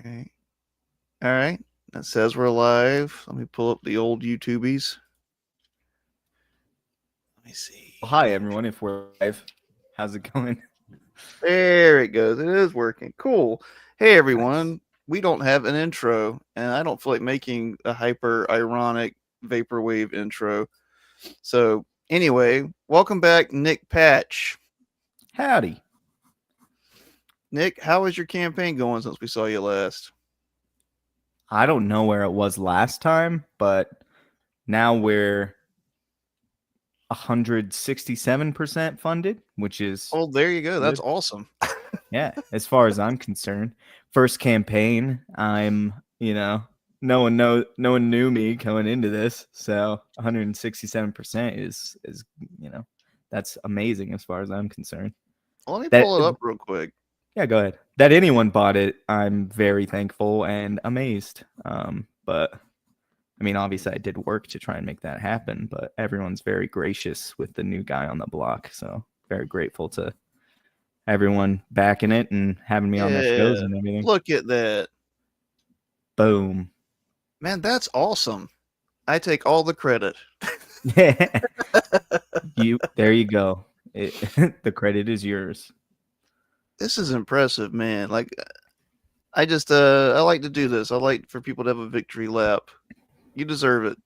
Okay. All right. That says we're live. Let me pull up the old YouTubies. Let me see. Well, hi, everyone. If we're live, how's it going? There it goes. It is working. Cool. Hey, everyone. Nice. We don't have an intro, and I don't feel like making a hyper ironic vaporwave intro. So, anyway, welcome back, Nick Patch. Howdy. Nick, how is your campaign going since we saw you last? I don't know where it was last time, but now we're 167% funded, which is Oh, there you go. That's good. awesome. Yeah, as far as I'm concerned. First campaign, no one knew me going into this, so 167% is that's amazing as far as I'm concerned. Let me That pull it up real quick. Yeah, go ahead. That anyone bought it, I'm very thankful and amazed. But I mean, obviously, I did work to try and make that happen. But everyone's very gracious with the new guy on the block, so very grateful to everyone backing it and having me on their shows Yeah. and everything. Look at that. Boom. Man, that's awesome. I take all the credit. Yeah, there you go. The credit is yours. This is impressive, man. Like I just I like to do this. I like for people to have a victory lap. You deserve it.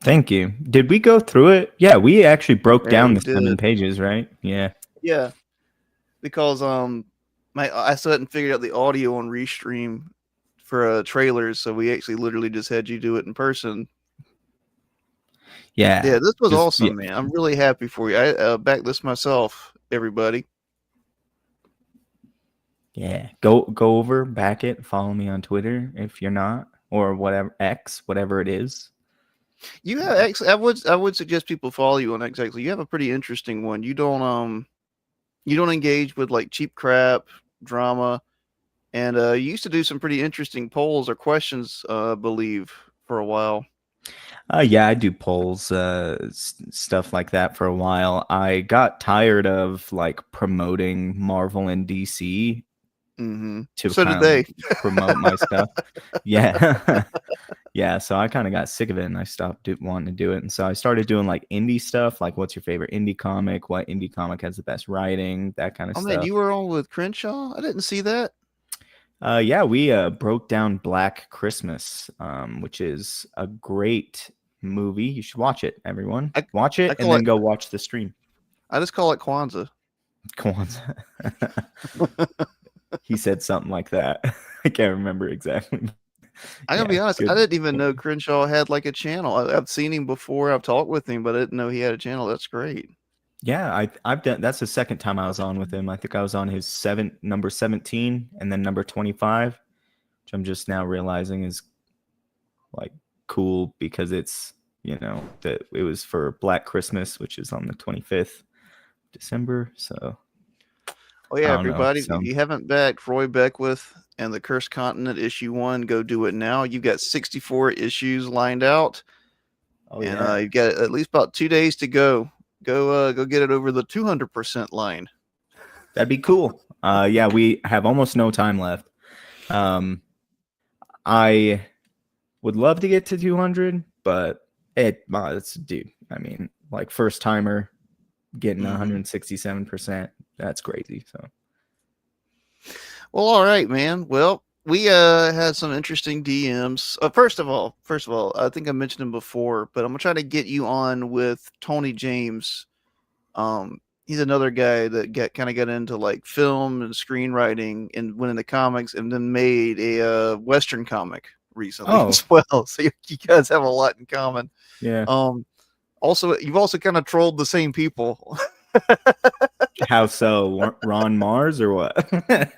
Thank you. Did we go through it? Yeah, we actually broke Yeah, down we the 7 did. pages, right? Yeah. Yeah. Because I still hadn't figured out the audio on Restream for trailers, so we actually literally just had you do it in person. Yeah. Yeah, this was Just awesome, man. I'm really happy for you. I backed this myself, everybody. Yeah, go over, back it, follow me on Twitter if you're not, or whatever X, whatever it is. You have actually, I would suggest people follow you on X. Actually, you have a pretty interesting one. You don't engage with like cheap crap, drama, and you used to do some pretty interesting polls or questions, I believe, for a while. Yeah, I do polls, stuff like that for a while. I got tired of like promoting Marvel and DC Mm-hmm. to So did kind of they. like promote my stuff. Yeah. Yeah, so I kind of got sick of it and I stopped wanting to do it. And so I started doing like indie stuff, like what's your favorite indie comic? What indie comic has the best writing? That kind of Oh man, stuff. you were on with Crenshaw. I didn't see that. Yeah, we broke down Black Christmas, which is a great movie. You should watch it, everyone. I Watch I it and call then it. go watch the stream. I just call it Kwanzaa. Kwanzaa. He said something like that. I can't remember exactly. I'm gonna Yeah, be honest. I good. didn't even know Crenshaw had like a channel. I've seen him before. I've talked with him, but I didn't know he had a channel. That's great. Yeah, I've done. That's the second time I was on with him. I think I was on his number 17, and then number 25, which I'm just now realizing is like cool because it's that it was for Black Christmas, which is on the 25th December. So Oh I yeah, don't know. everybody! So If you haven't backed Roy Beckwith and the Cursed Continent issue 1, go do it now. You've got 64 issues lined out, oh and yeah, you've got at least about 2 days to go. Go get it over the 200% line. that'd be cool. Yeah, we have almost no time left. I would love to get to 200, but it's dude. I mean, like first timer getting 167%. That's crazy. So Well, all right, man. Well, we had some interesting DMs. First of all, I think I mentioned him before, but I'm gonna try to get you on with Tony James. He's another guy that got into like film and screenwriting and went into comics and then made a Western comic recently oh as well. So you guys have a lot in common. yeah, Um, Also, you've also kind of trolled the same people. how so? Ron Mars or what?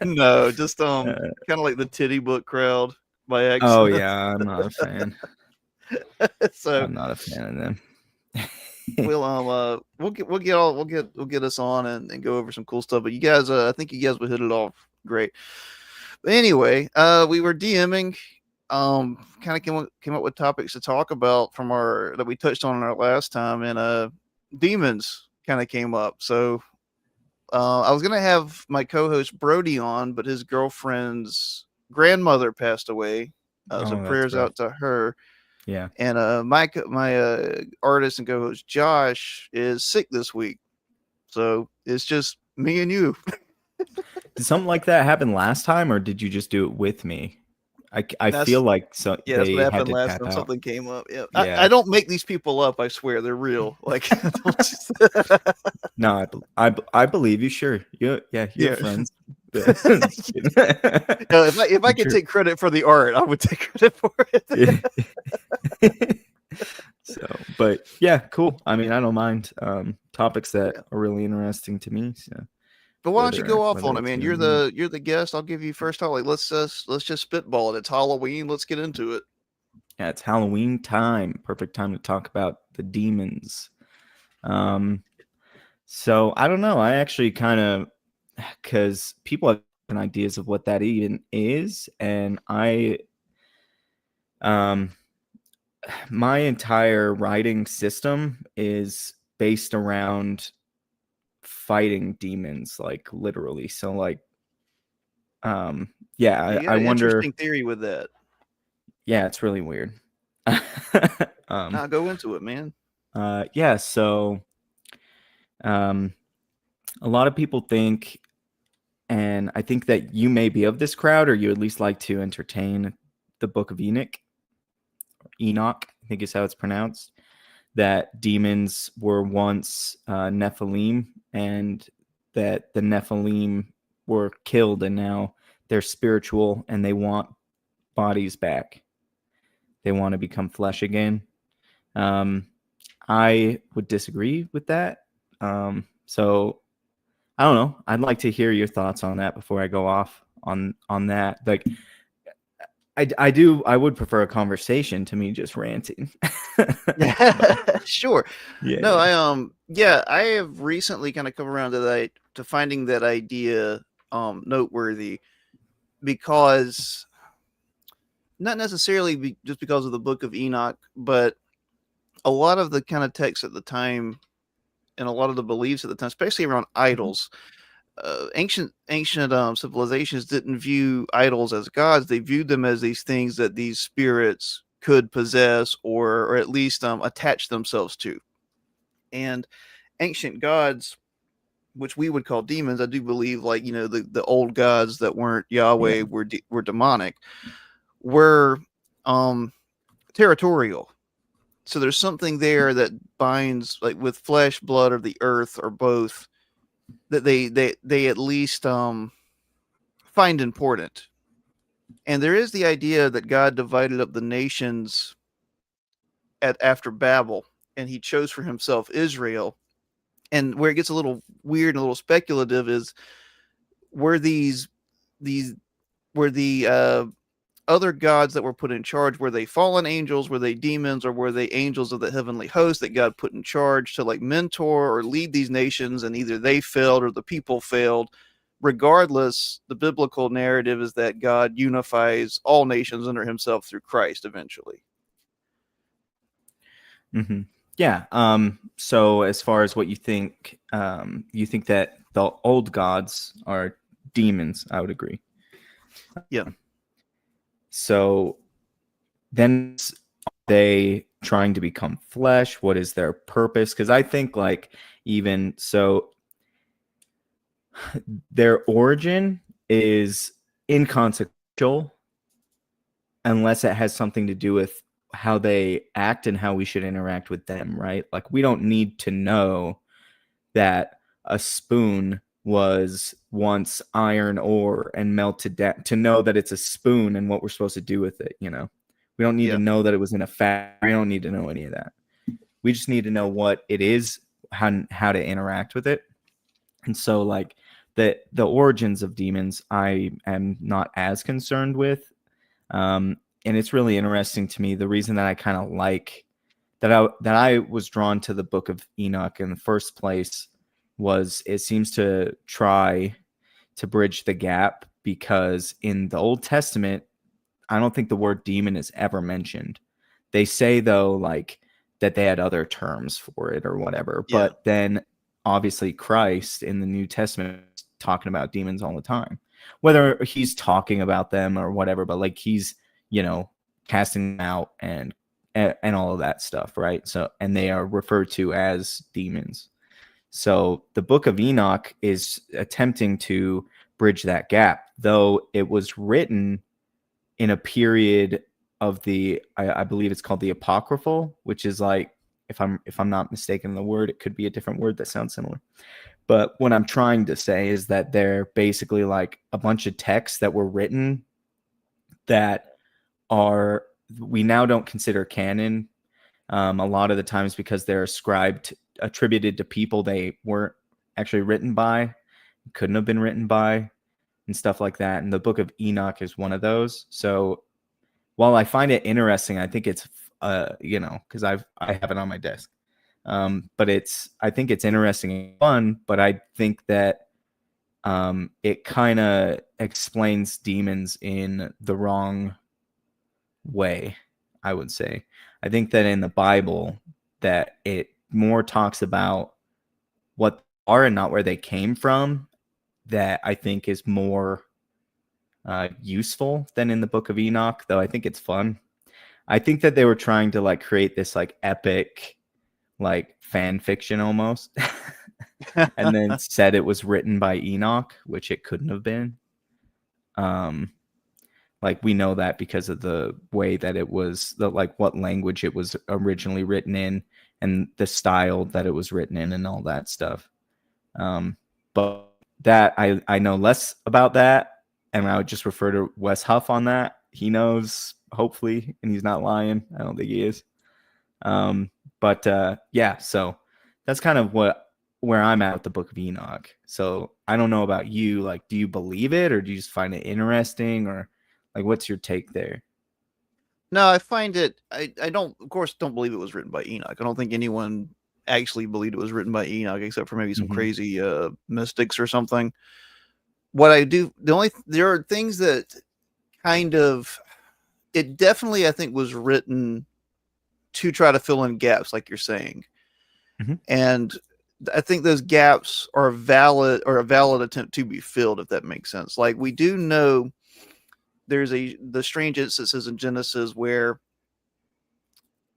No, just Uh, kind of like the titty book crowd by oh accident. yeah, I'm not a fan. So I'm not a fan of them. we'll get us on and go over some cool stuff. But you guys, I think you guys would hit it off great. But anyway, we were DMing, kind of came up with topics to talk about from our that we touched on in our last time, and demons kind of came up. So I was gonna have my co-host Brody on, but his girlfriend's grandmother passed away. So Oh, that's prayers rough. out to her. Yeah. And my artist and co-host Josh is sick this week, so it's just me and you. Did something like that happen last time, or did you just do it with me? I feel That's like so Yeah, that's what they had happened to last tap time out. something came up. Yeah, I Yeah. don't make these people up. I swear they're real. Like, don't just- No, I believe you. Sure. You yeah. have friends. Yeah. Just kidding. If I I'm could sure. take credit for the art, I would take credit for it. So, but yeah, cool. I mean, I don't mind topics that Yeah. are really interesting to me. So But why don't you whether go off whether on it, it's man? good or not. You're the guest. I'll give you first talk. Like, let's just spitball it. It's Halloween. Let's get into it. Yeah, it's Halloween time. Perfect time to talk about the demons. Um, so I don't know. I actually kind of, because people have different ideas of what that even is, and um, my entire writing system is based around fighting demons, like literally. So like, yeah, You got I an wonder. interesting theory with that. Yeah, it's really weird. um, Now go into it, man. yeah. So, um, a lot of people think, and I think that you may be of this crowd, or you at least like to entertain the Book of Enoch. Enoch, I think is how it's pronounced. That demons were once Nephilim, and that the Nephilim were killed, and now they're spiritual, and they want bodies back. They want to become flesh again. Um, I would disagree with that. So I don't know. I'd like to hear your thoughts on that before I go off on that. Like, I would prefer a conversation to me just ranting. But, Sure. yeah, No, yeah, yeah, I have recently kind of come around to to finding that idea noteworthy, because not necessarily just because of the Book of Enoch, but a lot of the kind of texts at the time and a lot of the beliefs at the time, especially around Mhm. idols. Ancient civilizations didn't view idols as gods. They viewed them as these things that these spirits could possess, or at least attach themselves to. And ancient gods, which we would call demons, I do believe, like, the old gods that weren't Yeah, Yahweh, were demonic, were um territorial. So there's something there that binds, like, with flesh, blood, or the earth, or both, that they at least find important. And there is the idea that God divided up the nations after Babel, and he chose for himself Israel. And where it gets a little weird and a little speculative is, were these were the other gods that were put in charge, were they fallen angels, were they demons, or were they angels of the heavenly host that God put in charge to, like, mentor or lead these nations, and either they failed or the people failed? Regardless, the biblical narrative is that God unifies all nations under himself through Christ eventually. hmm yeah. So as far as what you think that the old gods are demons. I would agree. Yeah. So then are they trying to become flesh? What is their purpose? Because I think, like, even so, their origin is inconsequential unless it has something to do with how they act and how we should interact with them, right? Like, we don't need to know that a spoon was once iron ore and melted down to know that it's a spoon and what we're supposed to do with it, you know? We don't need to Yeah. know that it was in a factory. We don't need to know any of that. We just need to know what it is, how to interact with it. And so, like, the origins of demons, I am not as concerned with. And it's really interesting to me. The reason that I kind of like that I was drawn to the Book of Enoch in the first place was it seems to try to bridge the gap, because in the Old Testament, I don't think the word demon is ever mentioned. They say, though, like, that they had other terms for it or whatever. Yeah. But then obviously Christ in the New Testament is talking about demons all the time. whether he's talking about them or whatever, but like he's, casting them out and all of that stuff, right? So, and they are referred to as demons. So the Book of Enoch is attempting to bridge that gap, though it was written in a period of I believe it's called the apocryphal, which is like, if I'm not mistaken in the word, it could be a different word that sounds similar. But what I'm trying to say is that they're basically like a bunch of texts that were written that we now don't consider canon, a lot of the times because they're attributed to people they weren't actually written by, couldn't have been written by, and stuff like that. And the Book of Enoch is one of those. So while I find it interesting, I think it's because I have it on my desk. But I think it's interesting and fun, but I think that it kind of explains demons in the wrong way, I would say. I think that in the Bible that it more talks about what they are and not where they came from, that I think is more useful than in the Book of Enoch, though I think it's fun. I think that they were trying to like create this like epic like fan fiction almost and then said it was written by Enoch, which it couldn't have been. Like we know that because of the way that it was, like what language it was originally written in and the style that it was written in and all that stuff. But that I know less about that, and I would just refer to Wes Huff on that. He knows, hopefully, and he's not lying. I don't think he is. But yeah, so that's kind of where I'm at with the Book of Enoch. So I don't know about you. Like, do you believe it, or do you just find it interesting, or like, what's your take there? No, I find it. I don't, of course, don't believe it was written by Enoch. I don't think anyone actually believed it was written by Enoch, except for maybe some crazy mystics or something. What I do, there are things that kind of, it definitely, I think, was written to try to fill in gaps, like you're saying. And I think those gaps are valid, or a valid attempt to be filled, if that makes sense. Like, we do know there's the strange instances in Genesis where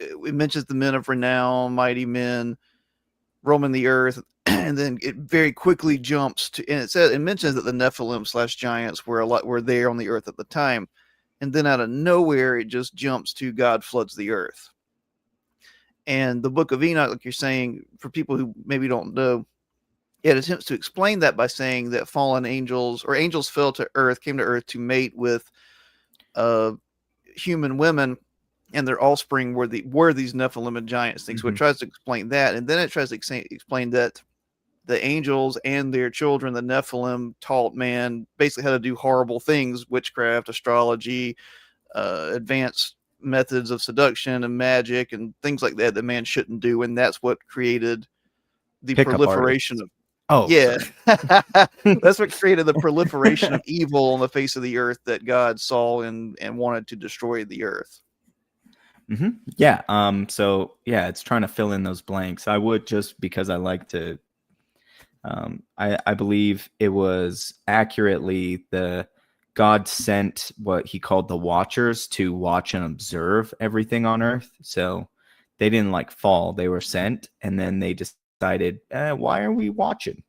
it mentions the men of renown, mighty men roaming the earth, and then it very quickly jumps to, and it mentions that the Nephilim / giants were there on the earth at the time, and then out of nowhere it just jumps to God floods the earth. And the Book of Enoch, like you're saying, for people who maybe don't know, it attempts to explain that by saying that fallen angels, or angels, came to earth to mate with human women, and their offspring were these Nephilim and giants things. So it tries to explain that, and then it tries to explain that the angels and their children, the Nephilim, taught man basically how to do horrible things: witchcraft, astrology, advanced methods of seduction and magic, and things like that man shouldn't do. And that's what created the proliferation of that's what created the proliferation of evil on the face of the earth that God saw and wanted to destroy the earth. Yeah. So yeah, it's trying to fill in those blanks. I would, just because I like to, I believe it was accurately God sent what he called the Watchers to watch and observe everything on earth. So they didn't like fall, they were sent, and then they decided, why are we watching?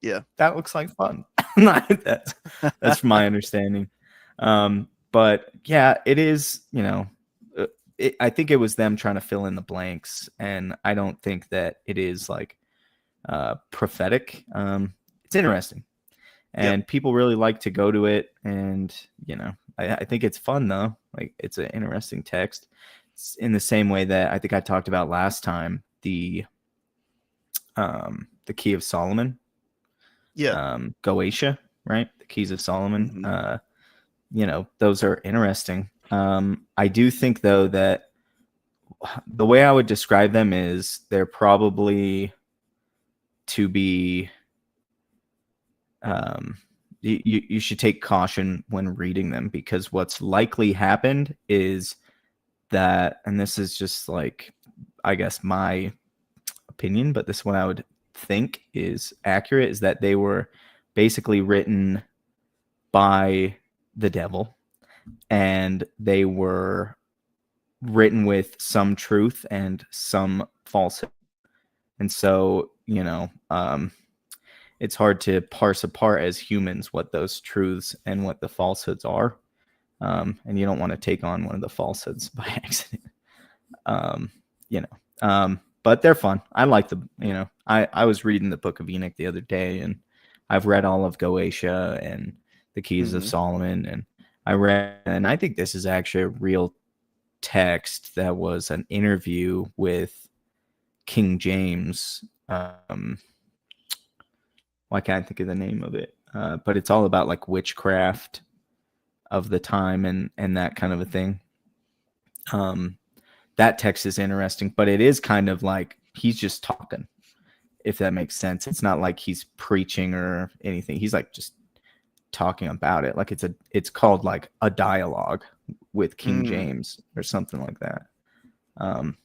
Yeah, that looks like fun. That's my understanding. But yeah, it is, I think it was them trying to fill in the blanks, and I don't think that it is like prophetic. It's interesting, and people really like to go to it, and I think it's fun though. Like, it's an interesting text. It's in the same way that I think I talked about last time, the Key of Solomon. Goetia, right? The Keys of Solomon. Those are interesting. I do think though that the way I would describe them is they're probably to be you should take caution when reading them, because what's likely happened is that, and this is just like, I guess, my opinion, but this is what I would think is accurate, is that they were basically written by the devil, and they were written with some truth and some falsehood. And so, it's hard to parse apart as humans what those truths and what the falsehoods are. And you don't want to take on one of the falsehoods by accident. um, but they're fun. I like I was reading the Book of Enoch the other day, and I've read all of Goetia and the Keys of Solomon, and and I think this is actually a real text that was an interview with King James. Why can't I think of the name of it? But it's all about like witchcraft of the time and that kind of a thing. That text is interesting, but it is kind of like he's just talking, if that makes sense. It's not like he's preaching or anything. He's like just talking about it. Like it's called like a dialogue with King James or something like that.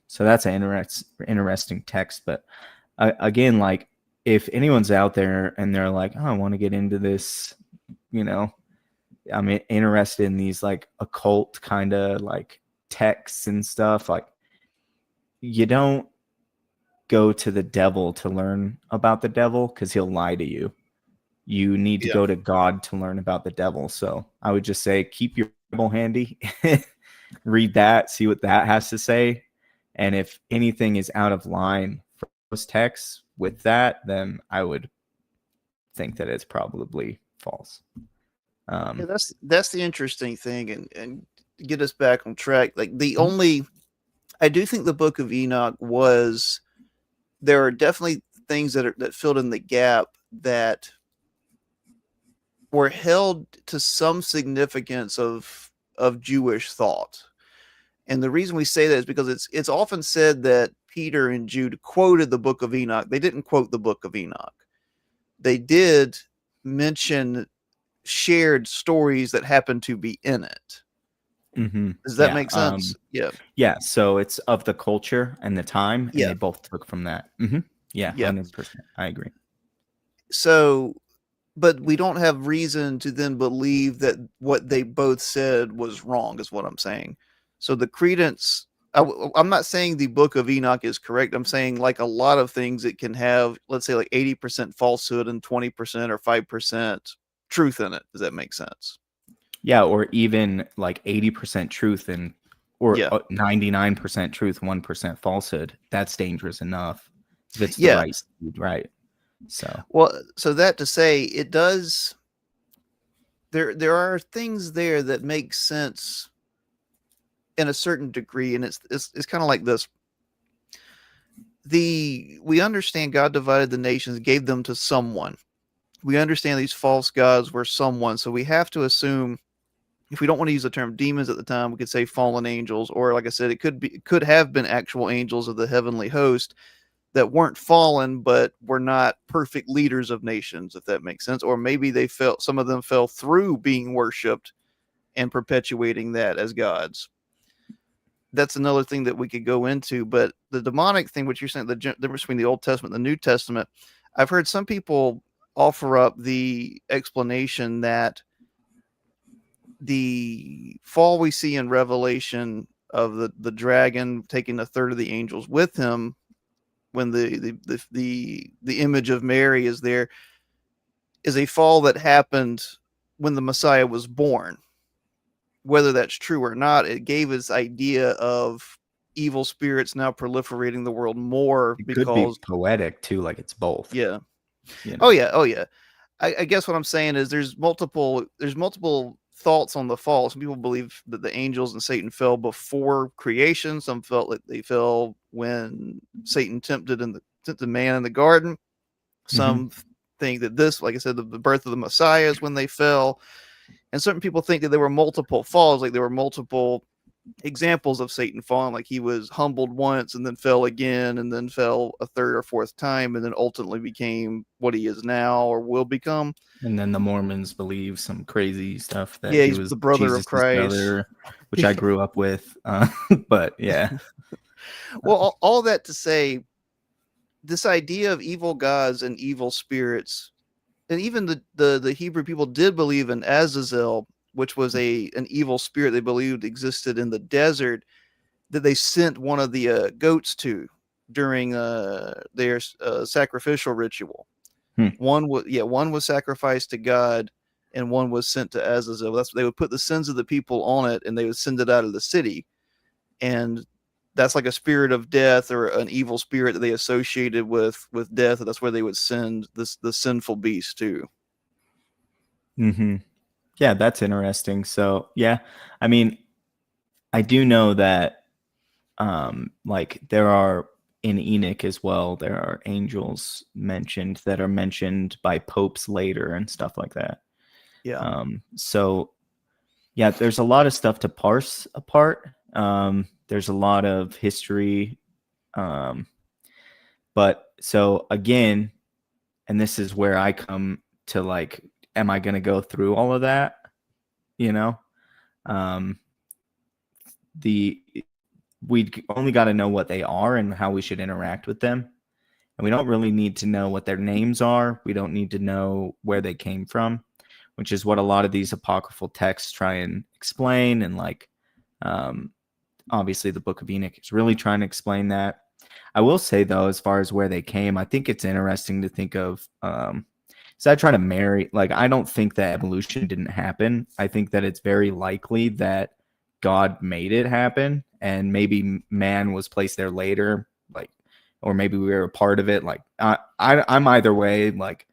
So that's an interesting text. But again, like if anyone's out there and they're like, oh, I want to get into this, I'm interested in these like occult kind of like texts and stuff, like you don't go to the devil to learn about the devil because he'll lie to you. You need to go to God to learn about the devil. So I would just say keep your Bible handy, read that, see what that has to say, and if anything is out of line for those texts with that, then I would think that it's probably false. That's the interesting thing, and get us back on track. Like I do think the Book of Enoch there are definitely things that filled in the gap that were held to some significance of Jewish thought. And the reason we say that is because it's often said that Peter and Jude quoted the Book of Enoch. They didn't quote the Book of Enoch. They did mention shared stories that happened to be in it. Does that make sense? Yeah. So it's of the culture and the time, and they both took from that. Yeah, 100%. I agree. So, but we don't have reason to then believe that what they both said was wrong, is what I'm saying. So the credence, I'm not saying the Book of Enoch is correct. I'm saying like a lot of things, it can have, let's say like 80% falsehood and 20% or 5% truth in it. Does that make sense? Yeah, or even like 80% truth or 99% truth, 1% falsehood. That's dangerous enough if it's the right speed, right? So that to say, it does. There are things there that make sense in a certain degree, and it's kind of like this. We understand God divided the nations, gave them to someone. We understand these false gods were someone, so we have to assume, if we don't want to use the term demons at the time, we could say fallen angels, or like I said, it could have been actual angels of the heavenly host that weren't fallen, but were not perfect leaders of nations, if that makes sense. Or maybe some of them fell through being worshipped and perpetuating that as gods. That's another thing that we could go into. But the demonic thing, what you're saying, the difference between the Old Testament and the New Testament, I've heard some people offer up the explanation that the fall we see in Revelation of the dragon taking a third of the angels with him, when the image of Mary is there, is a fall that happened when the Messiah was born. Whether that's true or not, it gave us idea of evil spirits now proliferating the world more. It because could be poetic too, like it's both. Yeah. Oh yeah. I guess what I'm saying is there's multiple thoughts on the fall. Some people believe that the angels and Satan fell before creation. Some felt that they fell when Satan tempted man in the garden. Some think that this, like I said, the birth of the Messiah is when they fell. And certain people think that there were multiple falls, like there were multiple examples of Satan falling, like he was humbled once and then fell again and then fell a third or fourth time and then ultimately became what he is now or will become. And then the Mormons believe some crazy stuff that he he was the brother Jesus' of Christ, brother, which I grew up with. But yeah. Well, all that to say, this idea of evil gods and evil spirits and even the Hebrew people did believe in Azazel, which was an evil spirit they believed existed in the desert that they sent one of the goats to during their sacrificial ritual. Hmm. One was sacrificed to God, and one was sent to Azazel. That's they would put the sins of the people on it, and they would send it out of the city. And that's like a spirit of death or an evil spirit that they associated with death. And that's where they would send the sinful beast to. Mm-hmm. Yeah, that's interesting. So yeah, I mean, I do know that like there are in Enoch as well, there are angels mentioned that are mentioned by popes later and stuff like that. Yeah. So yeah, there's a lot of stuff to parse apart. There's a lot of history. Um, but so again, and this is where I come to like, am I going to go through all of that? You know, um, the we only got to know what they are and how we should interact with them. And we don't really need to know what their names are. We don't need to know where they came from, which is what a lot of these apocryphal texts try and explain. And like, um, obviously, the Book of Enoch is really trying to explain that. I will say though, as far as where they came, I think it's interesting to think of. So I try to marry. Like, I don't think that evolution didn't happen. I think that it's very likely that God made it happen, and maybe man was placed there later. Like, or maybe we were a part of it. Like, I'm either way. Like,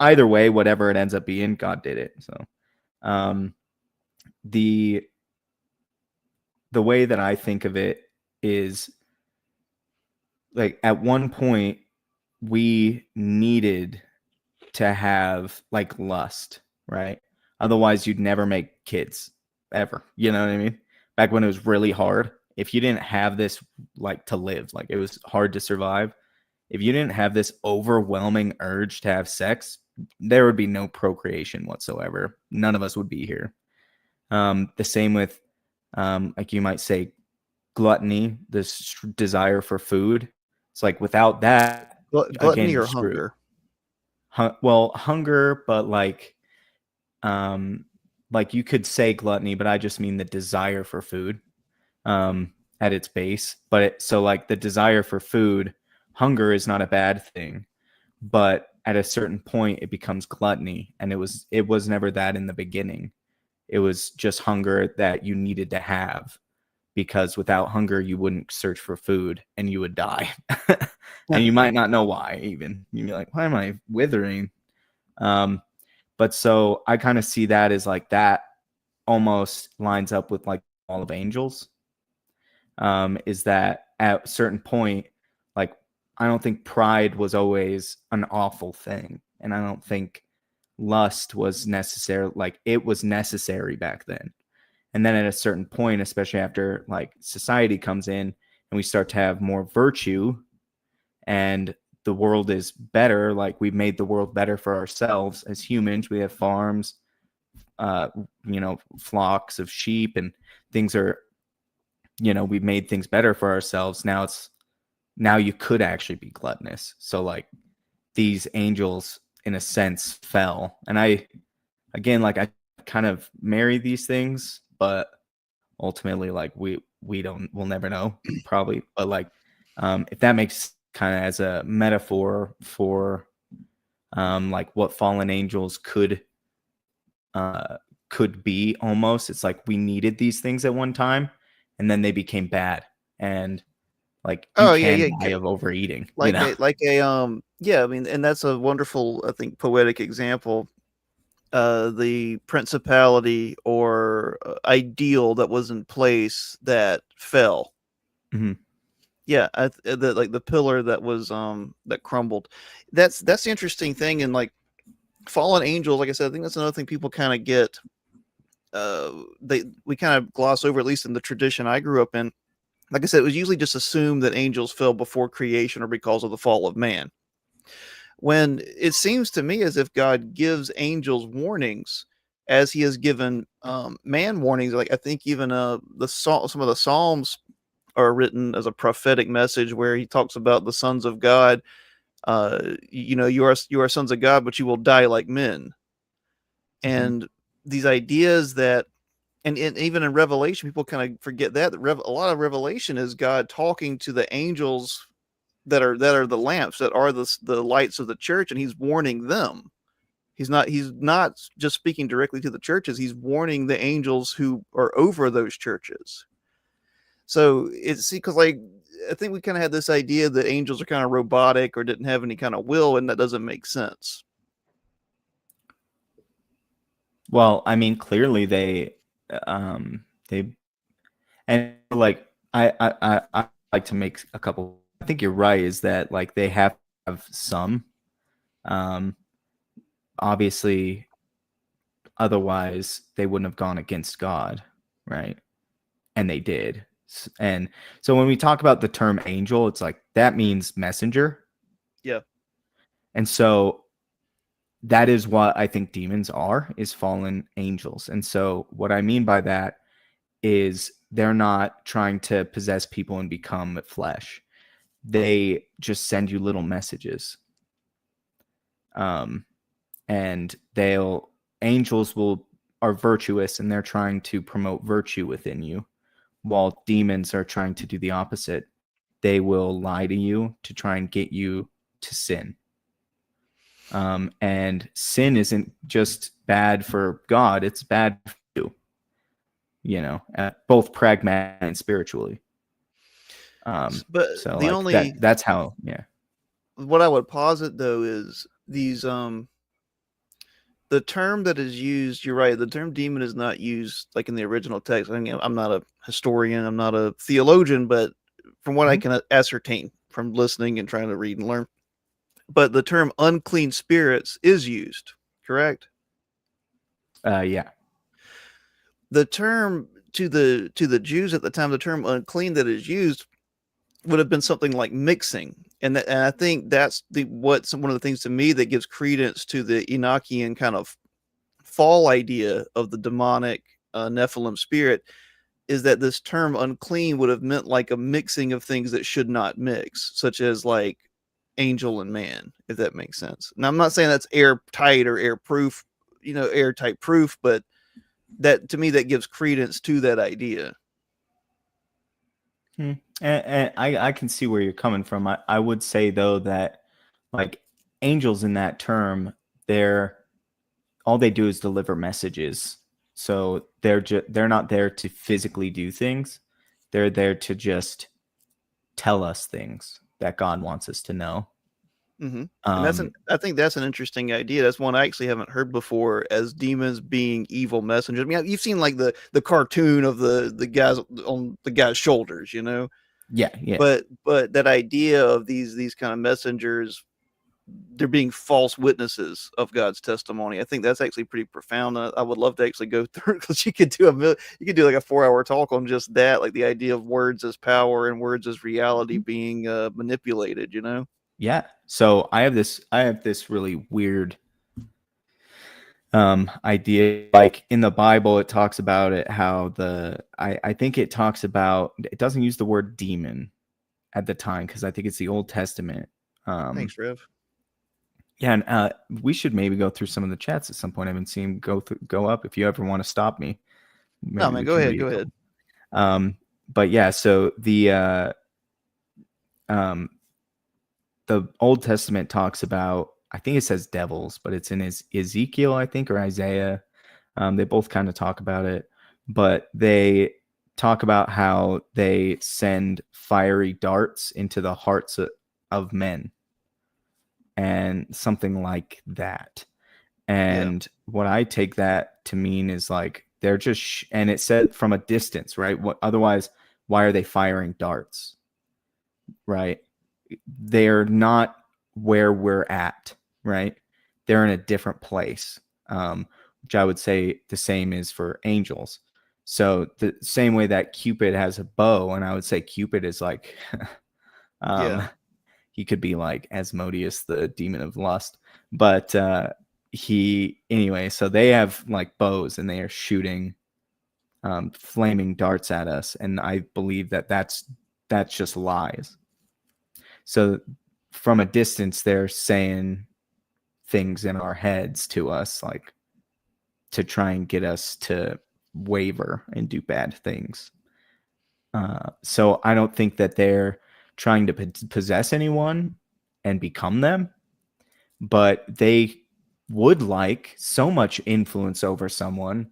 either way, whatever it ends up being, God did it. So, um, the the way that I think of it is like at one point we needed to have like lust, right? Otherwise, you'd never make kids ever. You know what I mean? Back when it was really hard, if you didn't have this like to live, like it was hard to survive. If you didn't have this overwhelming urge to have sex, there would be no procreation whatsoever. None of us would be here. The same with, like you might say, gluttony, this desire for food. It's like without that, again, Gluttony you're or screwed. hunger? Well, hunger, but like you could say gluttony, but I just mean the desire for food, at its base. So like the desire for food, hunger is not a bad thing, but at a certain point it becomes gluttony, and it was never that in the beginning. It was just hunger that you needed to have, because without hunger you wouldn't search for food and you would die. And you might not know why. Even you'd be like, why am I withering? But so I kind of see that as like that almost lines up with like all of angels. Is that at a certain point, like I don't think pride was always an awful thing, and I don't think lust was necessary. Like it was necessary back then. And then at a certain point, especially after like society comes in and we start to have more virtue and the world is better, like we've made the world better for ourselves as humans. We have farms, flocks of sheep, and things are, we've made things better for ourselves. Now you could actually be gluttonous. So like these angels in a sense fell. And I kind of marry these things, but ultimately like we'll never know probably. But like if that makes kind of as a metaphor for like what fallen angels could be, almost, it's like we needed these things at one time and then they became bad, and like you Oh yeah, can yeah. die of overeating, Yeah. I mean, and that's a wonderful, I think, poetic example. The principality or ideal that was in place that fell. Mm-hmm. Yeah, the pillar that was that crumbled. That's the interesting thing. And like fallen angels, like I said, I think that's another thing people kind of get. We kind of gloss over, at least in the tradition I grew up in. Like I said, it was usually just assumed that angels fell before creation or because of the fall of man. When it seems to me as if God gives angels warnings, as He has given man warnings. Like I think even some of the Psalms are written as a prophetic message where He talks about the sons of God You are sons of God, but you will die like men. Mhm. And these ideas that, and even in Revelation, people kind of forget that a lot of Revelation is God talking to the angels that are the lamps, that are the lights of the church, and He's warning them. He's not just speaking directly to the churches. He's warning the angels who are over those churches. So it's because, like, I think we kind of had this idea that angels are kind of robotic or didn't have any kind of will, and that doesn't make sense. Well, I mean, clearly they and like I like to make a couple. I think you're right. Is that like they have some, um, obviously, otherwise they wouldn't have gone against God, right? And they did. And so when we talk about the term angel, it's like that means messenger. Yeah. And so that is what I think demons are, is fallen angels. And so what I mean by that is they're not trying to possess people and become flesh. They just send you little messages. Um, and angels will are virtuous and they're trying to promote virtue within you, while demons are trying to do the opposite. They will lie to you to try and get you to sin. And sin isn't just bad for God, it's bad for you, both pragmatic and spiritually. But So the like only that's how, yeah. what I would posit though is these the term that is used, you're right, the term demon is not used like in the original text. I mean, I'm not a historian, I'm not a theologian, but from what I Mhm. can ascertain from listening and trying to read and learn, but the term unclean spirits is used, correct? Yeah. The term to the Jews at the time, the term unclean that is used would have been something like mixing, and I think that's one of the things to me that gives credence to the Enochian kind of fall idea of the demonic Nephilim spirit, is that this term unclean would have meant like a mixing of things that should not mix, such as like angel and man, if that makes sense. Now, I'm not saying that's airtight or airproof, airtight proof, but that to me that gives credence to that idea. And I can see where you're coming from. I would say though that like angels in that term, they're all they do is deliver messages. So they're not there to physically do things. They're there to just tell us things that God wants us to know. Mm-hmm. And Um, I think that's an interesting idea. That's one I actually haven't heard before, as demons being evil messengers. I mean, you've seen like the cartoon of the guys on the guy's shoulders, yeah, yeah, but that idea of these kind of messengers, they're being false witnesses of God's testimony. I think that's actually pretty profound. I would love to actually go through, because you could do like a 4-hour talk on just that, like the idea of words as power and words as reality being manipulated. yeah. So I have this really weird idea. Like in the Bible, it talks about it how I think it talks about, it doesn't use the word demon at the time because I think it's the Old Testament. Um, Thanks, Rev. yeah, and we should maybe go through some of the chats at some point. I haven't seen them go up. If you ever want to stop me, No, maybe man, we go can ahead, read go a ahead. couple. But yeah, so um, the Old Testament talks about, I think it says devils, but it's in Ezekiel, I think, or Isaiah. They both kind of talk about it, but they talk about how they send fiery darts into the hearts of men and something like that. Yeah, And what I take that to mean is like they're just, and it said from a distance, right? What otherwise, why are they firing darts, right? They're not where we're at, right? They're in a different place, which I would say the same is for angels. So the same way that Cupid has a bow, and I would say Cupid is like, um, yeah, he could be like Asmodeus, the demon of lust, but anyway. So they have like bows, and they are shooting flaming darts at us, and I believe that that's just lies. So from a distance, they're saying things in our heads to us, like to try and get us to waver and do bad things. So I don't think that they're trying to possess anyone and become them, but they would like so much influence over someone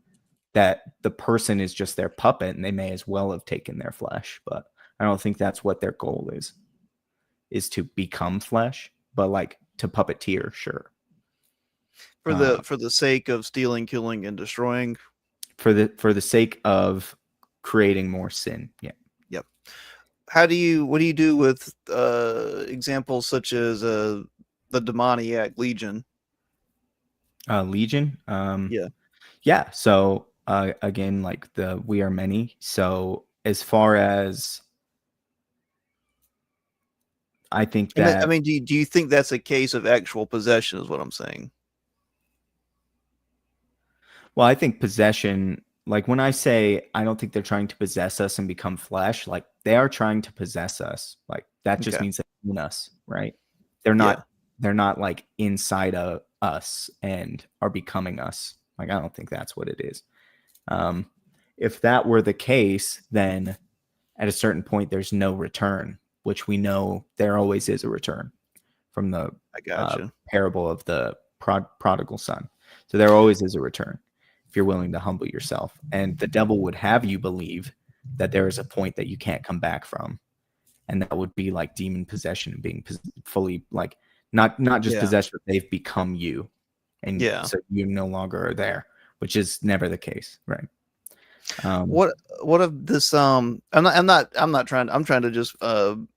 that the person is just their puppet and they may as well have taken their flesh. But I don't think that's what their goal is to become flesh, but like to puppeteer, sure. For the sake of stealing, killing, and destroying. For the sake of creating more sin. Yeah. Yep. What do you do with examples such as the demoniac Legion? Legion. Yeah. Yeah. So again, like the we are many. So as far as I think that I mean, do you think that's a case of actual possession? Is what I'm saying. well, I think possession, like when I say I don't think they're trying to possess us and become flesh, like they are trying to possess us. Like that just Okay. means they own us, right? They're Yeah. not like inside of us and are becoming us. Like I don't think that's what it is. If that were the case, then at a certain point there's no return, which we know there always is a return from the I gotcha. parable of the prodigal son. So there always is a return if you're willing to humble yourself. And the devil would have you believe that there is a point that you can't come back from. And that would be like demon possession and being fully like not just Yeah. possession, but they've become you. And Yeah. so you no longer are there, which is never the case, right? What of this? I'm not trying. I'm trying to just. I'm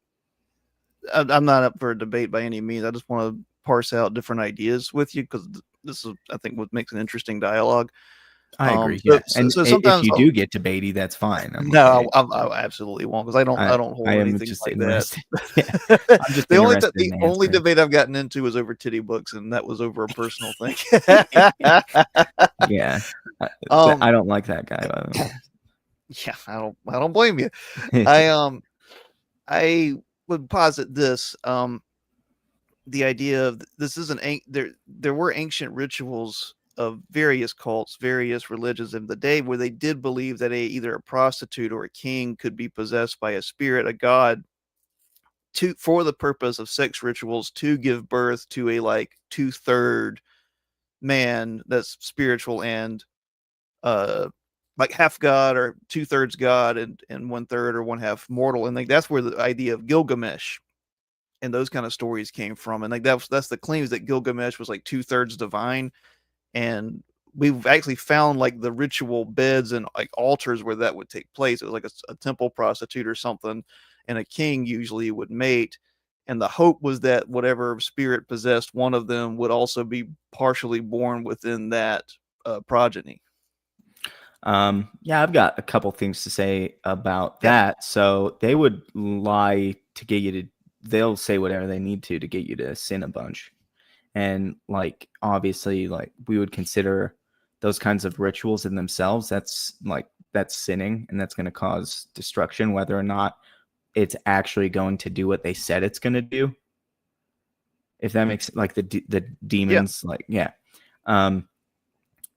not up for a debate by any means. I just want to parse out different ideas with you because this is, I think, what makes an interesting dialogue. I agree. So, Yeah, and so if sometimes you do get debatey, that's fine. I'm okay. no, I absolutely won't because I don't I hold am anything just like that. interested. Yeah, I'm just interested The in only answering. debate I've gotten into was over titty books, and that was over a personal thing. Yeah, um, I don't like that guy. By the way. yeah, I don't blame you. I would posit this. The idea of this is there were ancient rituals of various cults, various religions of the day where they did believe that either a prostitute or a king could be possessed by a spirit, a god, for the purpose of sex rituals to give birth to a like 2/3 man that's spiritual and uh like half god or 2/3 god and 1/3 or 1/2 mortal. And like that's where the idea of Gilgamesh and those kind of stories came from. And like that's the claims that Gilgamesh was like 2/3 divine. And we've actually found like the ritual beds and like altars where that would take place. It was like a temple prostitute or something, and a king usually would mate. And the hope was that whatever spirit possessed one of them would also be partially born within that progeny. Yeah, I've got a couple things to say about Yeah. that. So they would lie to get you to. They'll say whatever they need to get you to sin a bunch, and like obviously, like we would consider those kinds of rituals in themselves. That's sinning, and that's going to cause destruction, whether or not it's actually going to do what they said it's going to do. If that makes like the demons, like yeah. And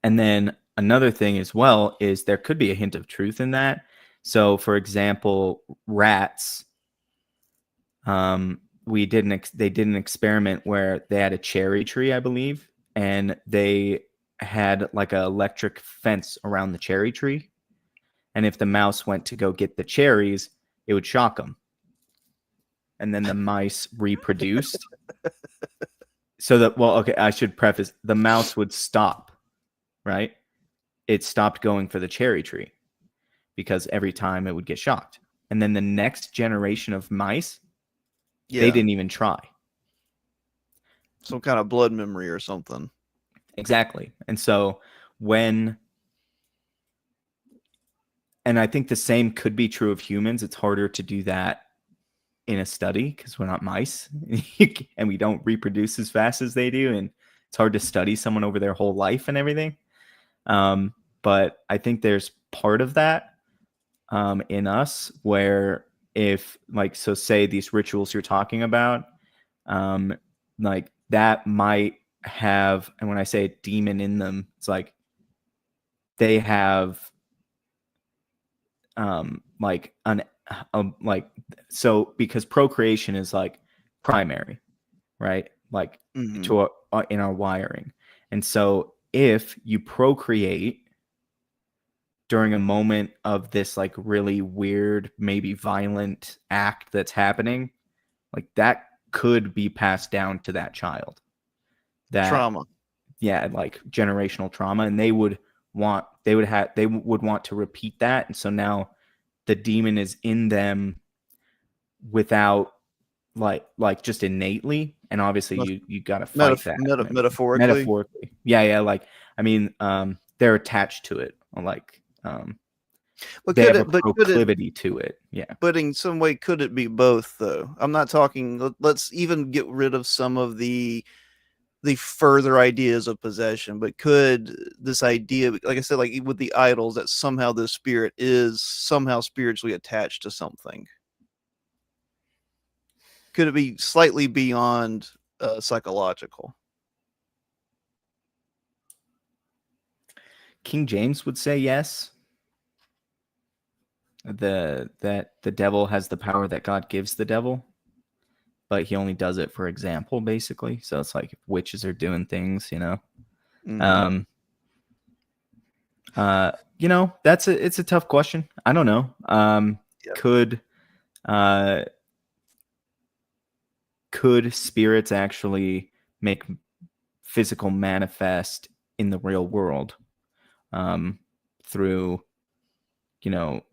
then another thing as well is there could be a hint of truth in that. So, for example, rats. They did an experiment where they had a cherry tree, I believe, and they had like an electric fence around the cherry tree. And if the mouse went to go get the cherries, it would shock them. And then the mice reproduced. So that, well, okay, I should preface the mouse would stop, right? It stopped going for the cherry tree because every time it would get shocked. And then the next generation of mice, they didn't even try. Some kind of blood memory or something. Exactly. And so and I think the same could be true of humans. It's harder to do that in a study because we're not mice and we don't reproduce as fast as they do. And it's hard to study someone over their whole life and everything. But I think there's part of that in us where if like, so say these rituals you're talking about, um, like that might have, and when I say a demon in them, it's like they have like like, so because procreation is like primary, right? Like Mhm. to in our wiring. And so if you procreate during a moment of this like really weird, maybe violent act that's happening, like that could be passed down to that child. That, Trauma. yeah, like generational trauma, and they would want to repeat that. And so now the demon is in them without like just innately, and obviously you got to fight that Metaphorically. metaphorically. Yeah, like I mean, they're attached to it, like But they could have a it? But could it? proclivity to it. Yeah. But in some way, could it be both? Though I'm not talking. Let's even get rid of some of the further ideas of possession. But could this idea, like I said, like with the idols, that somehow this spirit is somehow spiritually attached to something? Could it be slightly beyond psychological? King James would say yes. That the devil has the power that God gives the devil, but he only does it for example, basically. So it's like if witches are doing things, Mm-hmm. it's a tough question. I don't know. Yep. Could uh could spirits actually make physical manifest in the real world, through,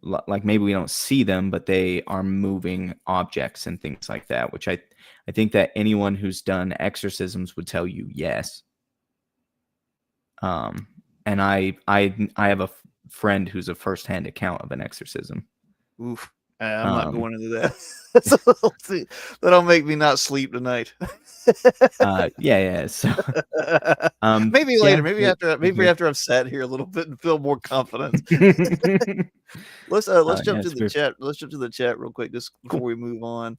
like maybe we don't see them, but they are moving objects and things like that, which I think that anyone who's done exorcisms would tell you yes. And I have a friend who's a firsthand account of an exorcism. Oof. I'm not Um, going into that. That'll make me not sleep tonight. yeah. So, Maybe yeah, later. Maybe after. Maybe after I've sat here a little bit and feel more confidence. Let's jump yeah, to it's the weird. chat. Let's jump to the chat real quick, just before Cool. we move on.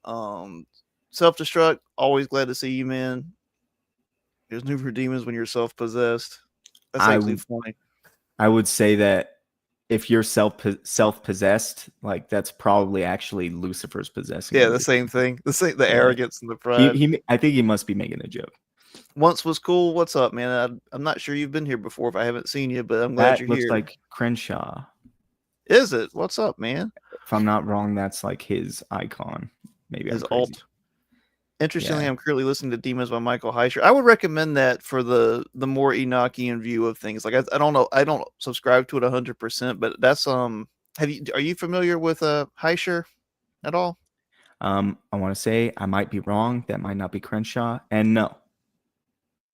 Um, Self destruct. Always glad to see you, man. There's new for demons when you're self possessed. That's actually I funny. I would say that if you're self possessed, like that's probably actually Lucifer's possessing Yeah, you. the same thing. The Yeah, arrogance and the pride. I think he must be making a joke. Once was cool. What's up, man? I'm not sure you've been here before if I haven't seen you, but I'm glad That you're looks here. like Crenshaw. Is it? What's up, man? If I'm not wrong, that's like his icon. Maybe I'm His crazy. alt. Interestingly, Yeah. I'm currently listening to Demons by Michael Heischer. I would recommend that for the more Enochian view of things. Like I don't know, I don't subscribe to it 100%, but that's are you familiar with Heischer at all? I want to say I might be wrong. That might not be Crenshaw. And no,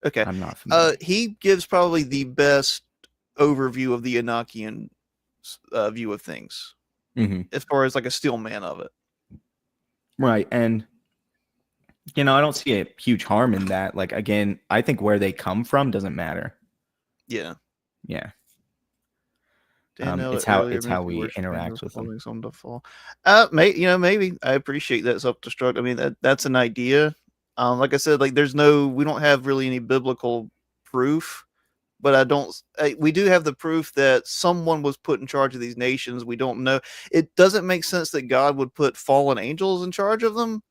Okay. I'm not familiar. He gives probably the best overview of the Enochian view of things, Mm-hmm. as far as like a steel man of it. Right. And, I don't see a huge harm in that. Like, again, I think where they come from doesn't matter. Yeah. Yeah. Danielle It's earlier how mentioned we worship angels interact with them. causing some to fall. Maybe I appreciate that self-destruct. I mean, that's an idea. Like I said, like we don't have really any biblical proof, but we do have the proof that someone was put in charge of these nations. We don't know. It doesn't make sense that God would put fallen angels in charge of them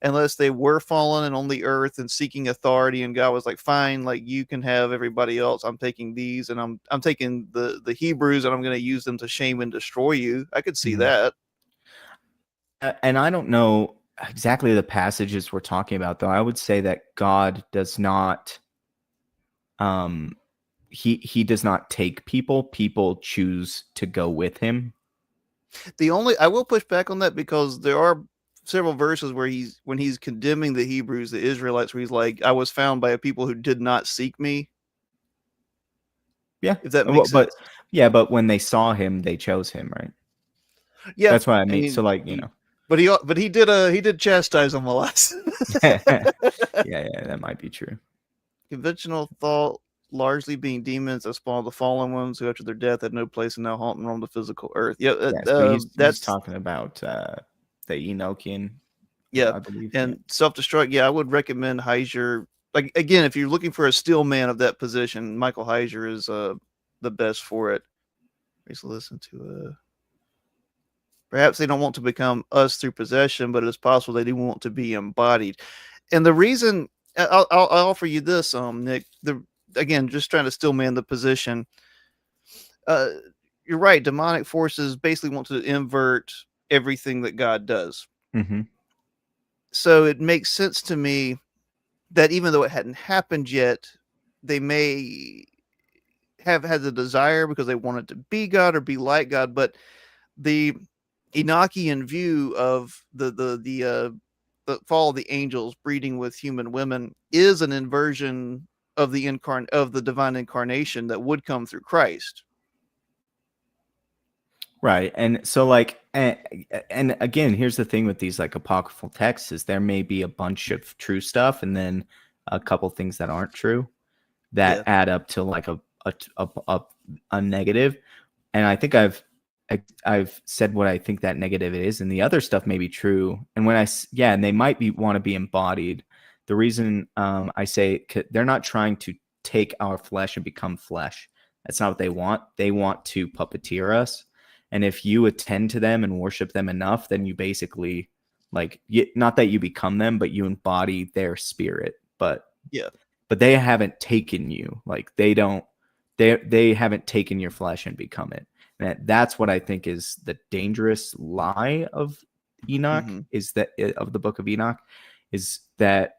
unless they were fallen and on the earth and seeking authority, and God was like, fine, like you can have everybody else. I'm taking these, and I'm taking the Hebrews, and I'm going to use them to shame and destroy you. I could see Mhm. that. And I don't know exactly the passages we're talking about, though. I would say that God does not, he does not take people. People choose to go with him. I will push back on that, because there are several verses where when he's condemning the Hebrews, the Israelites, where he's like, I was found by a people who did not seek me. Yeah. If that makes But sense. yeah, but when they saw him, they chose him, right? Yeah. That's what I I mean. So mean, like, but he did chastise them a lot. yeah, that might be true. Conventional thought largely being demons that spawned the fallen ones who after their death had no place and now haunt and roam the physical earth. Yeah, Yeah, so he's that's talking about the Enochian Yeah, I believe. Yeah. and self-destruct, yeah, I would recommend Heiser. Like, again, if you're looking for a steel man of that position, Michael Heiser is, the best for it. Please listen to, perhaps they don't want to become us through possession, but it's possible they do want to be embodied. And the reason I'll offer you this, Nick, again, just trying to steel man the position. Uh, you're right. Demonic forces basically want to invert everything that God does. Mm-hmm. So it makes sense to me that even though it hadn't happened yet, they may have had the desire because they wanted to be God or be like God. But the Enochian view of the fall of the angels breeding with human women is an inversion of the divine incarnation that would come through Christ. Right. And so like and again, here's the thing with these like apocryphal texts is there may be a bunch of true stuff and then a couple things that aren't true that Yeah. add up to like a negative. And I think I've said what I think that negative is, and the other stuff may be true. And when and they might want to be embodied. The reason I say they're not trying to take our flesh and become flesh. That's not what they want. They want to puppeteer us. And if you attend to them and worship them enough, then you basically not that you become them, but you embody their spirit. But Yeah. but they haven't taken you. Like they haven't taken your flesh and become it. And that's what I think is the dangerous lie of Enoch, is that of the book of Enoch, is that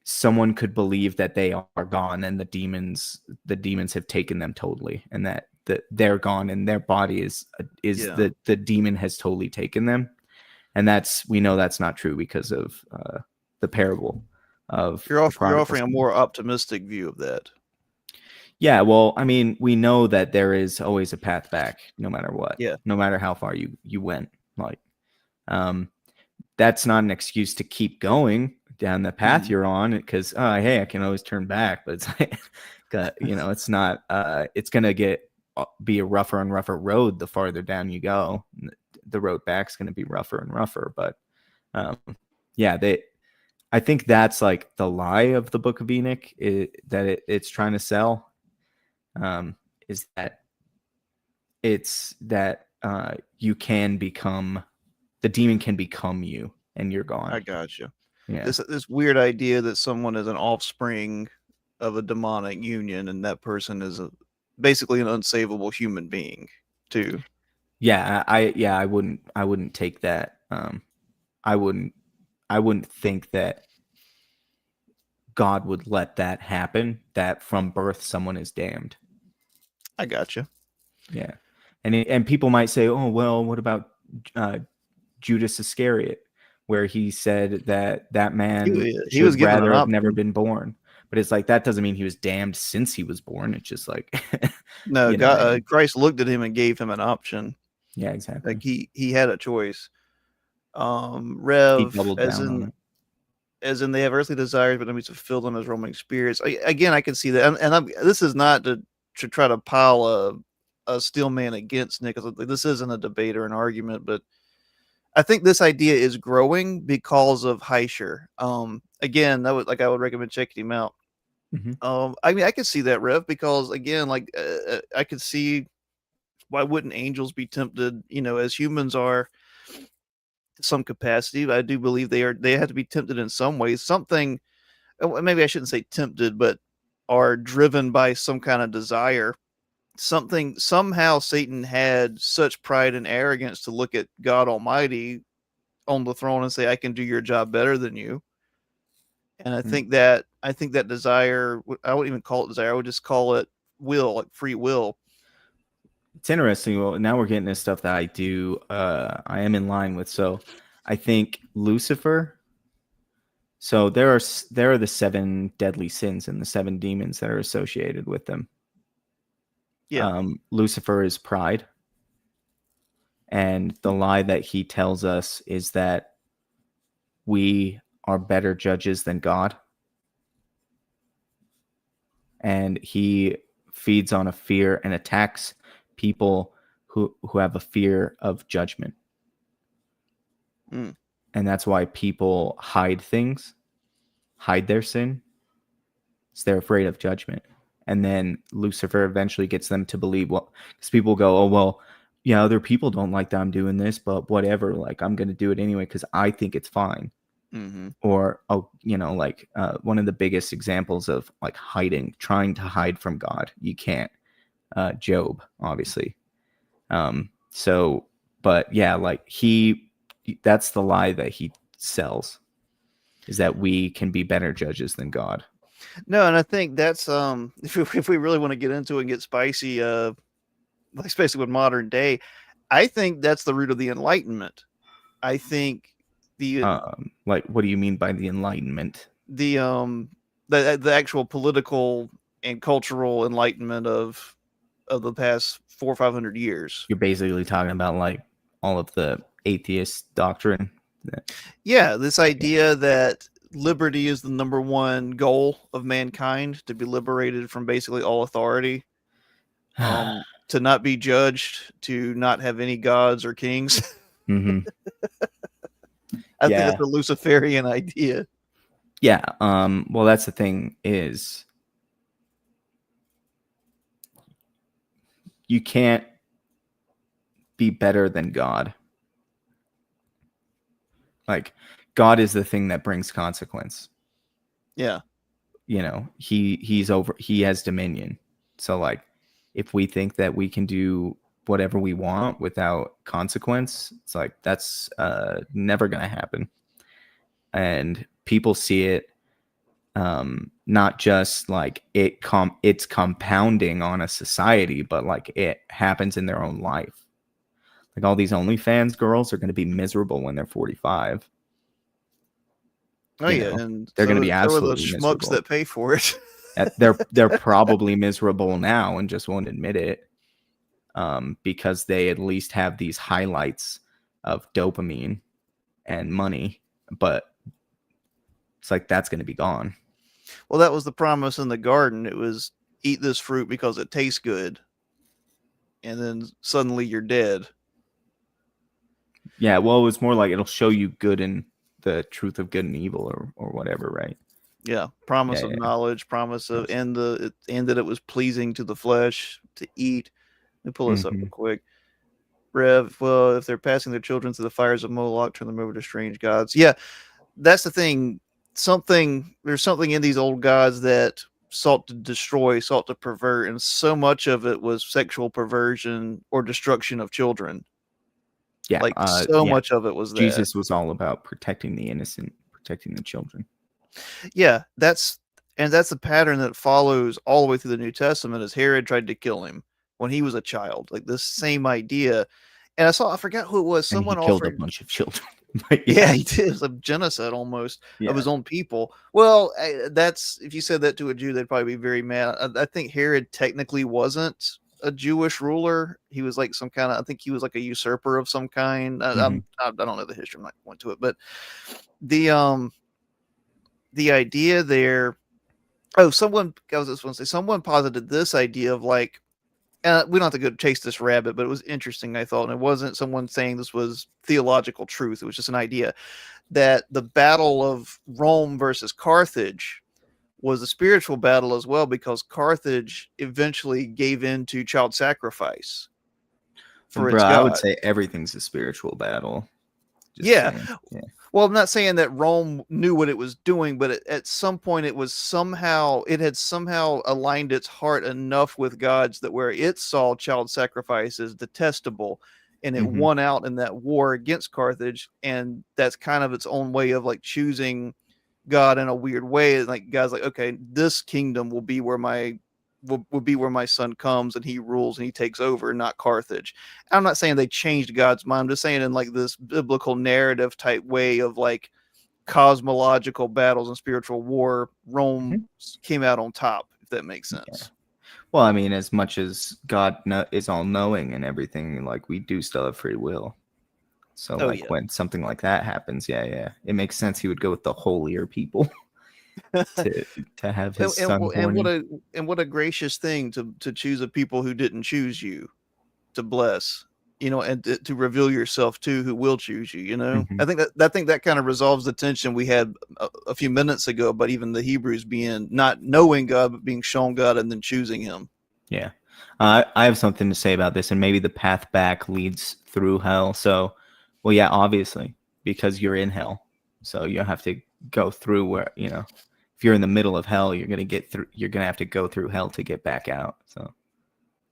someone could believe that they are gone and the demons have taken them totally, and that they're gone and their body is the demon has totally taken them. And we know that's not true because of the parable of You're offering a more optimistic view of that. Yeah, well, I mean, we know that there is always a path back, no matter what. Yeah. No matter how far you went. Like, that's not an excuse to keep going down the path you're on, because hey, I can always turn back. But it's like, it's not. It's gonna be a rougher and rougher road the farther down you go. The road back's gonna be rougher and rougher. But I think that's like the lie of the Book of Enoch, it's trying to sell. Is that it's that you can become, the demon can become you and you're gone. I gotcha. Yeah. This weird idea that someone is an offspring of a demonic union and that person is basically an unsavable human being too. Yeah, I wouldn't take that. I wouldn't think that God would let that happen, that from birth someone is damned. I gotcha. Yeah. And people might say, oh, well, what about Judas Iscariot, where he said that man he was given rather an have option. never been born. But it's like, that doesn't mean he was damned since he was born. It's just like, no, God, Christ looked at him and gave him an option. Yeah, exactly. Like he had a choice. Rev, He doubled down on it. As in they have earthly desires, but enemies fulfill them as roaming spirits. Again, I can see that, and this is not to try to pile a steel man against Nick. This isn't a debate or an argument, but I think this idea is growing because of Heischer. Again, I would recommend checking him out. I mean, I could see that, Rev, because again, I could see why wouldn't angels be tempted, as humans are to some capacity. I do believe they have to be tempted in some ways. Something, maybe I shouldn't say tempted, but are driven by some kind of desire. Somehow Satan had such pride and arrogance to look at God Almighty on the throne and say, I can do your job better than you. And I think that desire, I wouldn't even call it desire. I would just call it will, like free will. It's interesting. Well, now we're getting to stuff that I am in line with. So I think Lucifer. So there are the 7 deadly sins and the 7 demons that are associated with them. Yeah. Lucifer is pride. And the lie that he tells us is that we are better judges than God. And he feeds on a fear and attacks people who have a fear of judgment. And that's why people hide things, hide their sin. So they're afraid of judgment. And then Lucifer eventually gets them to believe, well, because people go, oh, well, yeah, other people don't like that I'm doing this, but whatever, like I'm going to do it anyway because I think it's fine. Mm-hmm. Or, oh, like one of the biggest examples of like hiding, trying to hide from God. You can't. Job, obviously. So, but yeah, like that's the lie that he sells, is that we can be better judges than God. No, and I think that's if we really want to get into it and get spicy, like especially with modern day, I think that's the root of the Enlightenment. I think the Like, what do you mean by the Enlightenment? the um the actual political and cultural enlightenment of the past 400 or 500 years. You're basically talking about like all of the atheist doctrine. Yeah, this idea that liberty is the number one goal of mankind, to be liberated from basically all authority, to not be judged, to not have any gods or kings. Mm-hmm. I think Yeah. it's a Luciferian idea. Yeah. Well, that's the thing is you can't be better than God. Like, God is the thing that brings consequence. Yeah. He has dominion. So like, if we think that we can do whatever we want without consequence, it's like that's never gonna happen. And people see it, not just like it's compounding on a society, but like it happens in their own life. Like all these OnlyFans girls are going to be miserable when they're 45. Oh yeah, and they're so, going to be so are the absolutely schmucks miserable. that pay for it. They're probably miserable now and just won't admit it, because they at least have these highlights of dopamine and money, but it's like that's going to be gone. Well, that was the promise in the garden. It was eat this fruit because it tastes good, and then suddenly you're dead. Yeah, well, it's more like it'll show you good and the truth of good and evil, or whatever, right? Yeah, promise Yeah, of yeah. knowledge, promise of, Yes. and that it was pleasing to the flesh to eat. Let me pull this up real quick. Rev, well, if they're passing their children through the fires of Moloch, turn them over to strange gods. Yeah, that's the thing. There's something in these old gods that sought to destroy, sought to pervert, and so much of it was sexual perversion or destruction of children. Yeah, Like so much of it was that. Jesus was all about protecting the innocent, protecting the children. Yeah, that's the pattern that follows all the way through the New Testament, as Herod tried to kill him when he was a child. Like this same idea. And I forgot who it was. Someone and he killed offered a bunch of children. Yeah, he did. It was a genocide almost of his own people. Well, that's, if you said that to a Jew, they'd probably be very mad. I think Herod technically wasn't a Jewish ruler. He was like some kind of, I think he was like a usurper of some kind. I don't know the history. I'm not going to it, but the idea there. Oh, someone posited this idea of like, we don't have to go chase this rabbit, but it was interesting, I thought. And it wasn't someone saying this was theological truth. It was just an idea that the battle of Rome versus Carthage was a spiritual battle as well, because Carthage eventually gave in to child sacrifice for its god. I would say everything's a spiritual battle. Yeah. Well, I'm not saying that Rome knew what it was doing, but at some point it had somehow aligned its heart enough with gods that where it saw child sacrifice as detestable, and it won out in that war against Carthage. And that's kind of its own way of like choosing God in a weird way. Like God's like, okay, this kingdom will be where my son comes and he rules and he takes over, not Carthage. I'm not saying they changed God's mind. I'm just saying in like this biblical narrative type way of like cosmological battles and spiritual war, Rome came out on top, if that makes sense. Yeah. Well, I mean, as much as God is all knowing and everything, like we do still have free will. So when something like that happens, it makes sense he would go with the holier people. to have his son born. And what a gracious thing to choose a people who didn't choose you to bless. and to reveal yourself to who will choose you. Mhm. I think that kind of resolves the tension we had a few minutes ago about even the Hebrews being not knowing God, but being shown God and then choosing Him. Yeah. I have something to say about this, and maybe the path back leads through hell. So, well, yeah, obviously, because you're in hell. So you have to go through where, if you're in the middle of hell, you're going to get through, you're going to have to go through hell to get back out. So,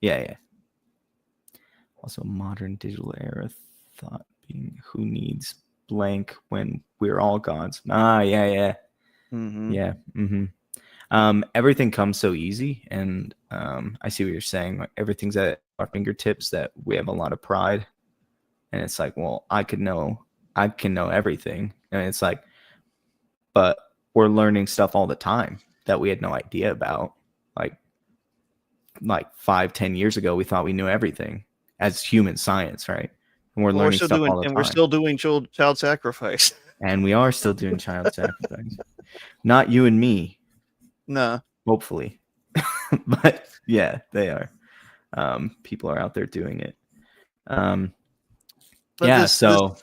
yeah, yeah. Also, modern digital era thought being who needs blank when we're all gods. Ah, yeah, yeah. Mm-hmm. Yeah. Mm-hmm. Everything comes so easy, and I see what you're saying. Like, everything's at our fingertips, that we have a lot of pride, and it's like, well, I can know everything, and it's like, but we're learning stuff all the time that we had no idea about. Like 5-10 years ago, we thought we knew everything as human science, right? And we're Well, learning stuff all the we're time, still doing child sacrifice. and we are still doing child sacrifice. Not you and me, No, hopefully, but yeah, they are. People are out there doing it. Um, but yeah, this so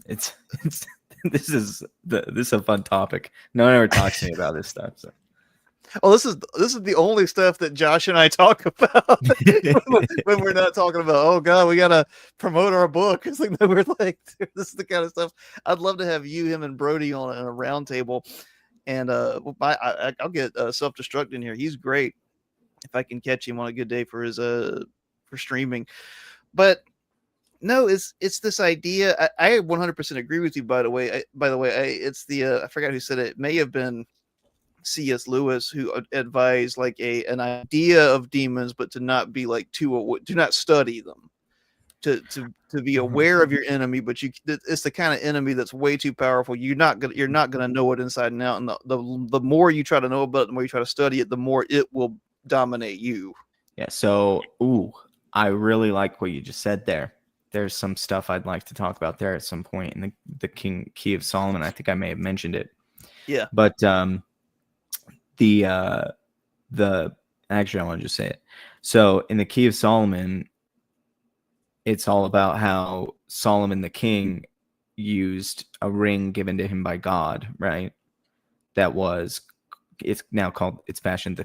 it's this is a fun topic. No one ever talks to me about this stuff. So. this is the only stuff that Josh and I talk about when we're not talking about, oh God, we gotta promote our book. It's like, no, we're like, this is the kind of stuff I'd love to have you, him, and Brody on a round table. And I'll get self-destruct in here. He's great if I can catch him on a good day for his for streaming. But no, it's this idea. I 100% agree with you. By the way, it's the I forgot who said it. It may have been C.S. Lewis who advised like an idea of demons, but to not be like to not study them. To be aware of your enemy, but it's the kind of enemy that's way too powerful. You're not gonna know it inside and out. And the more you try to know about it, the more you try to study it, the more it will dominate you. Yeah. So, I really like what you just said there. There's some stuff I'd like to talk about there at some point in the Key of Solomon. I think I may have mentioned it. Yeah. But the actually, I want to just say it. So in the Key of Solomon, it's all about how Solomon the king used a ring given to him by God, right? It's now called, it's fashioned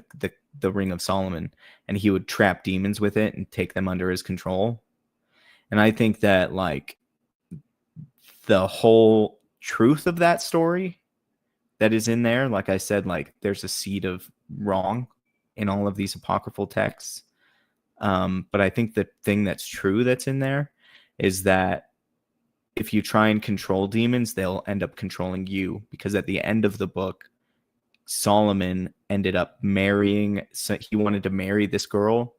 the Ring of Solomon, and he would trap demons with it and take them under his control. And I think that, like, the whole truth of that story that is in there, like I said, like, there's a seed of wrong in all of these apocryphal texts. But I think the thing that's true that's in there is that if you try and control demons, they'll end up controlling you, because at the end of the book, Solomon ended up marrying, so he wanted to marry this girl.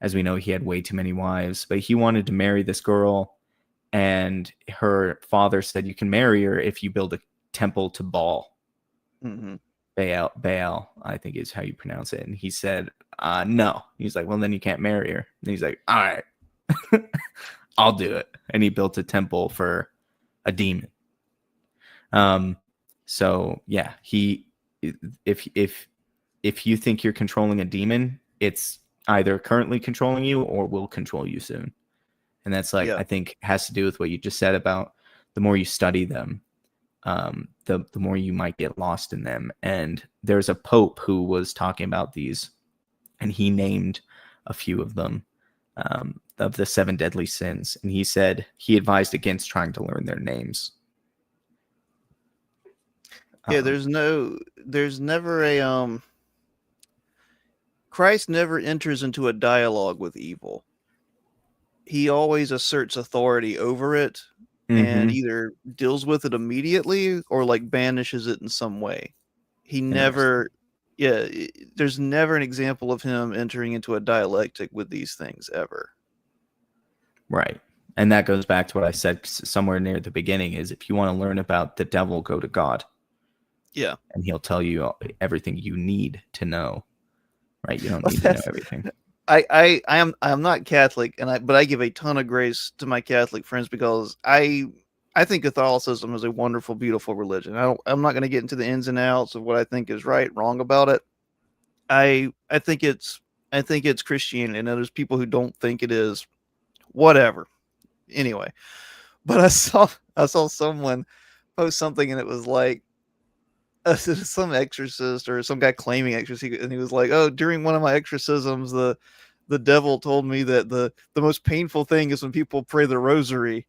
As we know, he had way too many wives, but he wanted to marry this girl, and her father said, you can marry her if you build a temple to Baal. Mm-hmm. Baal, I think is how you pronounce it. And he said, no. He's like, well, then you can't marry her. And he's like, all right, I'll do it. And he built a temple for a demon. So yeah, if you think you're controlling a demon, it's either currently controlling you or will control you soon. And that's like, Yeah. I think has to do with what you just said about the more you study them, the more you might get lost in them. And there's a pope who was talking about these, and he named a few of them, of the 7 deadly sins. And he said he advised against trying to learn their names. Yeah, there's never a Christ never enters into a dialogue with evil. He always asserts authority over it, and either deals with it immediately or like banishes it in some way. He never, there's never an example of him entering into a dialectic with these things ever. Right. And that goes back to what I said somewhere near the beginning, is if you want to learn about the devil, go to God. Yeah. And he'll tell you everything you need to know. Right? You don't need to know everything. I'm not Catholic, but I give a ton of grace to my Catholic friends, because I think Catholicism is a wonderful, beautiful religion. I'm not going to get into the ins and outs of what I think is right, wrong about it. I think it's Christianity, and there's people who don't think it is. Whatever. anyway. But I saw someone post something, and it was like some exorcist or some guy claiming exorcism, and he was like, "Oh, during one of my exorcisms, the devil told me that the most painful thing is when people pray the rosary."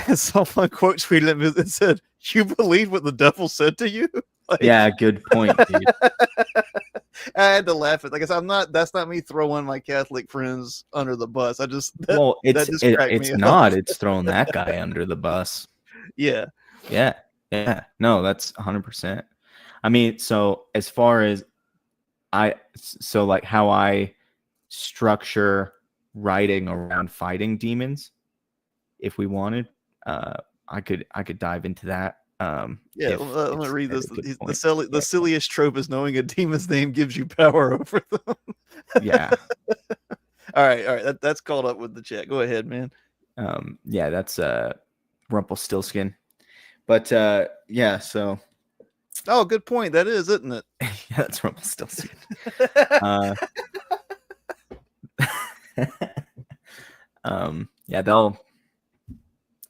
And someone quote tweeted him and said, "You believe what the devil said to you?" Like, Yeah, good point, dude. I had to laugh at. Like I said, I'm not. That's not me throwing my Catholic friends under the bus. I just Well, that just cracked it's me up. not. It's throwing that guy under the bus. Yeah, Yeah. Yeah. No, that's 100%. I mean, so as far as so like how I structure writing around fighting demons, if we wanted, I could dive into that. yeah. If Let me it's read at this. a good The point. the silliest trope is knowing a demon's name gives you power over them. Yeah. All right. That's caught up with the chat. Go ahead, man. Yeah, that's Rumpelstiltskin. But yeah, so Oh, good point. That is, isn't it? yeah, that's Rumpelstiltskin. Uh, yeah, they'll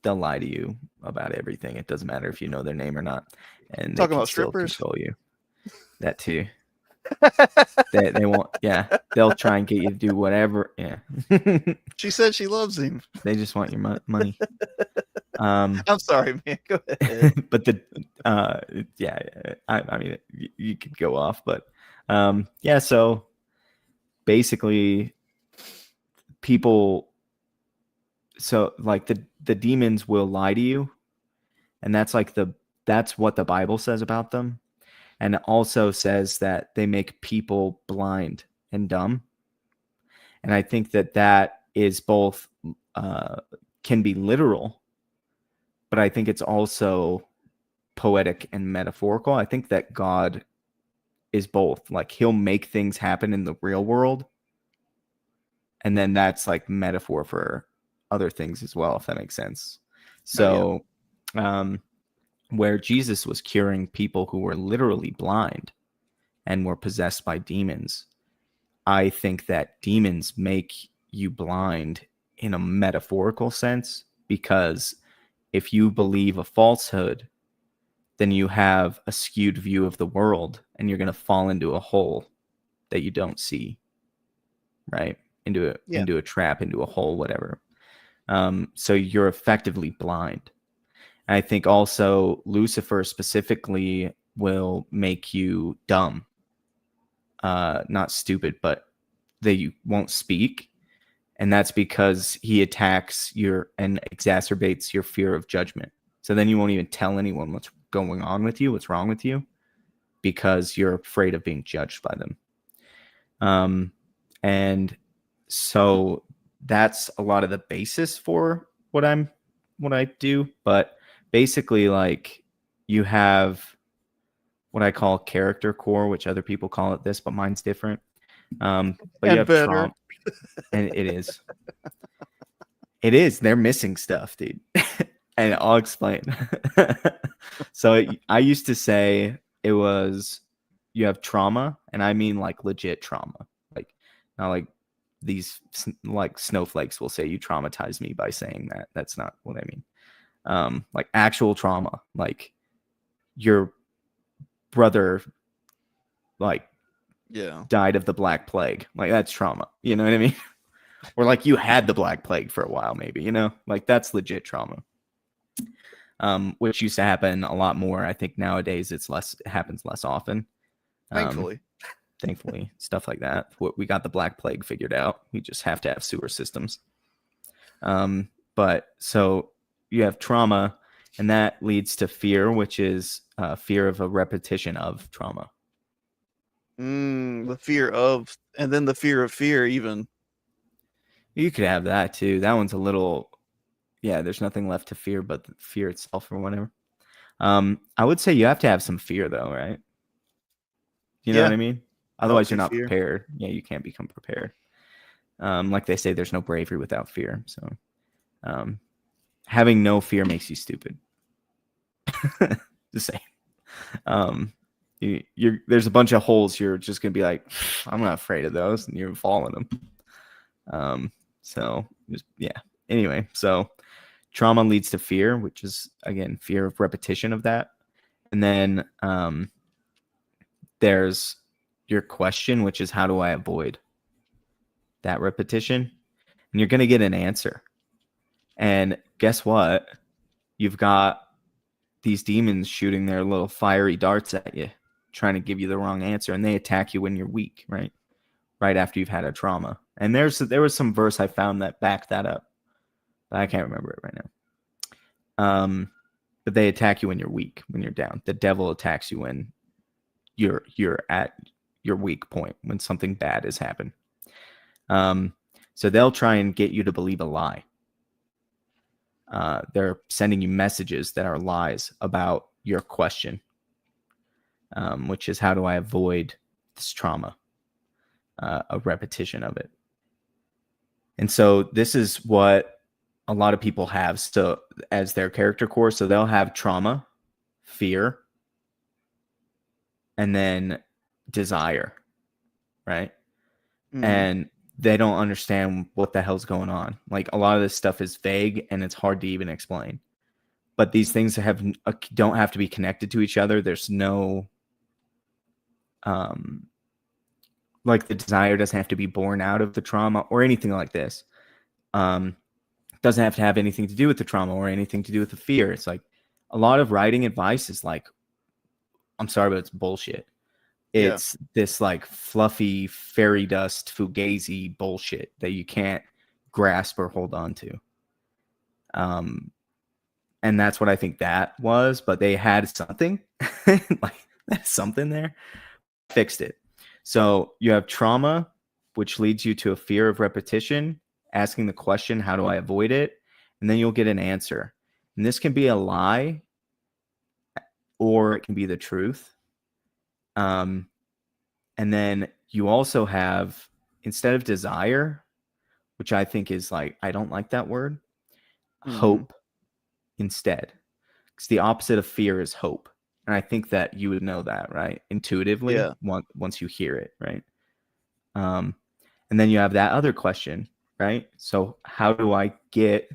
lie to you about everything. It doesn't matter if you know their name or not, and they Talking can about still strippers. control you. That too. They won't. Yeah, they'll try and get you to do whatever. Yeah. She said she loves him. They just want your money. I'm sorry, man. Go ahead. But yeah, I mean, you could go off, but yeah. So basically, people. So like the demons will lie to you, and that's what the Bible says about them, and it also says that they make people blind and dumb. And I think that is both can be literal, but I think it's also poetic and metaphorical. I think that God is both. Like he'll make things happen in the real world, and then that's like metaphor for other things as well, if that makes sense. So where Jesus was curing people who were literally blind and were possessed by demons, I think that demons make you blind in a metaphorical sense, because if you believe a falsehood, then you have a skewed view of the world, and you're going to fall into a hole that you don't see, right? Into a trap, into a hole, whatever. So you're effectively blind. And I think also Lucifer specifically will make you dumb, not stupid, but that you won't speak. And that's because he attacks and exacerbates your fear of judgment. So then you won't even tell anyone what's going on with you, what's wrong with you, because you're afraid of being judged by them. And so that's a lot of the basis for what I do. But basically, like, you have what I call character core, which other people call it this, but mine's different. But you have trauma, and it is. They're missing stuff, dude. And I'll explain. So I used to say it was, you have trauma, and I mean like legit trauma, like not like these like snowflakes will say you traumatized me by saying that. That's not what I mean. Like actual trauma, like your brother like died of the Black Plague, like that's trauma, you know what I mean? Or like you had the Black Plague for a while, maybe, you know, like that's legit trauma. Which used to happen a lot more. I think nowadays it happens less often. Thankfully, stuff like that. We got the Black Plague figured out. We just have to have sewer systems. But so you have trauma, and that leads to fear, which is fear of a repetition of trauma. The fear of, and then the fear of fear, even. You could have that too. That one's a little, yeah, there's nothing left to fear but the fear itself or whatever. I would say you have to have some fear though, right? You know what I mean? Otherwise you're not prepared. Yeah, you can't become prepared. Like they say, there's no bravery without fear. So having no fear makes you stupid. Just saying. There's a bunch of holes you're just gonna be like, I'm not afraid of those, and you're falling them. So just, yeah. Anyway, so trauma leads to fear, which is, again, fear of repetition of that. And then there's your question, which is, how do I avoid that repetition? And you're going to get an answer. And guess what? You've got these demons shooting their little fiery darts at you, trying to give you the wrong answer. And they attack you when you're weak, right? Right after you've had a trauma. And there was some verse I found that backed that up, but I can't remember it right now. But they attack you when you're weak, when you're down. The devil attacks you when you're at your weak point, when something bad has happened. So they'll try and get you to believe a lie. They're sending you messages that are lies about your question, which is, how do I avoid this trauma, a repetition of it? And so this is what a lot of people have as their character core. So they'll have trauma, fear, and then desire, right? Mhm. And they don't understand what the hell's going on. Like, a lot of this stuff is vague and it's hard to even explain. But these things don't have to be connected to each other. There's no, like, the desire doesn't have to be born out of the trauma or anything like this. Doesn't have to have anything to do with the trauma or anything to do with the fear. It's like, a lot of writing advice is like, I'm sorry, but it's bullshit. It's this like fluffy fairy dust fugazi bullshit that you can't grasp or hold on to. And that's what I think that was, but they had something like, that's something there, fixed it. So you have trauma, which leads you to a fear of repetition, asking the question, how do I avoid it? And then you'll get an answer. And this can be a lie or it can be the truth. And then you also have, instead of desire, which I think is like, I don't like that word, hope instead. Because the opposite of fear is hope. And I think that you would know that, right? Intuitively, once you hear it, right? And then you have that other question, right? So how do I get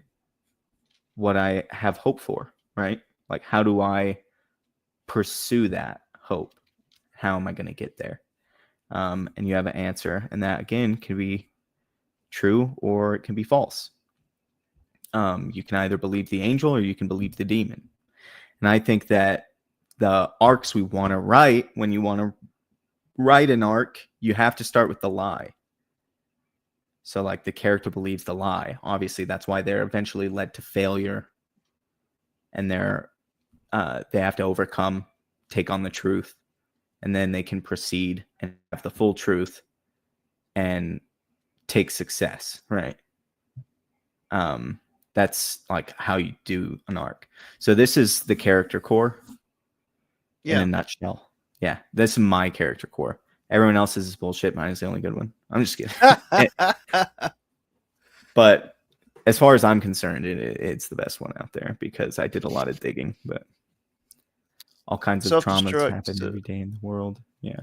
what I have hope for, right? Like, how do I pursue that hope? How am I going to get there? And you have an answer, and that, again, can be true or it can be false. You can either believe the angel or you can believe the demon. And I think that the arcs we want to write, when you want to write an arc, you have to start with the lie. So, like, the character believes the lie. Obviously, that's why they're eventually led to failure, and they have to overcome, take on the truth, and then they can proceed and have the full truth and take success, right? That's like how you do an arc. So this is the character core in a nutshell. Yeah, this is my character core. Everyone else's is bullshit. Mine is the only good one. I'm just kidding. But as far as I'm concerned, it's the best one out there because I did a lot of digging. But all kinds of traumas happen every day in the world. Yeah.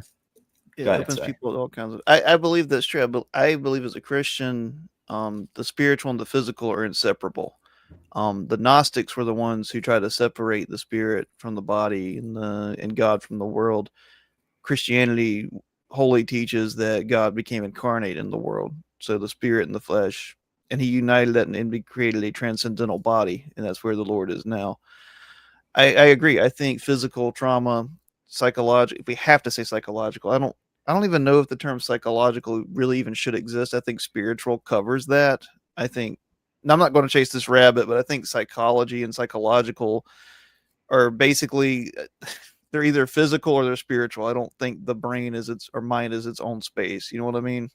It opens people to all kinds of. I believe that's true. I believe as a Christian, the spiritual and the physical are inseparable. The Gnostics were the ones who try to separate the spirit from the body and God from the world. Christianity wholly teaches that God became incarnate in the world, so the spirit and the flesh, and He united that and created a transcendental body, and that's where the Lord is now. I agree. I think physical trauma, psychological. If we have to say psychological, I don't even know if the term psychological really even should exist. I think spiritual covers that. I think. Now, I'm not going to chase this rabbit, but I think psychology and psychological are basically they're either physical or they're spiritual. I don't think the brain is mind is its own space. You know what I mean?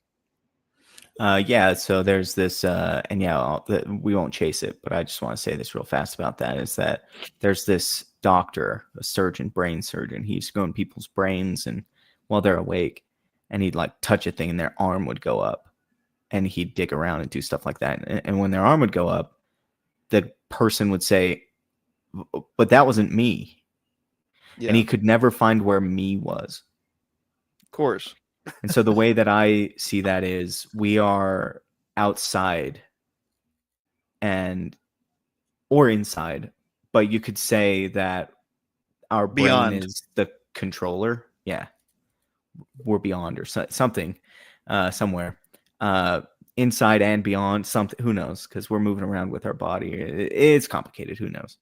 Yeah. So there's this, and yeah, we won't chase it, but I just want to say this real fast about that is that there's this doctor, a surgeon, brain surgeon. He used to go in people's brains and while they're awake, and he'd like touch a thing and their arm would go up, and he'd dig around and do stuff like that. And when their arm would go up, the person would say, "But that wasn't me." Yeah. And he could never find where me was. Of course. And so the way that I see that is we are outside and or inside, but you could say that our brain Beyond. is the controller. Yeah, we're beyond or something, somewhere, inside and beyond. Something, who knows? Because we're moving around with our body. It's complicated. Who knows?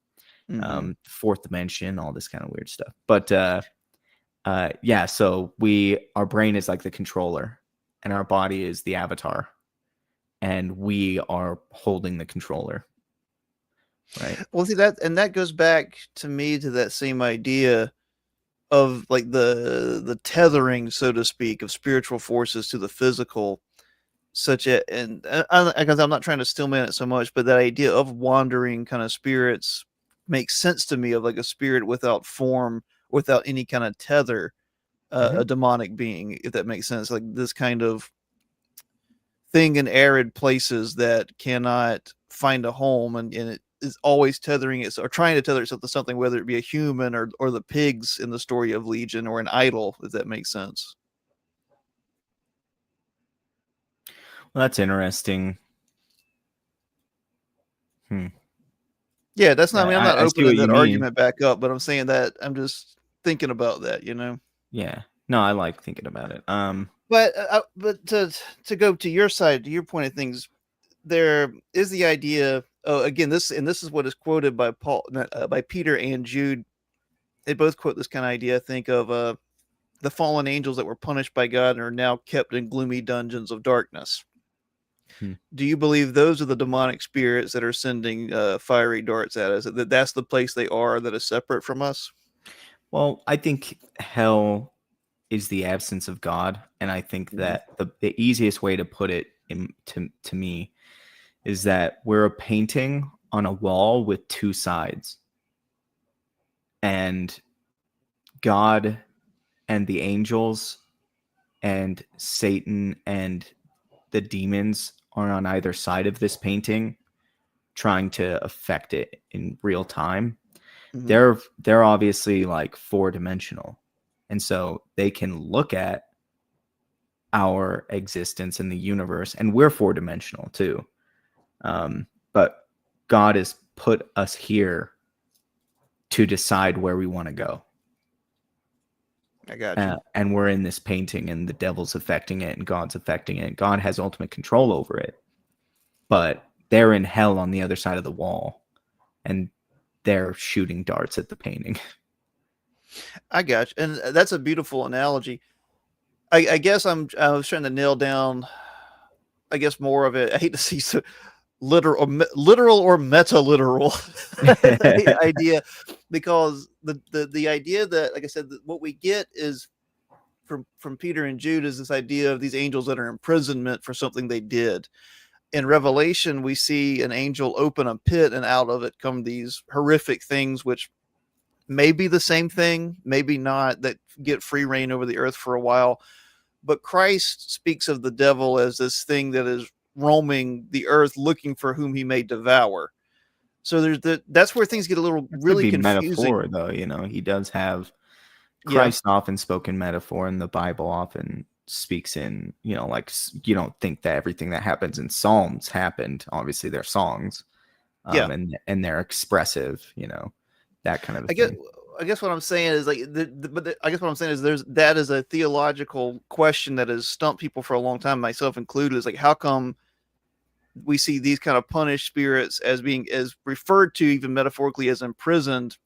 Mm-hmm. Fourth dimension, all this kind of weird stuff. But yeah, so our brain is like the controller, and our body is the avatar, and we are holding the controller. Right. Well, see that goes back to me to that same idea of like the tethering, so to speak, of spiritual forces to the physical, such a and because I'm not trying to stillman it so much, but that idea of wandering kind of spirits makes sense to me of like a spirit without form, without any kind of tether, Mm-hmm. a demonic being, if that makes sense, like this kind of thing in arid places that cannot find a home, and it is always tethering it or trying to tether itself to something, whether it be a human or the pigs in the story of Legion or an idol, if that makes sense. Well, that's interesting. Yeah, that's not. I Yeah, mean, I'm not I see what opening you that mean. argument back up, but I'm saying that I'm just thinking about that, you know. Yeah. No, I like thinking about it. But to go to your side, to your point of things, there is the idea. Oh, again, this is what is quoted by by Peter and Jude. They both quote this kind of idea. I think of the fallen angels that were punished by God and are now kept in gloomy dungeons of darkness. Hmm. Do you believe those are the demonic spirits that are sending fiery darts at us? That that's the place they are that is separate from us? Well, I think hell is the absence of God, and I think Mm-hmm. that the easiest way to put it to me is that we're a painting on a wall with two sides, and God and the angels and Satan and the demons are on either side of this painting, trying to affect it in real time. Mm-hmm. They're obviously like four-dimensional, and so they can look at our existence in the universe, and we're four-dimensional too. But God has put us here to decide where we want to go. I got you. And we're in this painting, and the devil's affecting it, and God's affecting it. God has ultimate control over it, but they're in hell on the other side of the wall, and they're shooting darts at the painting. I got you, and that's a beautiful analogy. I guess I was trying to nail down. I guess more of it. I hate to see so literal or meta literal idea, because the idea that, like I said, that what we get is from Peter and Jude is this idea of these angels that are imprisonment for something they did. In Revelation, we see an angel open a pit, and out of it come these horrific things, which may be the same thing, maybe not, that get free reign over the earth for a while. But Christ speaks of the devil as this thing that is roaming the earth looking for whom he may devour. So that's where things get a little It could really be confusing. metaphor, though. He does have Yeah. Christ often spoke in metaphor, and the Bible often speaks in, like, you don't think that everything that happens in Psalms happened. Obviously, they're songs, Yeah. and they're expressive, that kind of a I guess thing. I guess what I'm saying is like I guess what I'm saying is that is a theological question that has stumped people for a long time, myself included. Is like, how come we see these kind of punished spirits as being as referred to even metaphorically as imprisoned,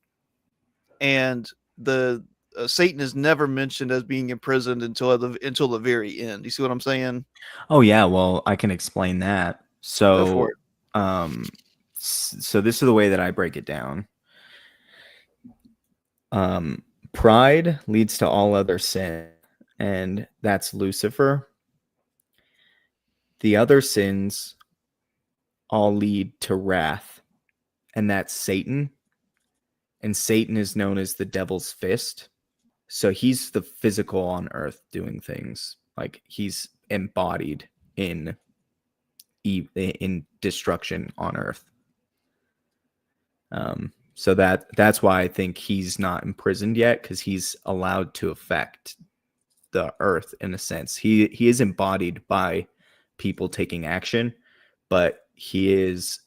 and the Satan is never mentioned as being imprisoned until the very end. You see what I'm saying? Oh yeah, well, I can explain that. Go for So, it. so this is the way that I break it down. Pride leads to all other sin, and that's Lucifer. The other sins all lead to wrath, and that's Satan. And Satan is known as the devil's fist. So he's the physical on earth doing things. Like, he's embodied in destruction on earth. So that's why I think he's not imprisoned yet, because he's allowed to affect the earth in a sense. He is embodied by people taking action, but he's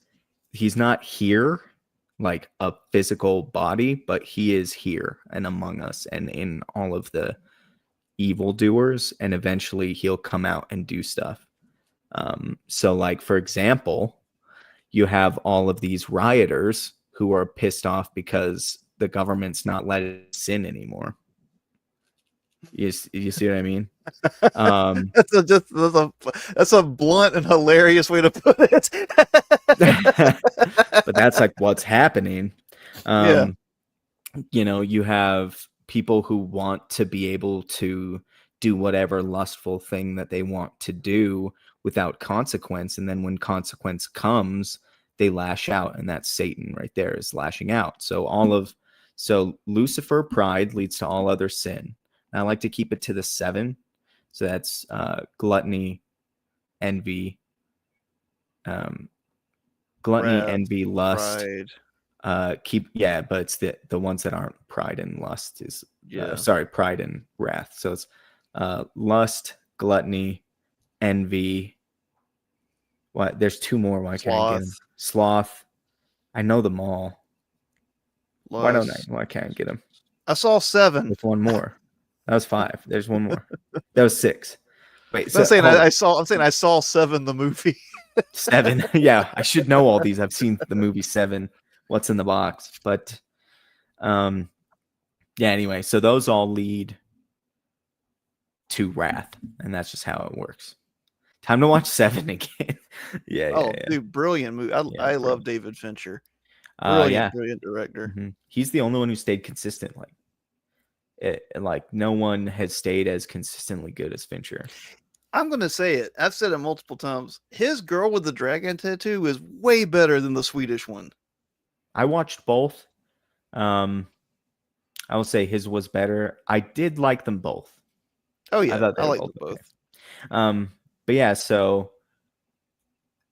not here. like a physical body, but he is here and among us and in all of the evildoers, and eventually he'll come out and do stuff. So like, for example, you have all of these rioters who are pissed off because the government's not letting us in anymore. You see what I mean? That's a blunt and hilarious way to put it. But that's like what's happening. Yeah. You have people who want to be able to do whatever lustful thing that they want to do without consequence, and then when consequence comes, they lash out, and that's Satan right there, is lashing out. So Lucifer, pride, leads to all other sin. And I like to keep it to the 7. So that's gluttony, envy, Wrath, envy, lust. pride. But it's the ones that aren't pride and lust is pride and wrath. So it's lust, gluttony, envy. What? There's 2 more. Why can't I get them? Sloth. I know them all. Lust. Why can't I get them? I saw 7. With 1 more. That was 5. There's 1 more. That was 6. Wait, I'm saying I saw 7 the movie. 7. Yeah, I should know all these. I've seen the movie 7. What's in the box? But yeah, anyway, so those all lead to wrath, and that's just how it works. Time to watch 7 again. Yeah. Dude, brilliant movie. I love David Fincher. Brilliant director. Mm-hmm. He's the only one who stayed consistent. Like no one has stayed as consistently good as Fincher. I'm gonna say it. I've said it multiple times. His Girl with the Dragon Tattoo is way better than the Swedish one. I watched both. I will say his was better. I did like them both. Oh yeah, I like them both. Okay. But yeah, so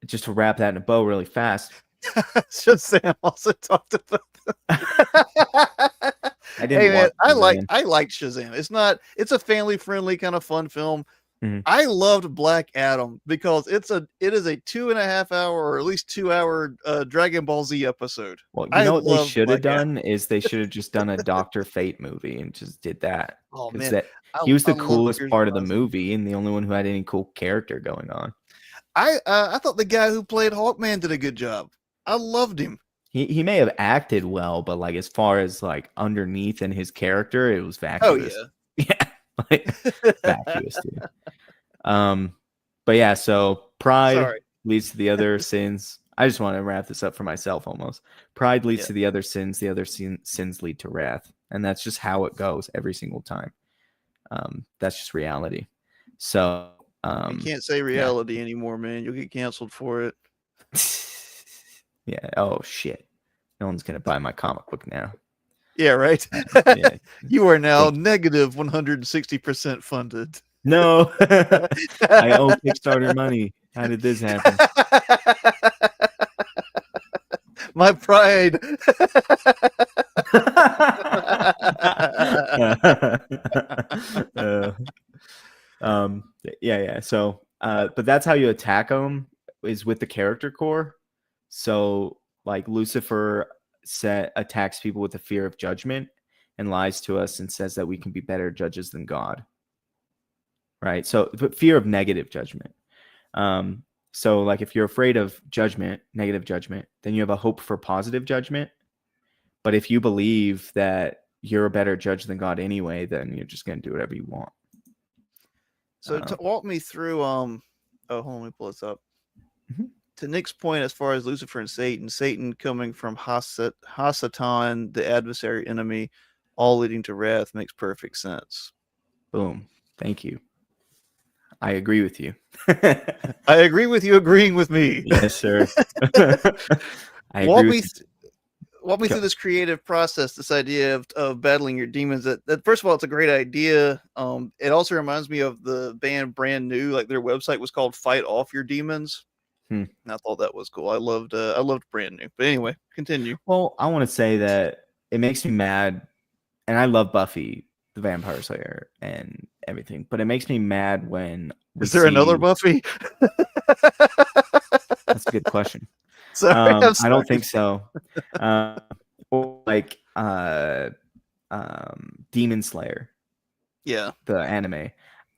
just to wrap that in a bow really fast. Shazam also talked about that. I like Shazam. It's a family friendly kind of fun film. Mm-hmm. I loved Black Adam because it is a 2.5 hour or at least 2 hour Dragon Ball Z episode. Well, what they should have done is they should have just done a Dr. Fate movie and just did that. Oh man, he was the coolest part of the movie and the only one who had any cool character going on. I thought the guy who played Hawkman did a good job. I loved him. He may have acted well, but like as far as like underneath in his character, it was vacuous. Oh yeah. Yeah. Like vacuous, dude. But yeah, so pride leads to the other sins. I just want to wrap this up for myself almost. Pride leads to the other sins, the other sins lead to wrath. And that's just how it goes every single time. That's just reality. So you can't say reality anymore, man. You'll get canceled for it. Yeah. Oh shit. No one's gonna buy my comic book now. Yeah, right. Yeah. You are now negative 160% funded. No, I owe Kickstarter money. How did this happen? My pride. Yeah. So, but that's how you attack them, is with the character core. So, like Lucifer attacks people with the fear of judgment and lies to us and says that we can be better judges than God. Right. So, but fear of negative judgment. So like if you're afraid of judgment, negative judgment, then you have a hope for positive judgment. But if you believe that you're a better judge than God anyway, then you're just going to do whatever you want. So to walk me through, hold on, let me pull this up. Mm-hmm. To Nick's point, as far as Lucifer and Satan coming from Hasatan, the adversary enemy, all leading to wrath, makes perfect sense. Boom. Thank you. I agree with you. I agree with you agreeing with me. Yes, sir. Walk me through this creative process, this idea of battling your demons. That first of all, it's a great idea. It also reminds me of the band Brand New. Like their website was called Fight Off Your Demons. And I thought that was cool. I loved Brand New. But anyway, continue. Well, I want to say that it makes me mad, and I love Buffy the Vampire Slayer and everything, but it makes me mad when is there another Buffy? That's a good question. Sorry, I'm I don't sorry. think so. Or like Demon Slayer, Yeah, the anime.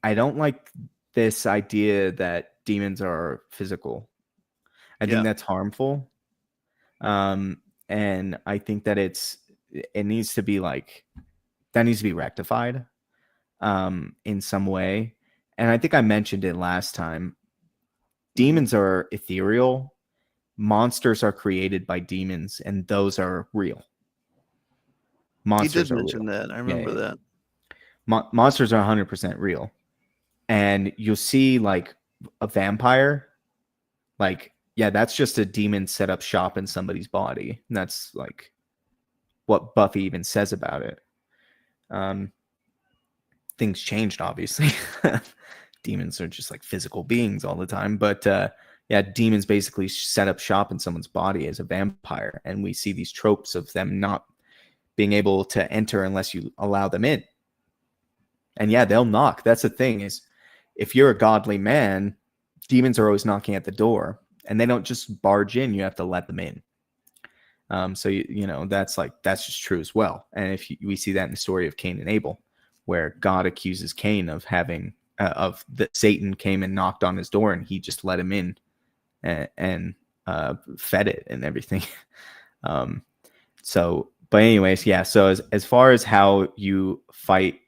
I don't like this idea that demons are physical. I think yeah. that's harmful. And I think that it needs to be like that needs to be rectified in some way. And I think I mentioned it last time. Mhm. Demons are ethereal. Monsters are created by demons, and those are real. You did Monsters are mention real. that. I Yeah, remember yeah. that. Monsters are 100% real. And you'll see like a vampire, like, yeah, that's just a demon set up shop in somebody's body. And that's like what Buffy even says about it. Um, things changed, obviously. Demons are just like physical beings all the time. But yeah, demons basically set up shop in someone's body as a vampire. And we see these tropes of them not being able to enter unless you allow them in. And yeah, they'll knock. That's the thing is if you're a godly man, demons are always knocking at the door and they don't just barge in. You have to let them in. So you know that's just true as well. And if we see that in the story of Cain and Abel, where God accuses Cain of having of that Satan came and knocked on his door and he just let him in and fed it and everything. um, so, but anyways, yeah. So as far as how you fight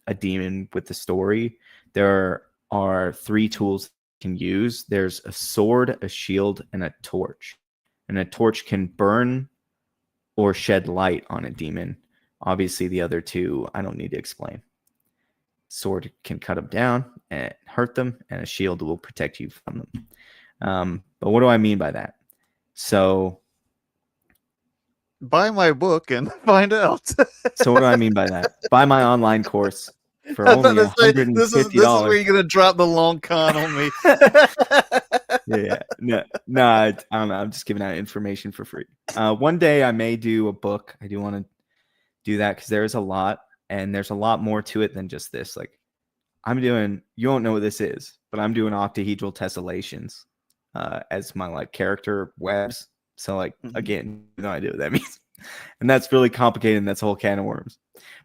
a demon with the story, there are 3 tools you can use. There's a sword, a shield, and a torch. And a torch can burn or shed light on a demon. Obviously, the other 2 I don't need to explain. Sword can cut them down and hurt them, and a shield will protect you from them. But what do I mean by that? So Buy my book and find out. what do I mean by that? Buy my online course for I was about only to say this is where $150. you're gonna drop the long con on me. Yeah. No, I don't know. I'm just giving out information for free. One day I may do a book. I do want to do that because there is a lot, and there's a lot more to it than just this. Like you don't know what this is, but I'm doing octahedral tessellations as my like character webs. So like Mhm. again, no idea what that means, and that's really complicated. And that's a whole can of worms.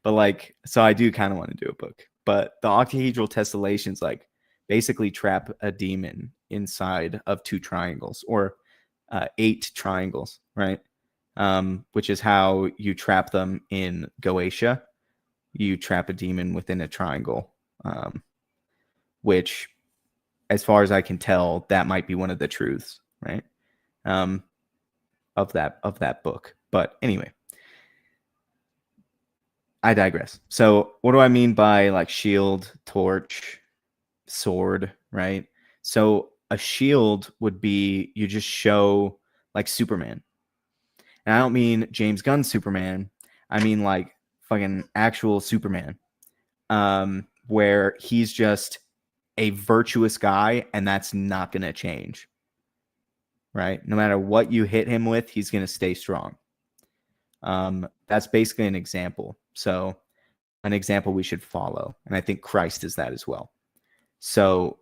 But like, so I do kind of want to do a book. But the octahedral tessellations like basically trap a demon inside of 2 triangles or 8 triangles, right? Which is how you trap them in Goetia. You trap a demon within a triangle, which, as far as I can tell, that might be one of the truths, right? Um, of that book. But anyway, I digress. So, what do I mean by like shield, torch, sword, right? So, a shield would be you just show like Superman. And I don't mean James Gunn's Superman. I mean like fucking actual Superman. Where he's just a virtuous guy and that's not going to change. Right? No matter what you hit him with, he's going to stay strong. That's basically an example. So, an example we should follow. And I think Christ is that as well. So,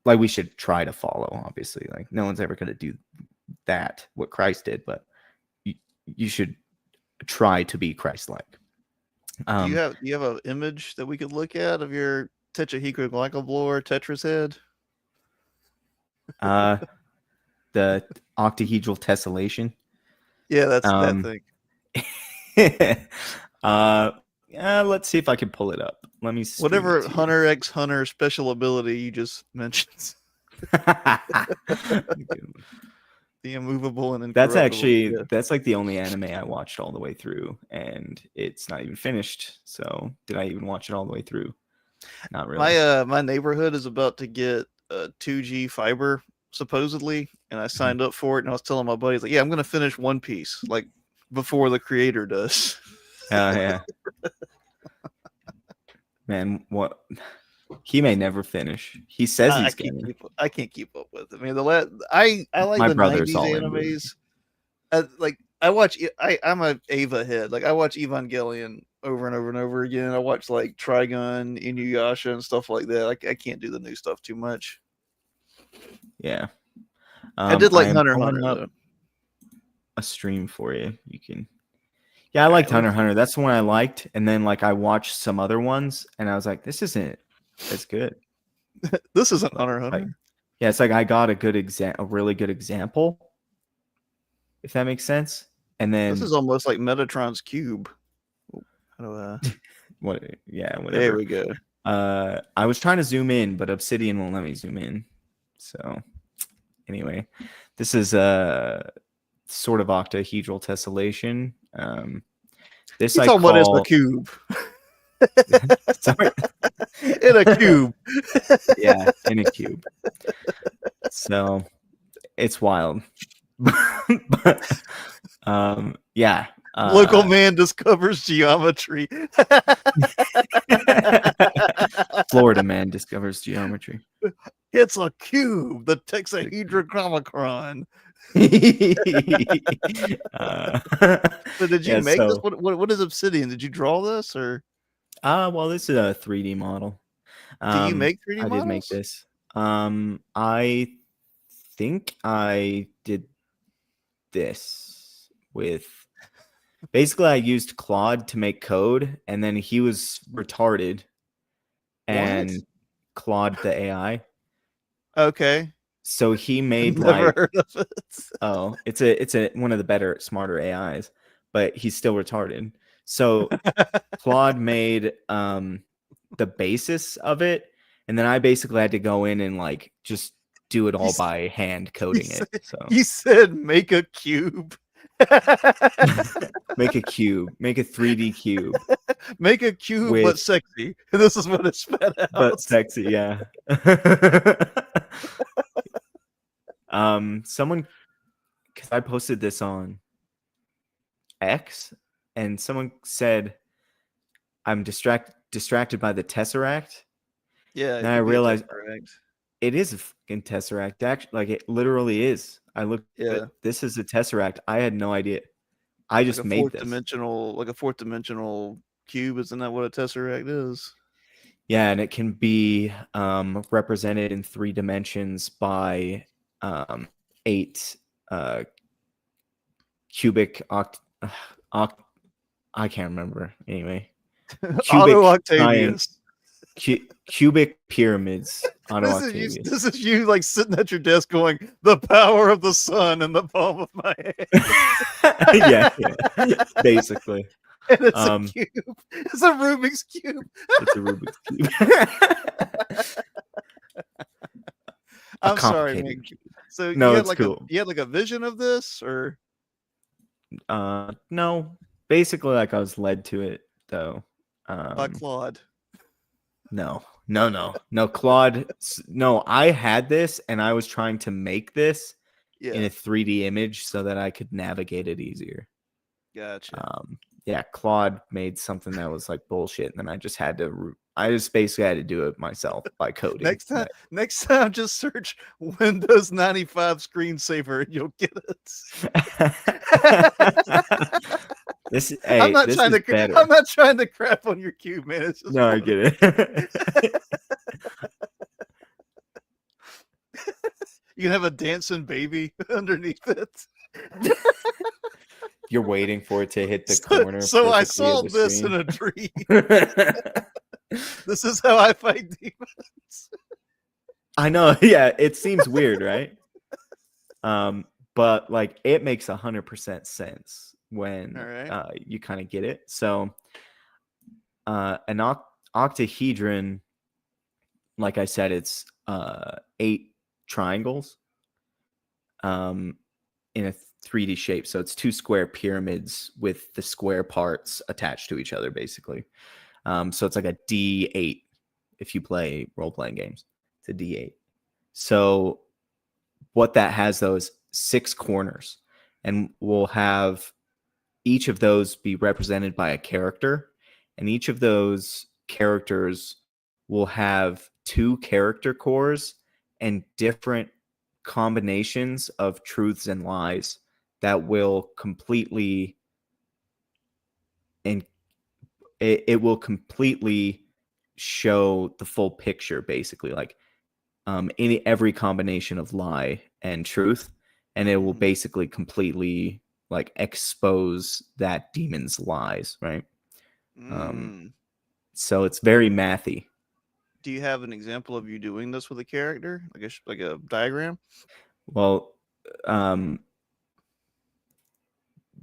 like, we should try to follow, obviously. Like, no one's ever going to do that, what Christ did, but you should try to be Christ like. Do you have an image that we could look at of your tetrahedroglycoblor Tetris head? Uh, the octahedral tessellation. Yeah, that's that Um, thing. Let's see if I can pull it up. Let me stream it Whatever to you. Hunter x Hunter special ability you just mentioned. The immovable and incorruptible. Yeah. That's like the only anime I watched all the way through, and it's not even finished. So did I even watch it all the way through? Not really. My neighborhood is about to get 2G fiber supposedly, and I Mhm. signed up for it. And I was telling my buddies like, "Yeah, I'm going to finish One Piece like before the creator does." Yeah, man. What he may never finish. He says I he's can't gonna. keep. I can't keep up with it. I mean, I like My the brother's '90s all into it. animes. Like I watch. I'm a Ava head. Like I watch Evangelion over and over and over again. I watch like Trigun, Inuyasha, and stuff like that. Like I can't do the new stuff too much. Yeah. I did I like am Hunter x pulling Hunter up though. a stream for you. You can. Yeah, I All liked right, Hunter x Hunter. That's the one I liked, and then like I watched some other ones, and I was like, this isn't as good. this isn't Hunter x Like, Hunter. yeah, it's like I got a really good example, if that makes sense. And This then is almost like Metatron's cube. How do I? what? Yeah, There whatever. we go. I was trying to zoom in, but Obsidian won't let me zoom in. So anyway, this is sort of octahedral tessellation. This You I talking about as a call cube sorry. in a cube. Yeah, in a cube. So it's wild. But yeah. Local man discovers geometry. Florida man discovers geometry. It's a cube, the Texahedrochromicron. So did you Yeah, make this? so What is Obsidian? Did you draw this or well, this is a 3D model. do you make 3D I did make models? this. I think I did this with basically I used Claude to make code, and then he was retarded and What? Claude the AI. Okay. So he made Never like heard of it. it's a one of the better, smarter AIs, but he's still retarded. So Claude made the basis of it, and then I basically had to go in and like just do it all by hand coding it. So You said make a cube. make a cube, make a 3D cube Make a cube but with sexy. This is what it spat out. but sexy, yeah. Someone, because I posted this on X, and someone said I'm distracted by the Tesseract. Yeah, And it I could be a realized Tesseract. it is a fucking Tesseract. Actually, like it literally is. I looked at Yeah, it. This is a Tesseract. I had no idea. I like just a made fourth this. dimensional, like a fourth dimensional cube. Isn't that what a Tesseract is? Yeah, and it can be represented in 3 dimensions by 8 cubic I can't remember. Anyway, Otto cubic Octavius. cubic pyramids. Otto This is Octavius. you. This is you, like sitting at your desk, going, "The power of the sun in the palm of my hand." yeah, basically. And it's a cube. It's a Rubik's cube. It's a Rubik's cube. I'm sorry, man. Cube. So No, you had it's like cool. you had like a vision of this, or No, basically like I was led to it though. by Claude? No, Claude. No, I had this and I was trying to make this in Yeah, a 3D image so that I could navigate it easier. gotcha. Yeah, Claude made something that was like bullshit, and then I just basically had to do it myself by coding. Next time, just search Windows 95 screensaver and you'll get it. I'm not trying to crap on your cube, man. It's just no, I get it. You can have a dancing baby underneath it. You're waiting for it to hit the corner. So I perfectly of saw the this screen. in a dream. This is how I fight demons. I know. Yeah, it seems weird, right? But like it makes 100% sense when you kind of get it. So an octahedron, like I said, it's 8 triangles in a 3D shape. So it's 2 square pyramids with the square parts attached to each other, basically. So it's like a D8 if you play role-playing games. It's a D8. So what that has, though, is 6 corners. And we'll have each of those be represented by a character. And each of those characters will have 2 character cores and different combinations of truths and lies that will completely it will completely show the full picture, basically. Like every combination of lie and truth, and it will Mhm. basically completely like expose that demon's lies, right? Um, Mm. so it's very mathy. Do you have an example of you doing this with a character, like a diagram? Well, um,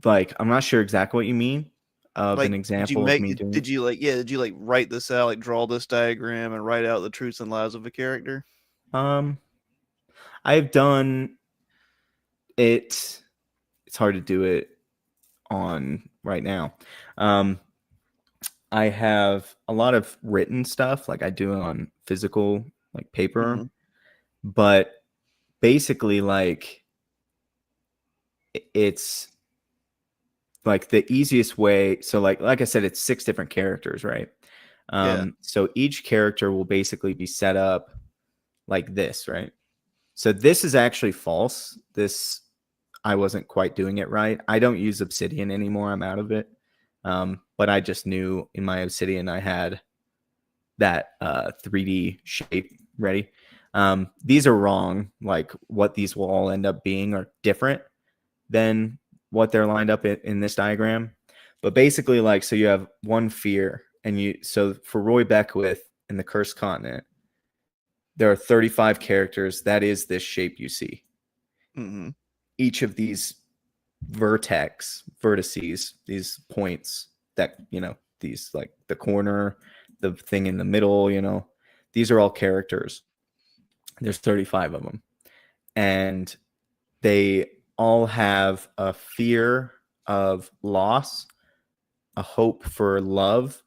like I'm not sure exactly what you mean of an Like, example of me doing. did you like write this out, like draw this diagram and write out the truths and lies of a character? Um, I've done it. It's hard to do it on right now. Um, I have a lot of written stuff, like I do on physical, like paper, Mhm. but basically, like it's like the easiest way. So, like I said, it's 6 different characters, right? Yeah. So each character will basically be set up like this, right? So this is actually false. This I wasn't quite doing it right. I don't use Obsidian anymore. I'm out of it. But I just knew in my Obsidian I had that 3D shape ready. These are wrong. Like what these will all end up being are different than what they're lined up in this diagram. But basically, like, so you have one fear, and so for Roy Beckwith in the Cursed Continent, there are 35 characters. That is this shape you see. Mhm. Each of these vertices, these points that, these like the corner, the thing in the middle, these are all characters. There's 35 of them. And they all have a fear of loss, a hope for love,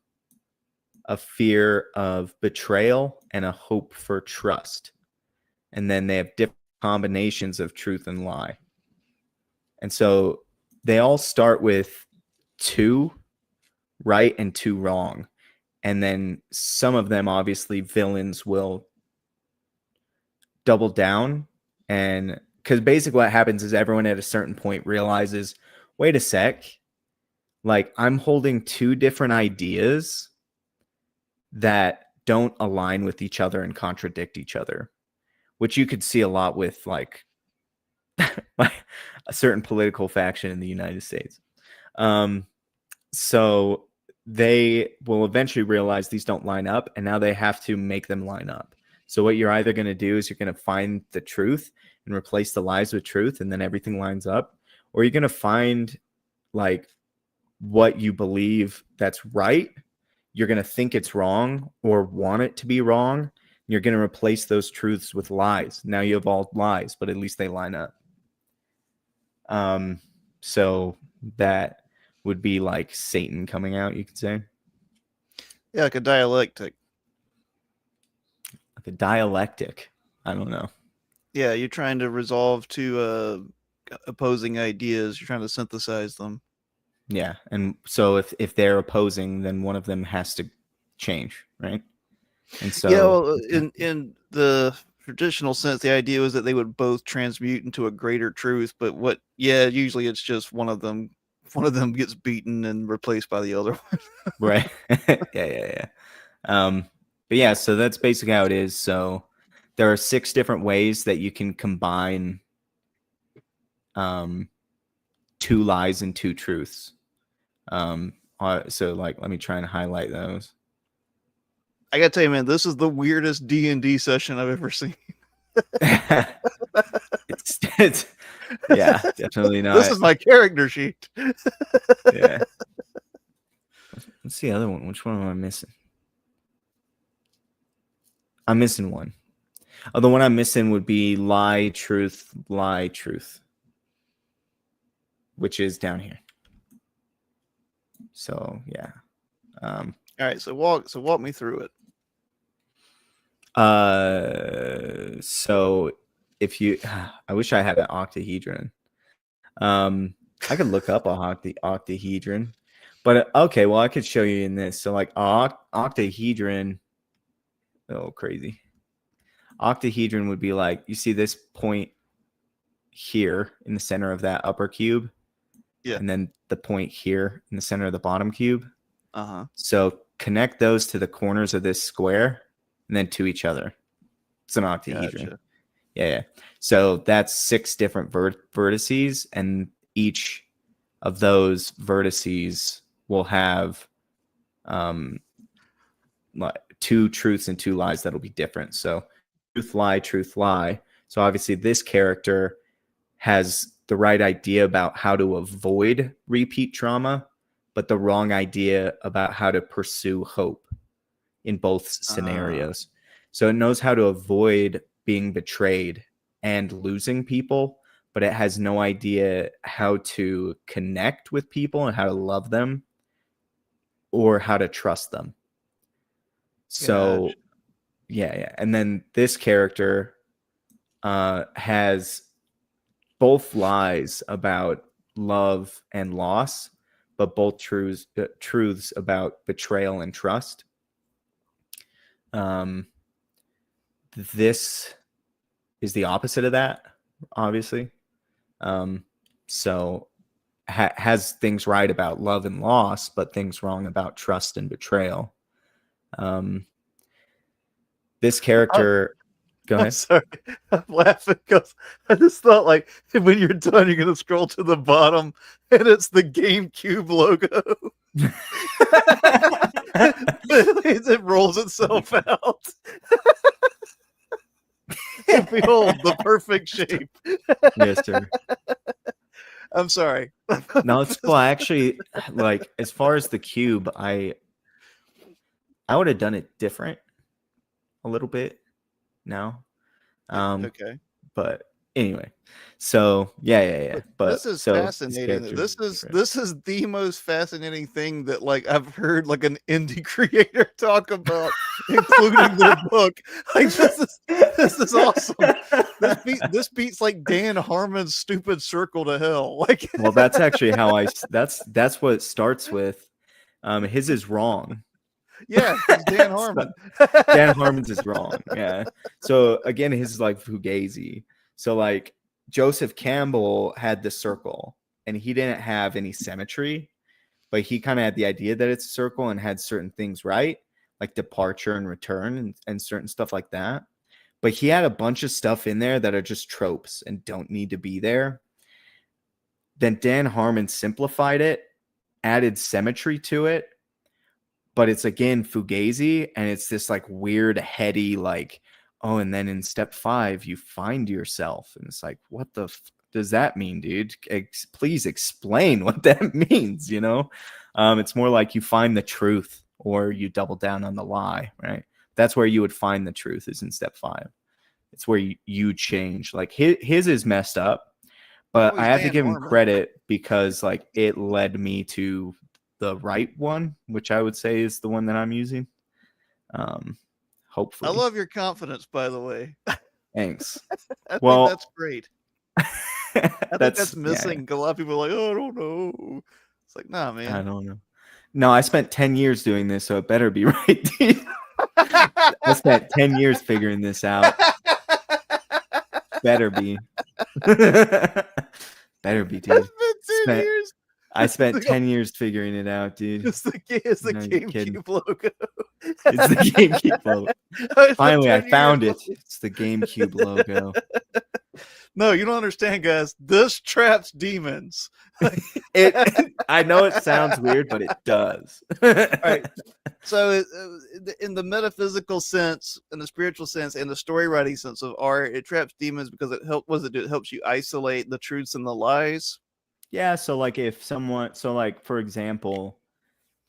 a fear of betrayal, and a hope for trust. And then they have different combinations of truth and lie. And so they all start with 2 right and 2 wrong. And then some of them, obviously, villains will double down. And because basically what happens is everyone at a certain point realizes, wait a sec, like I'm holding 2 different ideas that don't align with each other and contradict each other, which you could see a lot with like a certain political faction in the United States. Um, so they will eventually realize these don't line up, and now they have to make them line up. So what you're either going to do is you're going to find the truth and replace the lies with truth, and then everything lines up, or you're going to find like what you believe that's right. You're going to think it's wrong or want it to be wrong. You're going to replace those truths with lies. Now you have all lies, but at least they line up. So that would be like Satan coming out, you could say. Yeah, like a dialectic. Like a dialectic. I don't know. Yeah, you're trying to resolve two opposing ideas. You're trying to synthesize them. Yeah. And so if they're opposing, then one of them has to change, right? And Yeah, so well, in the traditional sense, the idea was that they would both transmute into a greater truth. But usually it's just one of them gets beaten and replaced by the other one. right. Yeah. But yeah, so that's basically how it is. So there are 6 different ways that you can combine 2 lies and 2 truths. So like let me try and highlight those. I gotta tell you, man, this is the weirdest D&D session I've ever seen. it's yeah, definitely This not. is my character sheet. Yeah. What's the other one? Which one am I missing? I'm missing one. Oh, the one I'm missing would be lie, truth, which is down here. So yeah. All right, so walk me through it. So if you, I wish I had an octahedron. I could look up the octahedron, but okay, well I could show you in this. So like octahedron, oh crazy. Octahedron would be like, you see this point here in the center of that upper cube, Yeah. and then the point here in the center of the bottom cube. Uh-huh. So connect those to the corners of this square and then to each other. It's an octahedron. Gotcha. Yeah. So that's 6 different vertices, and each of those vertices will have like 2 truths and 2 lies that'll be different. So truth, lie, truth, lie. So obviously this character has the right idea about how to avoid repeat trauma, but the wrong idea about how to pursue hope in both scenarios. So it knows how to avoid being betrayed and losing people, but it has no idea how to connect with people and how to love them or how to trust them. So Gotcha. yeah. And then this character has both lies about love and loss, but both truths about betrayal and trust. This is the opposite of that, obviously. So has things right about love and loss, but things wrong about trust and betrayal. This character, go I'm ahead. sorry. I'm laughing because I just thought like when you're done, you're gonna scroll to the bottom and it's the GameCube logo. It rolls itself out. Behold, the perfect shape. Yes, sir. I'm sorry. No, it's cool. I actually, like, as far as the cube, I would have done it different a little bit now. Okay. But anyway, so yeah. But This is so fascinating. This is the most fascinating thing that like I've heard like an indie creator talk about, including their book. Like this is awesome. This beats like Dan Harmon's stupid circle to hell. Like well, that's actually how that's what it starts with. His is wrong. yeah, it's Dan Harmon. Dan Harmon's is wrong. Yeah. So again, his is like fugazi. So like Joseph Campbell had the circle and he didn't have any symmetry, but he kind of had the idea that it's a circle and had certain things right, like departure and return and certain stuff like that. But he had a bunch of stuff in there that are just tropes and don't need to be there. Then Dan Harmon simplified it, added symmetry to it, but it's again fugazi, and it's this like weird heady like, oh, and then in step 5 you find yourself, and it's like, what the does that mean, dude? Please explain what that means. It's more like you find the truth or you double down on the lie, right? That's where you would find the truth, is in step 5. It's where you change. Like his is messed up, but I have to give him credit because like it led me to the right one, which I would say is the one that I'm using. Hopefully. I love your confidence, by the way. Thanks. I think that's great. I think that's missing. Yeah. A lot of people are like, oh, I don't know. It's like, nah, man. I don't know. No, I spent 10 years doing this, so it better be right, dude. I spent 10 years figuring this out. Better be. Better be, dude. I spent 10 years figuring it out, dude. It's the GameCube logo. It's the GameCube logo. Finally, I found it. It's the GameCube logo. No, you don't understand, guys. This traps demons. I know it sounds weird, but it does. All right. So in the metaphysical sense, in the spiritual sense, and the story writing sense of art, it traps demons because it helps you isolate the truths and the lies. Yeah, so like for example,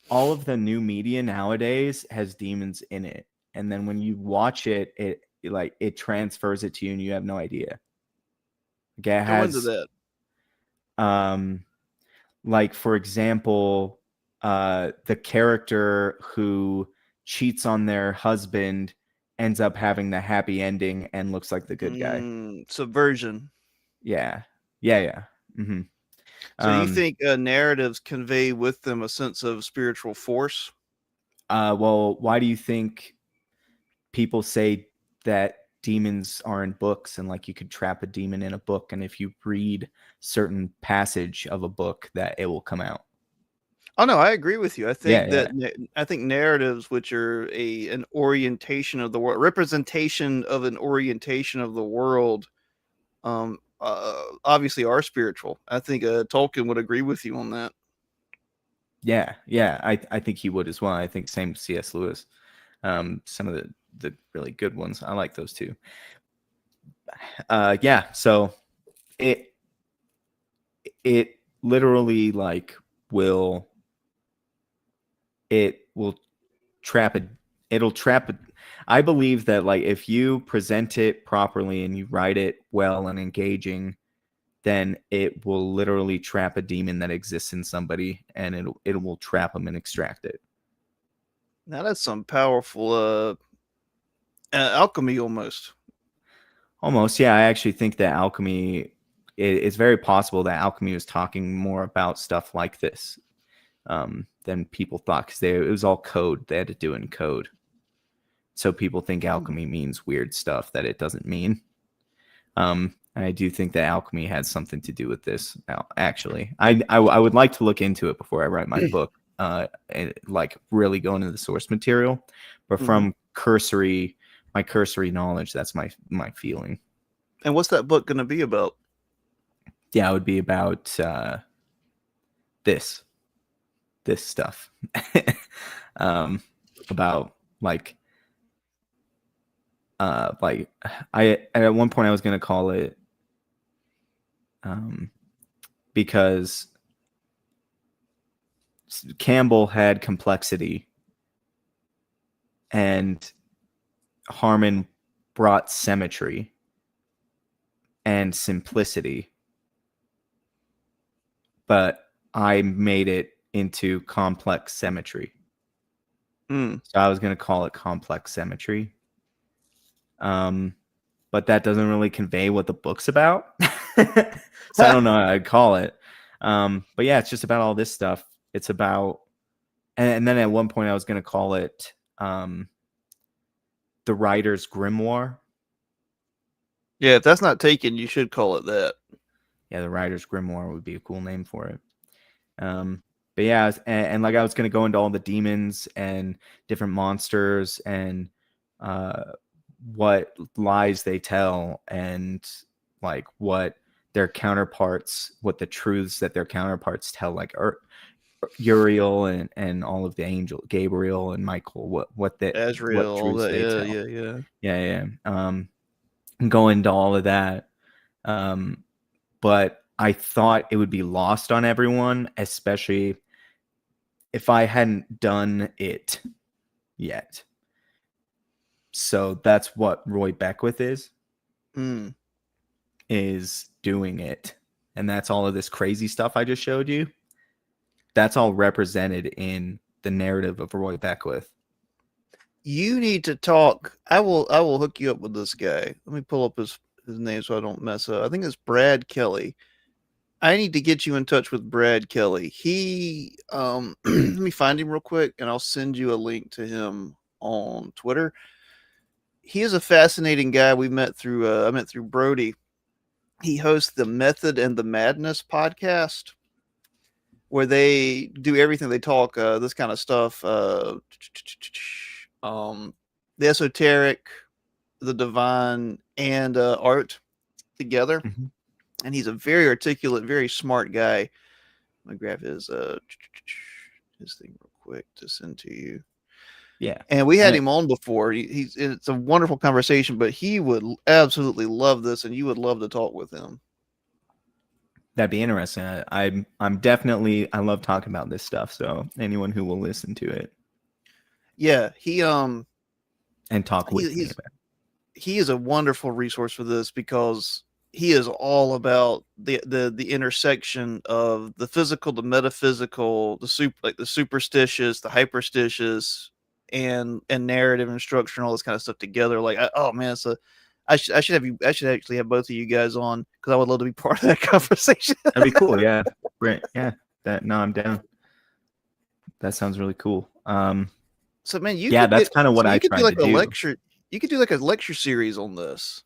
all of the new media nowadays has demons in it. And then when you watch it, it transfers it to you and you have no idea. Okay, it has, go into that. Like for example, the character who cheats on their husband ends up having the happy ending and looks like the good guy. Subversion. Yeah. Mm-hmm. So you think narratives convey with them a sense of spiritual force? Well, why do you think people say that demons are in books and like you could trap a demon in a book, and if you read certain passage of a book that it will come out? Oh no, I agree with you. I Yeah, think yeah. I think narratives, which are an orientation of the world, representation of an orientation of the world, obviously are spiritual. I think Tolkien would agree with you on that. Yeah, yeah, I think he would as well. I think same C.S. Lewis. Some of the really good ones. I like those too. Yeah, so it it literally like will it will trap a it'll trap a, I believe that like if you present it properly and you write it well and engaging, then it will literally trap a demon that exists in somebody, and it will trap them and extract it. Now that's some powerful alchemy almost. Almost, yeah. I actually think that alchemy, it's very possible that alchemy was talking more about stuff like this than people thought, because it was all code. They had to do it in code. So people think alchemy means weird stuff that it doesn't mean. And I do think that alchemy has something to do with this. Actually, I would like to look into it before I write my book, and like really go into the source material. But from my cursory knowledge, that's my feeling. And what's that book going to be about? Yeah, it would be about this stuff. About like I at one point I was gonna call it because Campbell had complexity and Harmon brought symmetry and simplicity, but I made it into complex symmetry. So I was going to call it complex symmetry. But that doesn't really convey what the book's about. So I don't know how I'd call it. But yeah, it's just about all this stuff. It's about, and then at one point I was going to call it the writer's grimoire. Yeah, if that's not taken, you should call it that. Yeah, the writer's grimoire would be a cool name for it. But yeah, and like I was going to go into all the demons and different monsters and what lies they tell, and like what their counterparts, what the truths that their counterparts tell, like Uriel and all of the angel, Gabriel and Michael, what Azrael, truths they tell. yeah. Yeah. Go into all of that. But I thought it would be lost on everyone, especially if I hadn't done it yet. So that's what Roy Beckwith is doing it. And that's all of this crazy stuff I just showed you. That's all represented in the narrative of Roy Beckwith. You need to talk. I will hook you up with this guy. Let me pull up his name so I don't mess up. I think it's Brad Kelly. I need to get you in touch with Brad Kelly. He let me find him real quick and I'll send you a link to him on Twitter. He is a fascinating guy. We met through I met through Brody. He hosts the Method and the Madness podcast, where they do everything. They talk this kind of stuff, the esoteric, the divine, and art together. Mm-hmm. And he's a very articulate, very smart guy. Let me grab his thing real quick to send to you. Yeah. And we had him on before. It's a wonderful conversation, but he would absolutely love this, and you would love to talk with him. That'd be interesting. I'm definitely, I love talking about this stuff. So anyone who will listen to it. Yeah, and talk with me about it. He is a wonderful resource for this, because he is all about the intersection of the physical, the metaphysical, the superstitious, the hyperstitious, and narrative and structure and all this kind of stuff together. Like, oh man, so I should actually have both of you guys on, because I would love to be part of that conversation. That'd be cool. Yeah, right. Yeah, I'm down. That sounds really cool. So man, that's kind of what I tried to do. Lecture. You could do like a lecture series on this.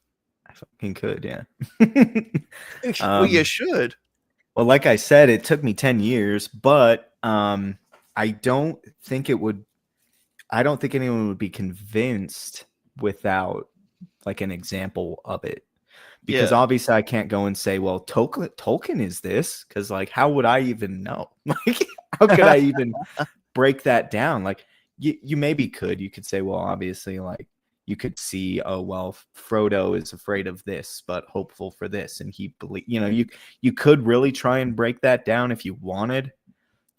I fucking could, yeah. Well, you should. Well, like I said, it took me 10 years, but I don't think it would. I don't think anyone would be convinced without like an example of it. Because Yeah, obviously I can't go and say, well, Tolkien is this, because like how would I even know? Like how could I even break that down? Like you maybe could. You could say, well, obviously, like you could see, oh well, Frodo is afraid of this, but hopeful for this, and he believe, you could really try and break that down if you wanted.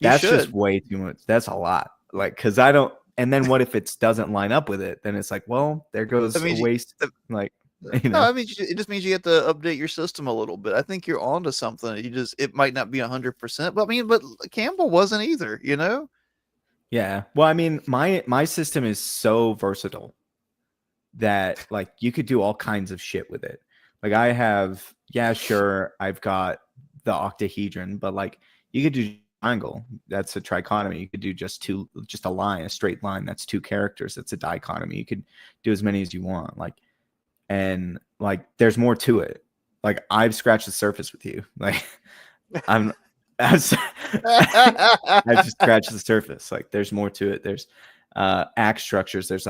you That's just should. way too much. That's a lot. Like, because I don't. And then what if it doesn't line up with it? Then it's like, well, there I goes a mean, waste. Like, you no, know. I mean, it just means you have to update your system a little bit. I think you're onto something. It might not be 100%, but I mean, but Campbell wasn't either, you know? Yeah. Well, I mean, my system is so versatile that like you could do all kinds of shit with it. Like I have, yeah, sure, I've got the octahedron, but like you could do triangle. That's a trichotomy. You could do just a line, a straight line. That's two characters. That's a dichotomy. You could do as many as you want. Like, and like there's more to it. Like I've scratched the surface with you. Like I'm I've just scratched the surface. Like there's more to it. There's act structures. There's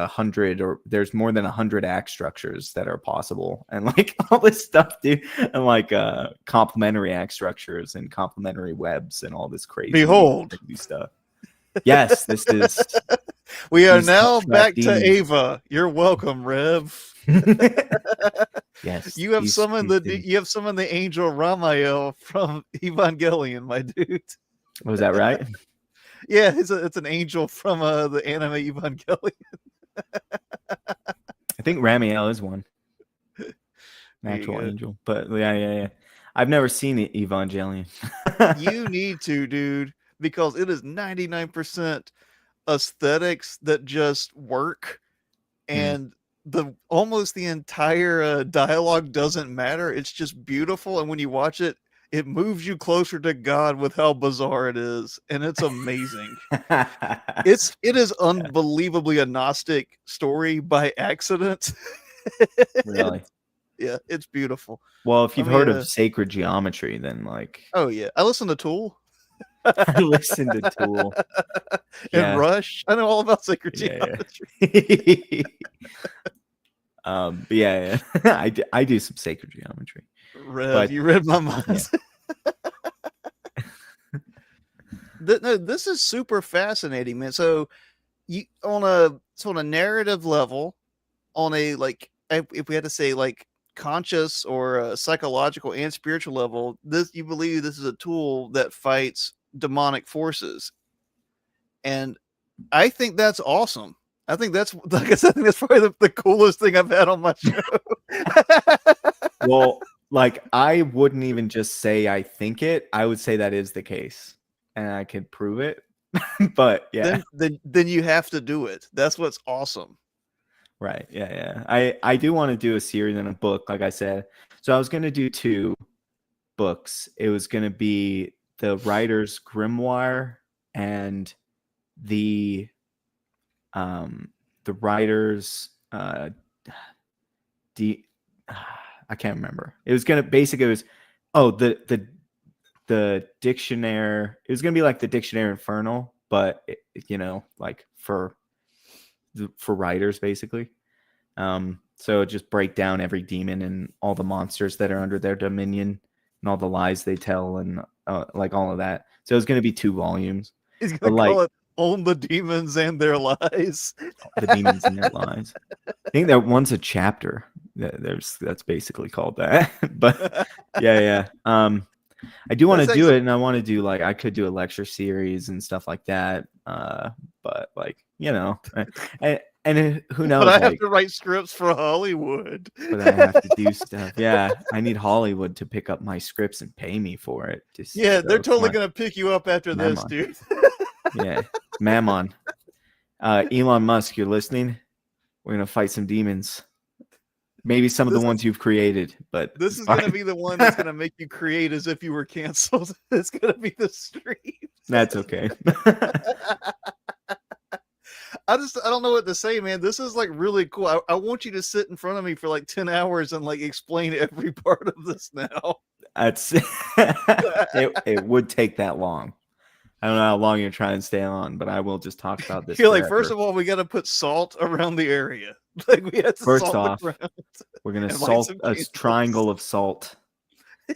there's more than 100 act structures that are possible, and like all this stuff, dude, and like complementary act structures and complementary webs and all this crazy Behold, stuff. Yes, this is we are these now trap back to demons. Ava. You're welcome, Rev. Yes, You have these summoned demons. the angel Ramael from Evangelion, my dude. Was that right? Yeah, it's an angel from the anime Evangelion. I think Ramiel is one. Natural angel. But yeah. I've never seen Evangelion. You need to, dude, because it is 99% aesthetics that just work, and the almost the entire dialogue doesn't matter. It's just beautiful, and when you watch it, it moves you closer to God with how bizarre it is, and it's amazing. It is unbelievably a Gnostic story by accident. Really? Yeah, it's beautiful. Well, if I you've mean, heard of sacred geometry, then like oh yeah, I listen to Tool I listened to Tool. and Yeah. Rush. I know all about sacred Yeah. geometry. But yeah. I do some sacred geometry. Rev, But you read my mind. yeah. No, this is super fascinating, man. So you on a narrative level, on a like if we had to say like conscious or psychological and spiritual level, this you believe this is a tool that fights demonic forces, and I think that's awesome. I think that's like I said, I think that's probably the coolest thing I've had on my show. Well, like I wouldn't even just say I think it. I would say that is the case, and I could prove it. But yeah. Then you have to do it. That's what's awesome. Right. Yeah. I do want to do a series and a book, like I said. So I was going to do 2 books. It was going to be the writer's grimoire and the writer's I can't remember. It was going to basically it was the dictionary. It was going to be like the dictionary infernal, but like for writers basically. So just break down every demon and all the monsters that are under their dominion and all the lies they tell and like all of that. So it's going to be 2 volumes. He's gonna call it "Own the Demons and Their Lies." The demons and their lies. I think that one's a chapter. That's basically called that. But yeah. I do want to do it, and I want to do like I could do a lecture series and stuff like that. But like and who knows? But I have like, to write scripts for Hollywood. but I have to do stuff. Yeah, I need Hollywood to pick up my scripts and pay me for it. Yeah, they're totally gonna pick you up after this, dude. Yeah, Mammon. Elon Musk, you're listening? We're gonna fight some demons. Maybe some of the ones you've created, but this is gonna be the one that's gonna make you create as if you were canceled. It's gonna be the stream. That's okay. I don't know what to say, man. This is like really cool. I want you to sit in front of me for like 10 hours and like explain every part of this now. That's it would take that long. I don't know how long you're trying to stay on, but I will just talk about this You're like, first forever. of all, we got to put salt around the area. Like we had to First salt the off, ground we're gonna and light salt some a candles. triangle of salt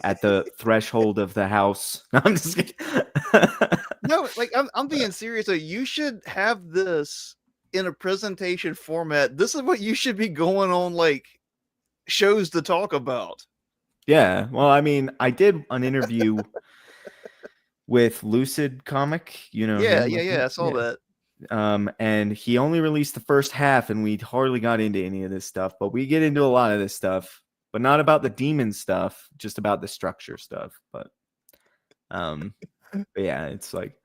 at the threshold of the house. No, I'm just kidding. No, like I'm being serious. Though. You should have this in a presentation format. This is what you should be going on like shows to talk about. Yeah, well, I mean, I did an interview with Lucid Comic. You know Yeah, him, yeah, I yeah. think. I saw Yeah. that. And he only released the first half, and we hardly got into any of this stuff. But we get into a lot of this stuff, but not about the demon stuff, just about the structure stuff. But yeah, it's like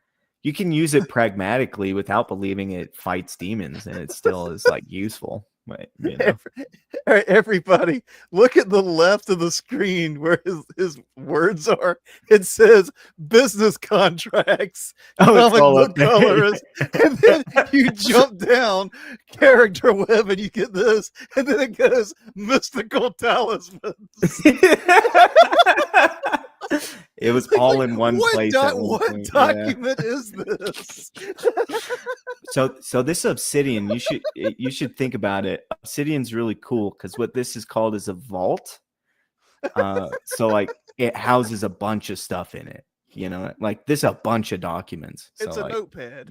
you can use it pragmatically without believing it fights demons, and it still is like useful. But, you know. All right, everybody, look at the left of the screen where his words are. It says business contracts, Oh, it's comic all book up there. colorist, and then you jump down character web and you get this, and then it goes mystical talismans. It was Like, all in one place at one what point. Yeah. document is this? So this obsidian, you should think about it. Obsidian's really cool because what this is called is a vault. So like it houses a bunch of stuff in it. You know, like there's a bunch of documents. So It's a like, notepad.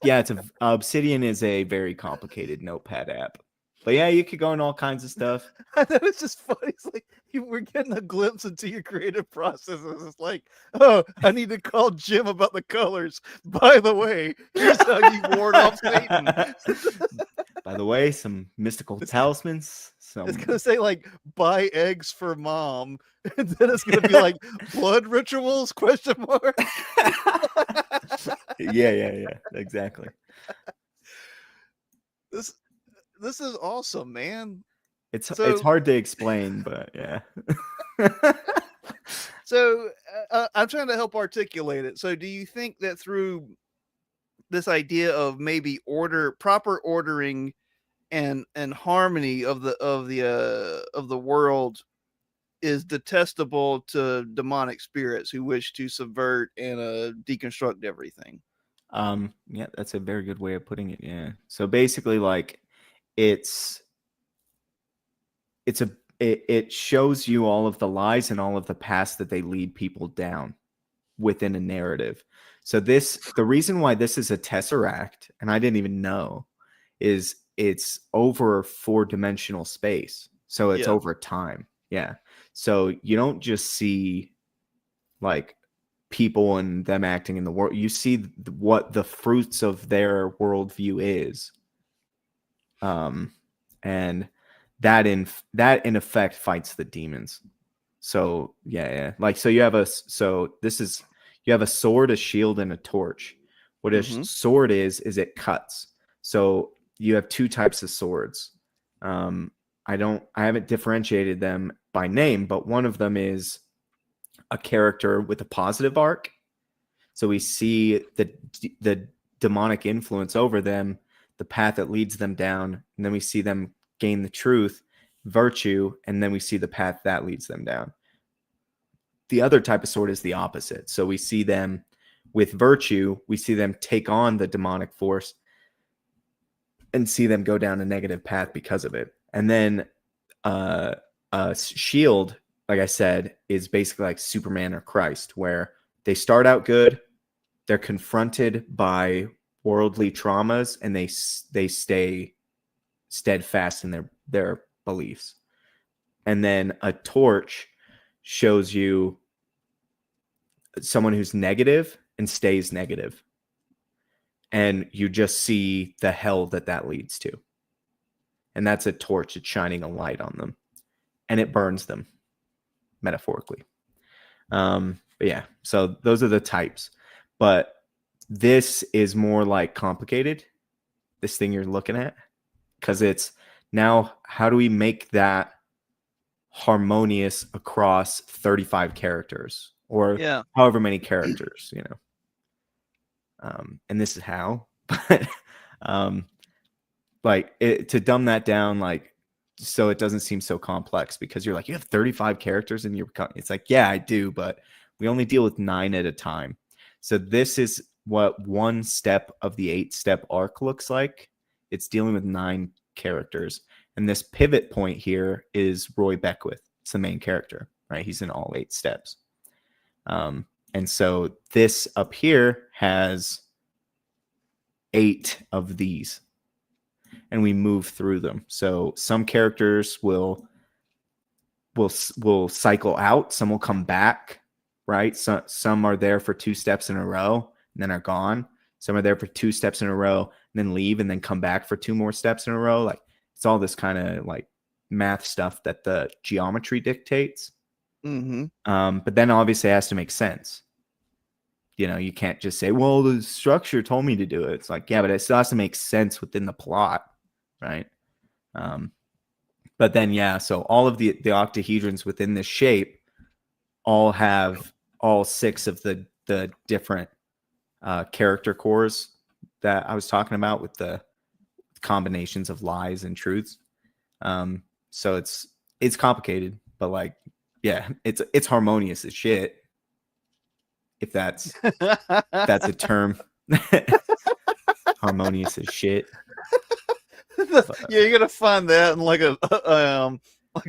yeah, Obsidian is a very complicated notepad app. But yeah, you could go in all kinds of stuff. I know it's just funny. It's like we're getting a glimpse into your creative processes. It's like, oh, I need to call Jim about the colors. By the way, here's how you ward off Satan. By the way, some mystical talismans. It's gonna say like buy eggs for mom, and then it's gonna be like blood rituals? Question mark. Yeah, exactly. This is awesome, man. It's hard to explain, but yeah. So I'm trying to help articulate it. So do you think that through this idea of maybe proper ordering and harmony of the world is detestable to demonic spirits who wish to subvert and deconstruct everything? Yeah, that's a very good way of putting it. Yeah. So basically, like it shows you all of the lies and all of the past that they lead people down within a narrative. So the reason why this is a tesseract, and I didn't even know, is it's over 4-dimensional space. So it's over time. Yeah. So you don't just see like people and them acting in the world. You see what the fruits of their worldview is. And that in effect fights the demons. So yeah. Like, so you have a sword, a shield, and a torch. What a sword is it cuts. So you have 2 types of swords. I haven't differentiated them by name, but one of them is a character with a positive arc. So we see the demonic influence over them, the path that leads them down, and then we see them gain the truth, virtue, and then we see the path that leads them down. The other type of sword is the opposite. So we see them with virtue, we see them take on the demonic force and see them go down a negative path because of it. And then a shield, like I said, is basically like Superman or Christ, where they start out good, they're confronted by worldly traumas, and they stay steadfast in their beliefs. And then a torch shows you someone who's negative and stays negative, and you just see the hell that leads to. And that's a torch. It's shining a light on them, and it burns them, metaphorically. But yeah, so those are the types. But this is more like complicated, this thing you're looking at, because it's now, how do we make that harmonious across 35 characters or however many characters, you know? And this is how, but like to dumb that down, like, so it doesn't seem so complex, because you're like, you have 35 characters in your, it's like, yeah, I do, but we only deal with 9 at a time. So this is what one step of the 8-step arc looks like. It's dealing with 9 characters. And this pivot point here is Roy Beckwith. It's the main character, right? He's in all 8 steps. And so this up here has 8 of these. And we move through them. So some characters will cycle out. Some will come back, right? So, some are there for 2 steps in a row and then are gone. Some are there for 2 steps in a row and then leave and then come back for 2 more steps in a row. Like it's all this kind of like math stuff that the geometry dictates. But then obviously it has to make sense. You know, you can't just say, well, the structure told me to do it. It's like, yeah, but it still has to make sense within the plot, right? But then, yeah, so all of the octahedrons within this shape all have all 6 of the different character cores that I was talking about with the combinations of lies and truths. So it's complicated, but like, yeah, it's harmonious as shit. If that's a term. Harmonious as shit. Yeah, you're gonna find that in like a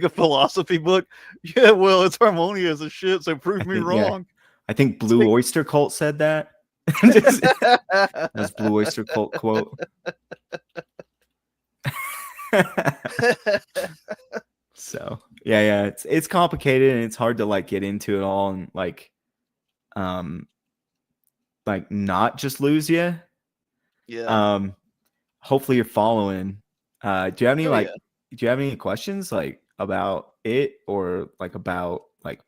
philosophy book. Yeah, well, it's harmonious as shit, so prove me wrong. Yeah. I think Blue Oyster Cult said that. That's Blue Oyster Cult quote. So yeah, it's complicated and it's hard to like get into it all and like not just lose you. Yeah. Hopefully you're following. Do you have any do you have any questions like about it or like about like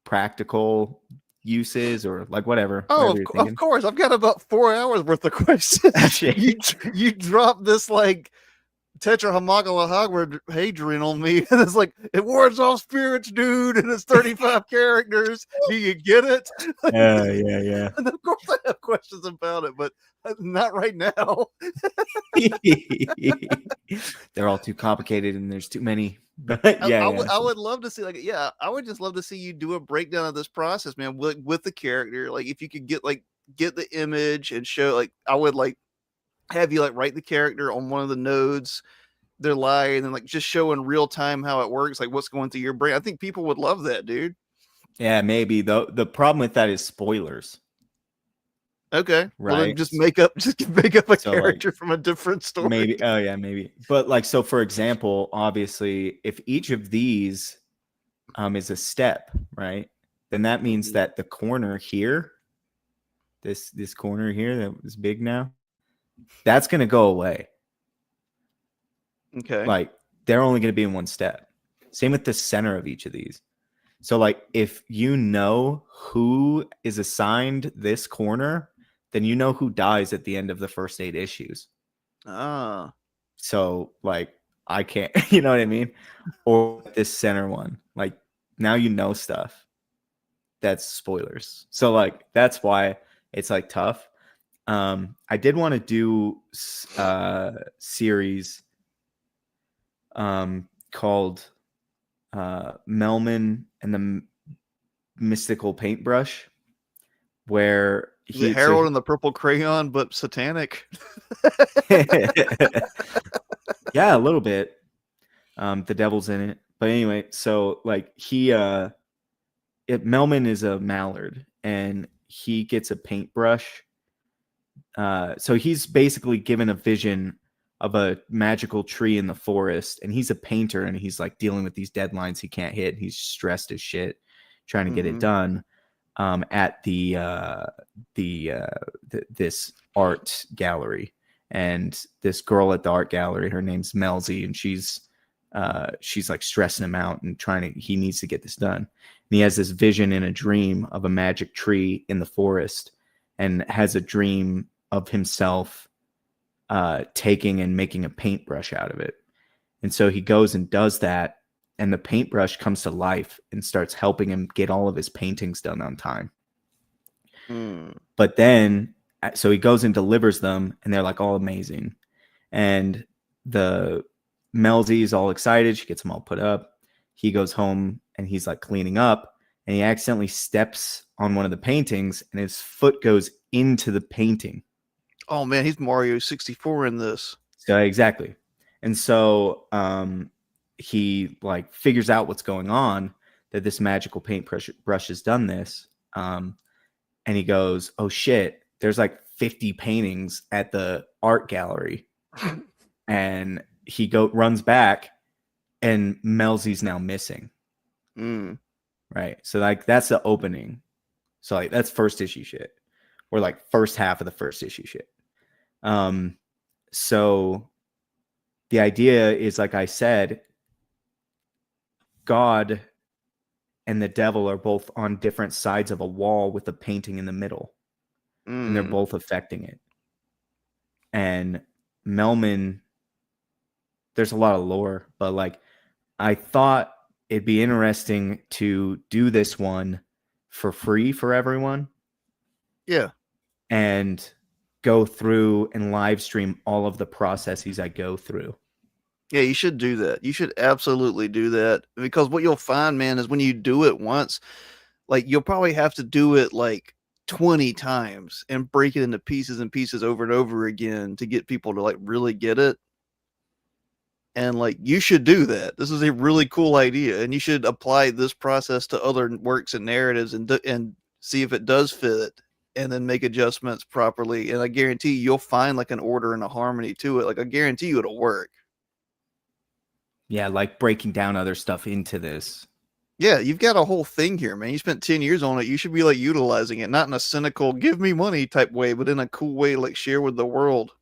practical uses or like whatever? Oh, of course. I've got about 4 hours worth of questions. you drop this like tetrahedron on me, and it's like it wards off spirits, dude, and it's 35 characters. Do you get it? Yeah. And of course, I have questions about it, but not right now. They're all too complicated, and there's too many. But I would love to see I would just love to see you do a breakdown of this process, man, with the character. Like if you could get the image and show, like I would like have you like write the character on one of the nodes, their lie, and then like just show in real time how it works, like what's going through your brain. I think people would love that, dude. Yeah, maybe though. The problem with that is spoilers. Okay, right. Well, then just make up a character from a different story. Maybe. Oh yeah, maybe. But like, so for example, obviously, if each of these is a step, right? Then that means that the corner here, this corner here that was big now, that's going to go away. Okay. Like they're only going to be in one step. Same with the center of each of these. So like if you know who is assigned this corner, then you know who dies at the end of the first 8 issues. So like I can't, you know what I mean? Or this center one, like now you know stuff. That's spoilers. So like that's why it's like tough. I did want to do series called Melman and the Mystical Paintbrush, where the Harold and the Purple Crayon, but satanic. Yeah, a little bit. The devil's in it, but anyway, so like Melman is a mallard, and he gets a paintbrush. So he's basically given a vision of a magical tree in the forest, and he's a painter, and he's like dealing with these deadlines he can't hit. And he's stressed as shit trying to get it done at this art gallery. And this girl at the art gallery, her name's Melzy, and she's like stressing him out and he needs to get this done. And he has this vision in a dream of a magic tree in the forest, and has a dream of himself taking and making a paintbrush out of it. And so he goes and does that, and the paintbrush comes to life and starts helping him get all of his paintings done on time. But then, so he goes and delivers them, and they're like all amazing. And the Melzy is all excited. She gets them all put up. He goes home and he's like cleaning up, and he accidentally steps on one of the paintings, and his foot goes into the painting. Oh man, he's Mario 64 in this. So exactly. And so he like figures out what's going on, that this magical paintbrush has done this. And he goes, oh shit, there's like 50 paintings at the art gallery. And he runs back, and Melzy's now missing. Right. So like that's the opening. So like that's first issue shit. Or like first half of the first issue shit. So the idea is, like I said, God and the devil are both on different sides of a wall with a painting in the middle. And they're both affecting it. And Melman, there's a lot of lore, but like I thought it'd be interesting to do this one for free for everyone. Yeah. And go through and live stream all of the processes I go through. Yeah, you should do that. You should absolutely do that, because what you'll find, man, is when you do it once, like you'll probably have to do it like 20 times and break it into pieces and pieces over and over again to get people to like really get it. And like you should do that. This is a really cool idea, and you should apply this process to other works and narratives and see if it does fit, and then make adjustments properly. And I guarantee you'll find like an order and a harmony to it. Like I guarantee you it'll work. Yeah, like breaking down other stuff into this. Yeah, you've got a whole thing here, man. You spent 10 years on it. You should be like utilizing it, not in a cynical give me money type way, but in a cool way, like share with the world.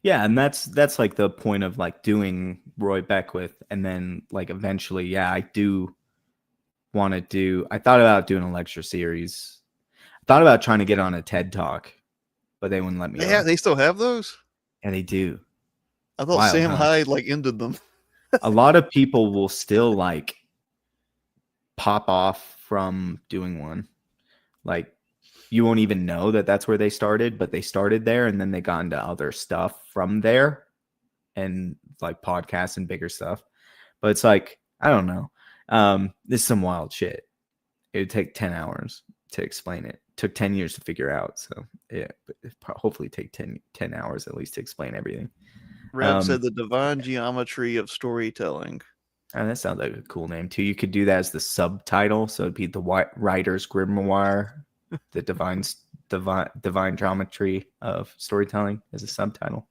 Yeah, and that's like the point of like doing Roy Beckwith. And then like eventually, yeah, I do want to do, I thought about doing a lecture series. I thought about trying to get on a TED Talk, but they wouldn't let me. Yeah, they still have those? Yeah, they do. I thought Wild, Sam huh? Hyde like ended them. A lot of people will still like pop off from doing one. Like you won't even know that that's where they started, but they started there and then they got into other stuff from there, and like podcasts and bigger stuff. But it's like, I don't know. This is some wild shit. It would take 10 hours to explain it. Took 10 years to figure out. So yeah, but hopefully take 10 hours at least to explain everything. Rev said the divine geometry of storytelling. And that sounds like a cool name too. You could do that as the subtitle, so it'd be the writer's grimoire, the divine geometry of storytelling as a subtitle.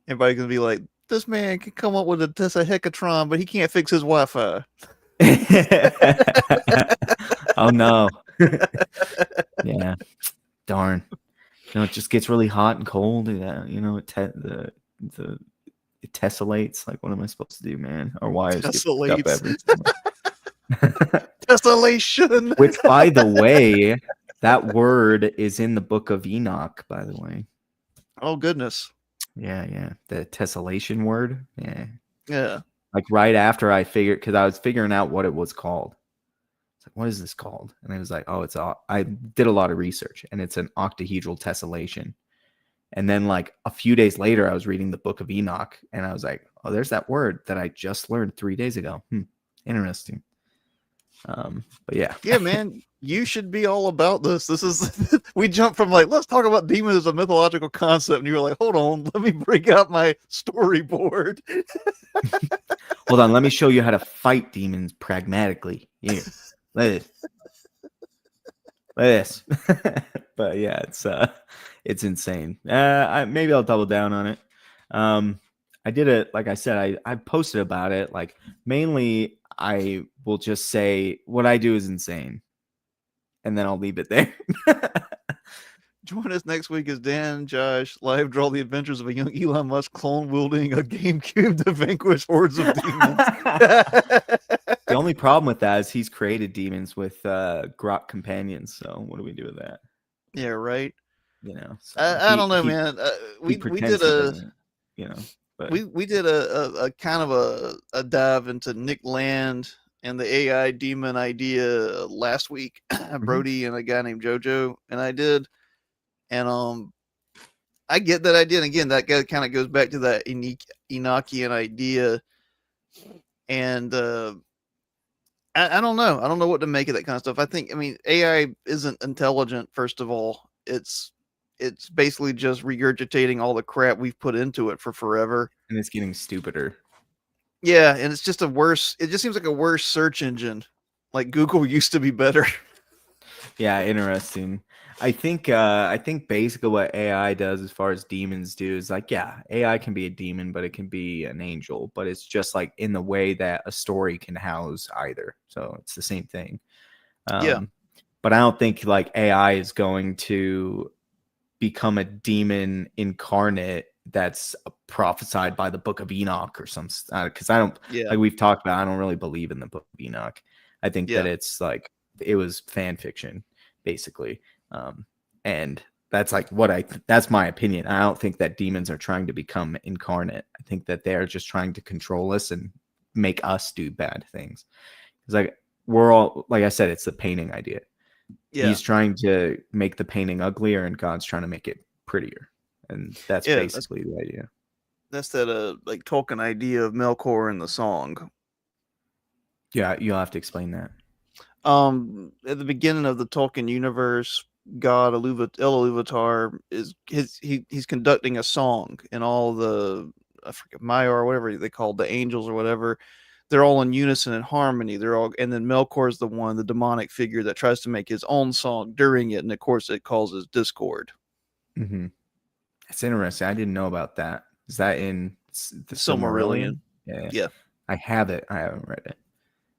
Everybody's gonna be like, this man can come up with a Hecatron, but he can't fix his Wi-Fi. Oh no. Yeah. Darn. It just gets really hot and cold. It tessellates. Like, what am I supposed to do, man? Our wires get up every tessellation. Which, by the way, that word is in the book of Enoch, by the way. Oh goodness. Yeah. The tessellation word. Yeah. Like right after I figured, because I was figuring out what it was called. It's like, what is this called? And it was like, oh, I did a lot of research, and it's an octahedral tessellation. And then like a few days later, I was reading the book of Enoch, and I was like, oh, there's that word that I just learned 3 days ago. Interesting. But yeah. Yeah, man, you should be all about this. This is, we jumped from like, let's talk about demons as a mythological concept. And you were like, hold on, let me break out my storyboard. Hold on, let me show you how to fight demons pragmatically. Here, let this. But yeah, it's insane. Maybe I'll double down on it. I did it, like I said, I posted about it. Like mainly, I will just say what I do is insane, and then I'll leave it there. Join us next week as Dan and Josh live draw the adventures of a young Elon Musk clone wielding a GameCube to vanquish hordes of demons. The only problem with that is he's created demons with Grok companions. So what do we do with that? Yeah, right. So I don't know, man. We did a, but we did a kind of a dive into Nick Land and the AI demon idea last week. Brody and a guy named Jojo, and I did. And I get that idea. And again, that guy kind of goes back to that Enochian idea. And I don't know. I don't know what to make of that kind of stuff. I mean, AI isn't intelligent. First of all, it's basically just regurgitating all the crap we've put into it for forever. And it's getting stupider. Yeah, and it's just a worse. It just seems like a worse search engine. Like Google used to be better. Yeah, interesting. I think basically what AI does as far as demons do is like, yeah, AI can be a demon, but it can be an angel, but it's just like in the way that a story can house either. So it's the same thing. Yeah, Um, but I don't think like AI is going to become a demon incarnate that's prophesied by the Book of Enoch or some, because I don't, yeah, like we've talked about, I don't really believe in the Book of Enoch. I think that yeah, it's like it was fan fiction basically, and that's like what that's my opinion. I don't think that demons are trying to become incarnate. I think that they're just trying to control us and make us do bad things. It's like we're all, like I said, it's the painting idea. yeah, He's trying to make the painting uglier and God's trying to make it prettier. And that's yeah. basically the idea. That's that like Tolkien idea of Melkor in the song. Yeah, you'll have to explain that. At the beginning of the Tolkien universe, God Iluvatar he's conducting a song, and all the, I forget, Maiar or whatever they called, the angels or whatever, they're all in unison and harmony. They're all, and then Melkor is the one, the demonic figure that tries to make his own song during it, and of course it causes discord. Mm-hmm. It's interesting. I didn't know about that. Is that in the Silmarillion. Silmarillion? Yeah, Yeah, I have it. I haven't read it.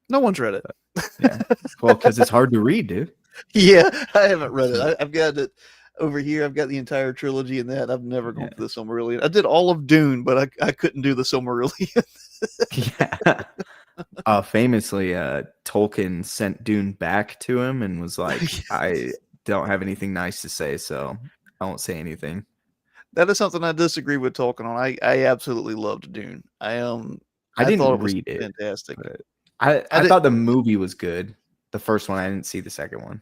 no one's read it. But yeah, well, because it's hard to read, dude. Yeah, I haven't read it. I've got it over here. I've got the entire trilogy in that. I've never gone Yeah, through the Silmarillion. I did all of Dune, but I couldn't do the Silmarillion. yeah. Famously, Tolkien sent Dune back to him and was like, "I don't have anything nice to say, so I won't say anything." That is something I disagree with Tolkien on. I absolutely loved Dune. I I thought didn't it was read it, fantastic. but I I did. thought the movie was good. The first one, I didn't see the second one.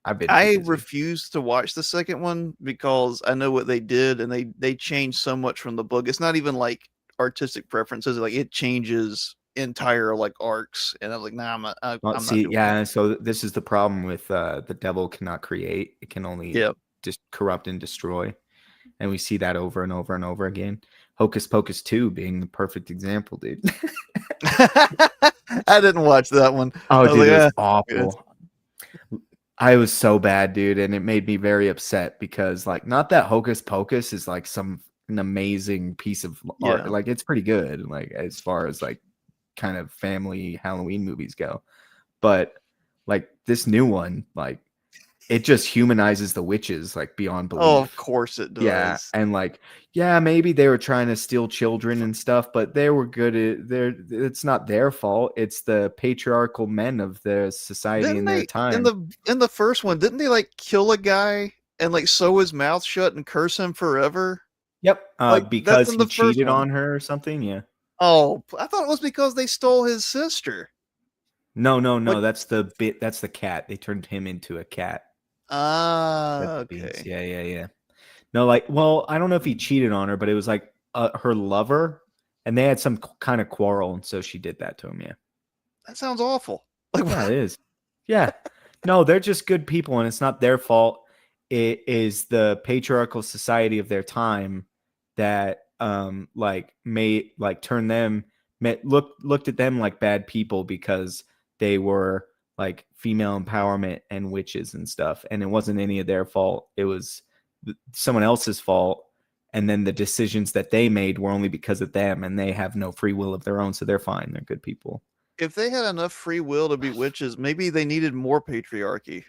I've been too I busy. refused to watch the second one because I know what they did, and they changed so much from the book. It's not even like artistic preferences; like it changes entire like arcs, and I was like, nah, Well, I'm not see, doing that. yeah, so this is the problem with the devil cannot create; it can only Yeah. just corrupt and destroy, and we see that over and over and over again. Hocus Pocus 2 being the perfect example, dude. I didn't watch that one. Oh, I was dude, like, it was good. awful. I was so bad, dude, and it made me very upset because, like, not that Hocus Pocus is like an amazing piece of art, Yeah. like it's pretty good, like as far as like kind of family Halloween movies go, but like this new one, like it just humanizes the witches like beyond Oh, of belief. course it Yeah, does. and like, yeah, maybe they were trying to steal children and stuff, but they were good at it's not their fault. It's the patriarchal men of their society Didn't in their they time. in the first one, didn't they like kill a guy and like sew his mouth shut and curse him forever? Yep, Like that's because in he the first cheated one. on her or something. Yeah. Oh, I thought it was because they stole his sister. No, no, Like, no. That's the bit. That's the cat. They turned him into a cat. That's the beans. okay. Yeah, yeah, yeah. No, like, well, I don't know if he cheated on her, but it was like her lover, and they had some kind of quarrel, and so she did that to him. Yeah. That sounds awful. Like, Yeah, it is. Yeah. No, they're just good people, and it's not their fault. It is the patriarchal society of their time that like made like turn them looked at them like bad people because they were like female empowerment and witches and stuff, and it wasn't any of their fault. It was someone else's fault, and then the decisions that they made were only because of them, and they have no free will of their own, so they're fine. They're good people. if they had enough free will to be witches, maybe they needed more patriarchy.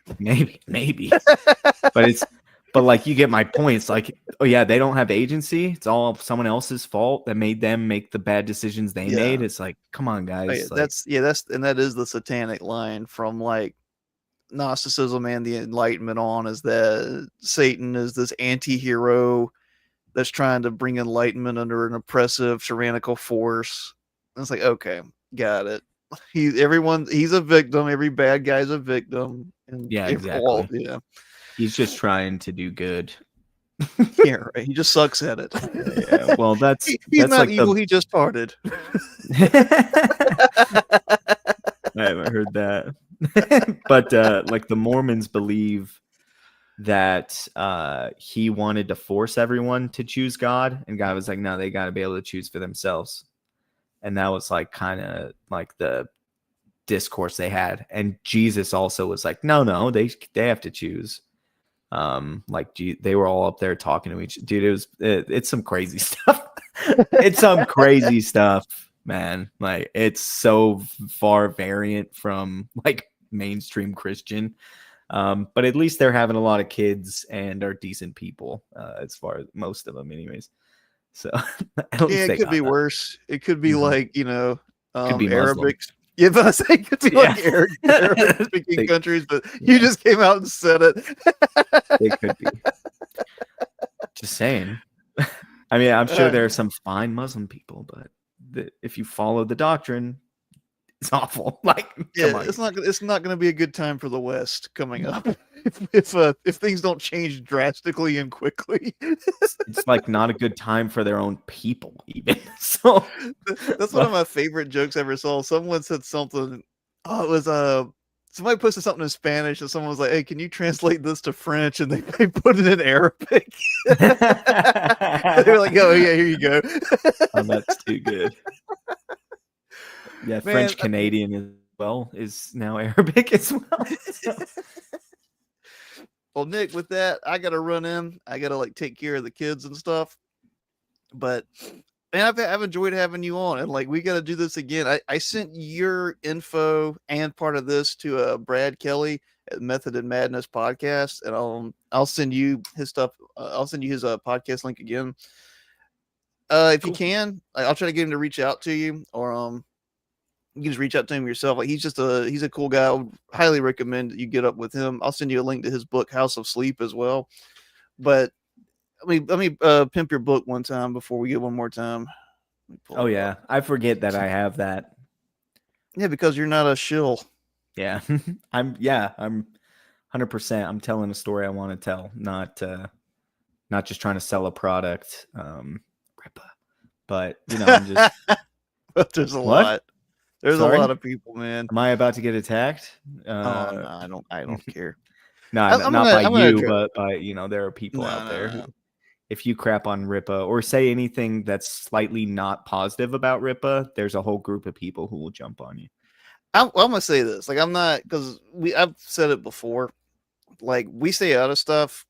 Maybe. But like you get my point. It's like, oh yeah, they don't have agency. It's all someone else's fault that made them make the bad decisions they Yeah. made. It's like, come on, Oh, yeah, guys. Like, that's and that is the satanic line from like Gnosticism and the Enlightenment on, is that Satan is this anti-hero that's trying to bring enlightenment under an oppressive tyrannical force. And it's like, okay, got it. He's a victim. Every bad guy's a victim, and yeah, all exactly. yeah. He's just trying to do good. Yeah, right. He just sucks at it. Yeah. Well, He's not like evil. the He just farted. I haven't heard that. But like the Mormons believe that he wanted to force everyone to choose God, and God was like, no, they got to be able to choose for themselves. And that was like kind of like the discourse they had. And Jesus also was like, no, they have to choose. Like they were all up there talking to each dude. It's some crazy stuff. It's some crazy stuff, man. Like it's so far variant from like mainstream Christian. But at least they're having a lot of kids and are decent people, as far as most of them, anyways. So at least it they could got be that. worse. It could be Mhm. like, Could be Muslim. Arabic. Yeah, but I say it could be like Arabic speaking countries, but you just came out and said it. They could be. Just saying. I mean, I'm sure there are some fine Muslim people, but if you follow the doctrine, it's awful. Like, yeah, come on. it's not going to be a good time for the West coming up if things don't change drastically and quickly. It's like not a good time for their own people, even. So that's one of my favorite jokes I ever saw. Someone said something. Oh, it was somebody posted something in Spanish, and someone was like, "Hey, can you translate this to French?" And they put it in Arabic. They were like, "Oh yeah, here you go." Oh, that's too good. Yeah, French Canadian as well is now Arabic as well. So. Well, Nick, with that, I gotta run in. I gotta like take care of the kids and stuff. But man, I've enjoyed having you on, and like we gotta do this again. I sent your info and part of this to Brad Kelly at Method and Madness podcast, and I'll send you his stuff. I'll send you his podcast link again. If you can, I'll try to get him to reach out to you, or you can just reach out to him yourself. Like he's a cool guy. I would highly recommend that you get up with him. I'll send you a link to his book, House of Sleep, as well. But let me pimp your book one time before we get one more time. Oh yeah, I forget that I have that. Yeah, because you're not a shill. Yeah, I'm 100%. I'm telling a story I want to tell, not just trying to sell a product. But I'm just. But there's a lot. There's a lot of people, man. Am I about to get attacked? No, I don't care. No, not by you, but by there are people out there who, if you crap on Ripa or say anything that's slightly not positive about Ripa, there's a whole group of people who will jump on you. I'm gonna say this, like I'm not, because I've said it before, like we stay out of stuff.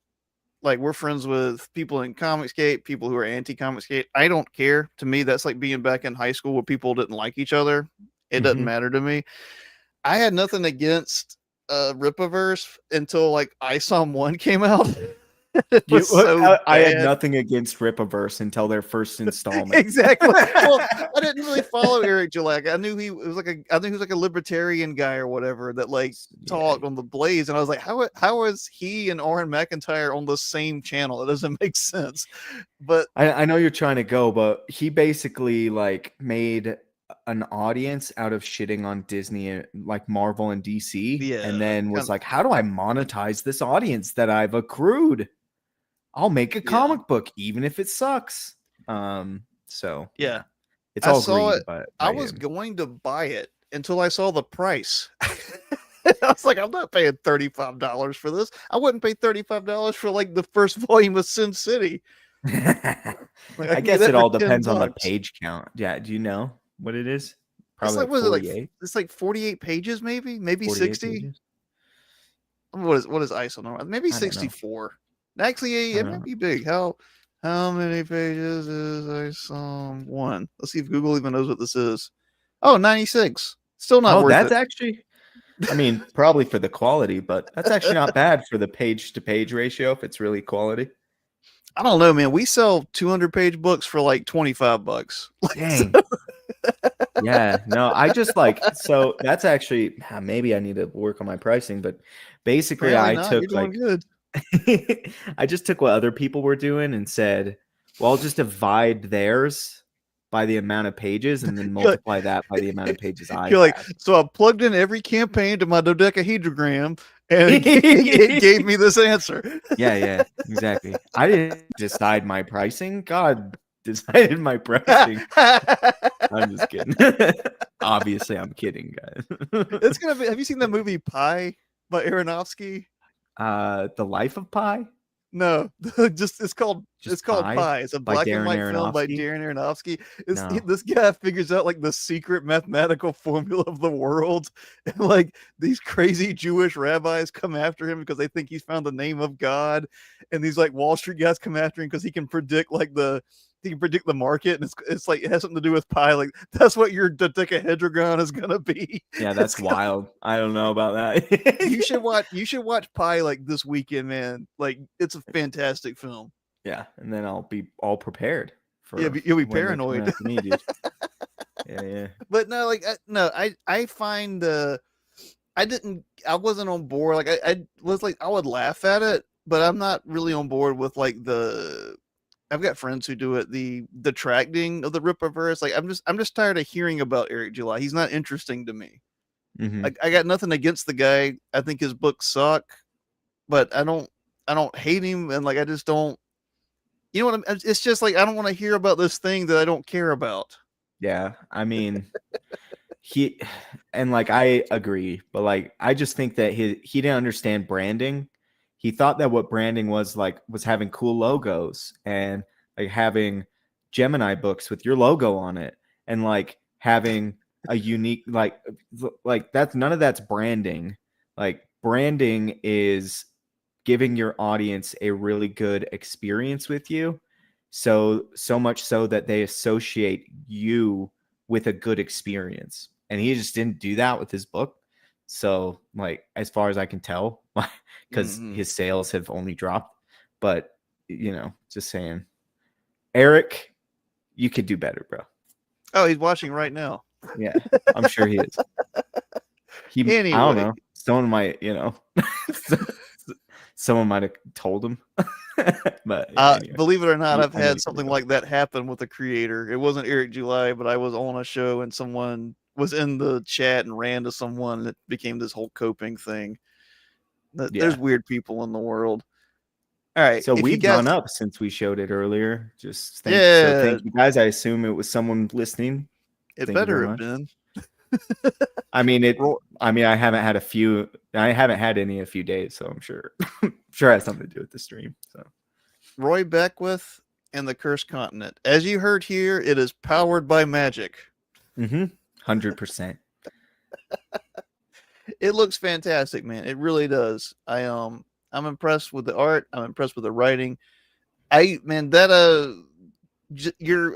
Like we're friends with people in Comicsgate, people who are anti-Comicsgate. I don't care. To me, that's like being back in high school where people didn't like each other. It doesn't matter to me. I had nothing against Ripaverse until like ISOM 1 came out. I had nothing against Ripaverse until their first installment. Exactly. Well, I didn't really follow Eric Jalak. I knew he was like a libertarian guy or whatever that like talked on the Blaze, and I was like, how is he and Oren McIntyre on the same channel? It doesn't make sense. But I know you're trying to go, but he basically like made an audience out of shitting on Disney, like Marvel and DC, and then was like, how do I monetize this audience that I've accrued? I'll make a comic book, even if it sucks. So yeah, it's all greed. But I was going to buy it until I saw the price. I was like, I'm not paying $35 for this. I wouldn't pay $35 for like the first volume of Sin City. Like, I guess it all depends on the page count. Yeah, do you know what it is? Probably like, like 48. It's like 48 pages, maybe 60. Pages? What is ISO normal? Maybe 64. Actually, it might be big. How many pages is ISO 1? Let's see if Google even knows what this is. Oh, 96. Still not worth it. That's actually, I mean, probably for the quality, but that's actually not bad for the page to page ratio if it's really quality. I don't know, man. We sell 200-page books for like $25. Dang. Yeah, no, I just like, so that's actually, maybe I need to work on my pricing, but basically You're doing good. I just took what other people were doing and said, well, I'll just divide theirs by the amount of pages and then multiply that by the amount of pages I have. So I plugged in every campaign to my dodecahedrogram and it gave me this answer. Yeah, exactly. I didn't decide my pricing. God decided my pricing. I'm just kidding. Obviously, I'm kidding, guys. It's gonna be. Have you seen the movie Pi by Aronofsky? The Life of Pi? No, just it's called Pi Pi. It's a by black and Darren white film by Aronofsky? Darren Aronofsky. No. This guy figures out like the secret mathematical formula of the world, and like these crazy Jewish rabbis come after him because they think he's found the name of God, and these like Wall Street guys come after him because he can predict the market, and it's like it has something to do with pi. Like that's what your dodecahedron is gonna be. Yeah, that's wild. I don't know about that. You should watch Pi like this weekend, man. Like it's a fantastic film. Yeah, and then I'll be all prepared for. Yeah, you'll be when they're coming paranoid. after me, dude. Yeah. But no, like I find I wasn't on board. Like I was like I would laugh at it, but I'm not really on board with like I've got friends who do it, the detracting of the Rippaverse. Like I'm just tired of hearing about Eric July. He's not interesting to me. Mhm. I got nothing against the guy. I think his books suck, but I don't hate him, and like I just don't. You know what? It's just like I don't want to hear about this thing that I don't care about. Yeah, I mean, like I agree, but like I just think that he didn't understand branding. He thought that what branding was like was having cool logos and like having Gemini books with your logo on it and like having a unique like that's none of that's branding. Like branding is giving your audience a really good experience with you. So much so that they associate you with a good experience. And he just didn't do that with his book. So like as far as I can tell, because his sales have only dropped. But you know, just saying. Eric, you could do better, bro. Oh, he's watching right now. Yeah, I'm sure he is. Anyway. I don't know. Someone might, you know, someone might have told him. But anyway. Believe it or not, I've had something like that happen with a creator. It wasn't Eric July, but I was on a show and someone was in the chat and ran to someone that became this whole coping thing. There's weird people in the world. All right. So we've gone up since we showed it earlier. Just thank you guys. I assume it was someone listening. It better have been. I mean, I haven't had any a few days, so I'm sure it has something to do with the stream. So Roy Beckwith and the Cursed Continent. As you heard here, it is powered by magic. 100%. It looks fantastic, man. It really does. I'm impressed with the art. I'm impressed with the writing. A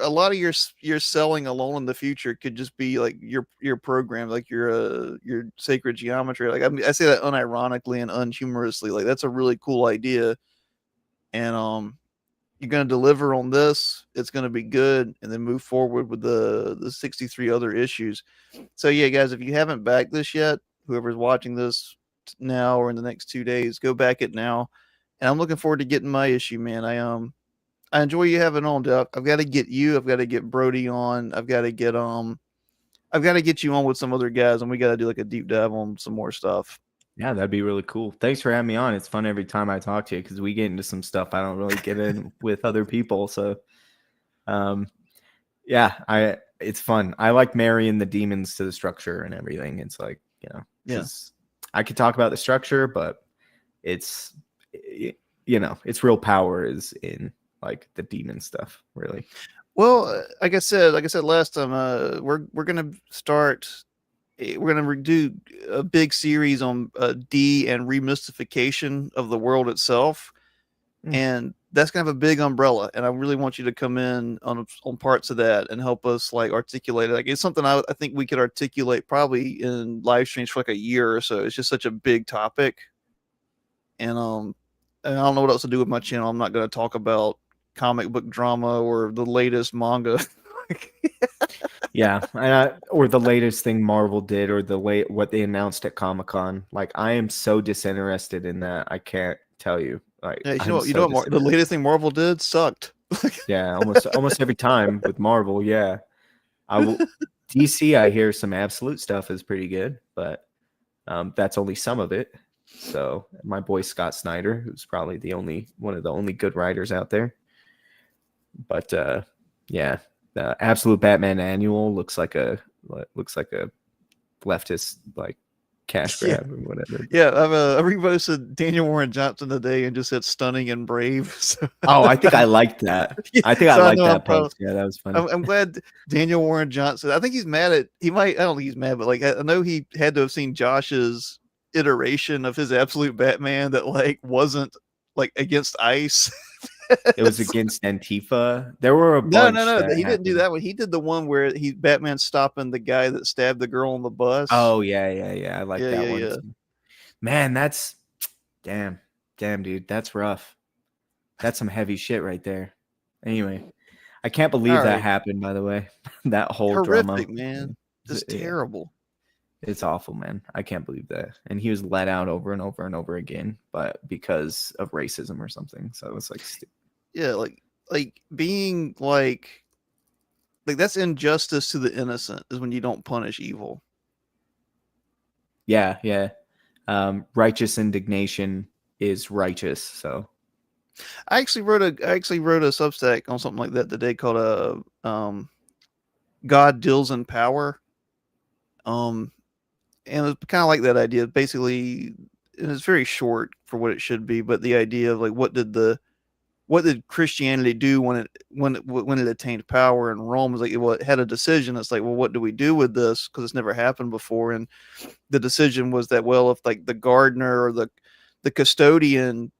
lot of your selling alone in the future could just be like your program, like your sacred geometry. Like I say that unironically and unhumorously. Like that's a really cool idea, and you're gonna deliver on this. It's gonna be good, and then move forward with the 63 other issues. So yeah, guys, if you haven't backed this yet, whoever's watching this now or in the next 2 days, go back it now. And I'm looking forward to getting my issue, man. I enjoy you having on, Duck. I've got to get you. I've got to get Brody on. I've got to get you on with some other guys, and we got to do like a deep dive on some more stuff. Yeah, that'd be really cool. Thanks for having me on. It's fun every time I talk to you because we get into some stuff I don't really get in with other people. So, yeah, it's fun. I like marrying the demons to the structure and everything. It's like, you know, yes, I could talk about the structure, but it's, you know, its real power is in like the demon stuff, really. Well, like I said last time, we're gonna do a big series on D and remystification of the world itself, and that's gonna have a big umbrella. And I really want you to come in on parts of that and help us like articulate it. Like it's something I think we could articulate probably in live streams for like a year or so. It's just such a big topic, and I don't know what else to do with my channel. I'm not going to talk about comic book drama or the latest manga. Yeah, or the latest thing Marvel did, or what they announced at Comic-Con. Like, I am so disinterested in that. I can't tell you. Like, yeah, the latest thing Marvel did sucked. Yeah, almost every time with Marvel. Yeah, DC. I hear some absolute stuff is pretty good, but that's only some of it. So my boy Scott Snyder, who's probably one of the only good writers out there. But Yeah, the Absolute Batman Annual looks like a leftist like cash Yeah. grab or whatever. Yeah, I reposted Daniel Warren Johnson today and just said stunning and brave. So, Oh, I think I liked that. yeah, I think I so I liked know I'm that proud. post. Yeah, that was funny. I'm glad Daniel Warren Johnson. I think he's mad at. He might. I don't think he's mad, but like I know he had to have seen Josh's iteration of his Absolute Batman that like wasn't like against ICE. It was against Antifa. There were a No, bunch that he didn't do happened. that one. He did the one where Batman stopping the guy that stabbed the girl on the bus. Oh yeah. I like Yeah, that yeah, one yeah. too. Man, that's damn, dude. That's rough. That's some heavy shit right there. Anyway, I can't believe All that right. happened, by the way. That whole drama. Horrific, man. Just Yeah, terrible. it's awful, man. I can't believe that. And he was let out over and over and over again, but because of racism or something. So it's like Yeah, like being like that's injustice to the innocent is when you don't punish evil. yeah. Righteous indignation is righteous. So I actually wrote a Substack on something like that today called God Deals in Power. And it's kind of like that idea. Basically, and it's very short for what it should be, but the idea of like what did Christianity do when it attained power in Rome? Was like it had a decision. It's like, well, what do we do with this? Because it's never happened before. And the decision was that, well, if like the gardener or the custodian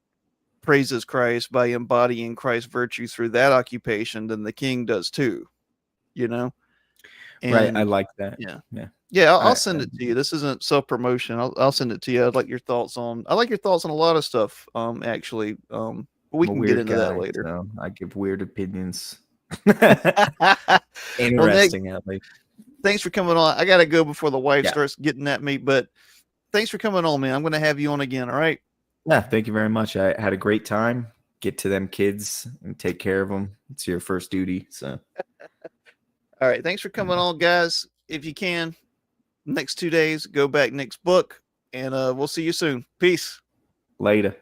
praises Christ by embodying Christ's virtue through that occupation, then the king does too, you know? right, I And like that. yeah. Yeah. Yeah, I'll send it to you. This isn't self promotion. I'll send it to you. I like your thoughts on a lot of stuff. Actually, we I'm a can get weird into that guy, later. so I give weird opinions. Well, Nick, Interesting, at least. thanks for coming on. I gotta go before the wife Yeah. starts getting at me, but thanks for coming on, man. I'm gonna have you on again. All right. Yeah, thank you very much. I had a great time. Get to them kids and take care of them. It's your first duty. So, All right. Thanks for coming on, guys. If you can, next 2 days, go back Nick's book, and we'll see you soon. Peace. later.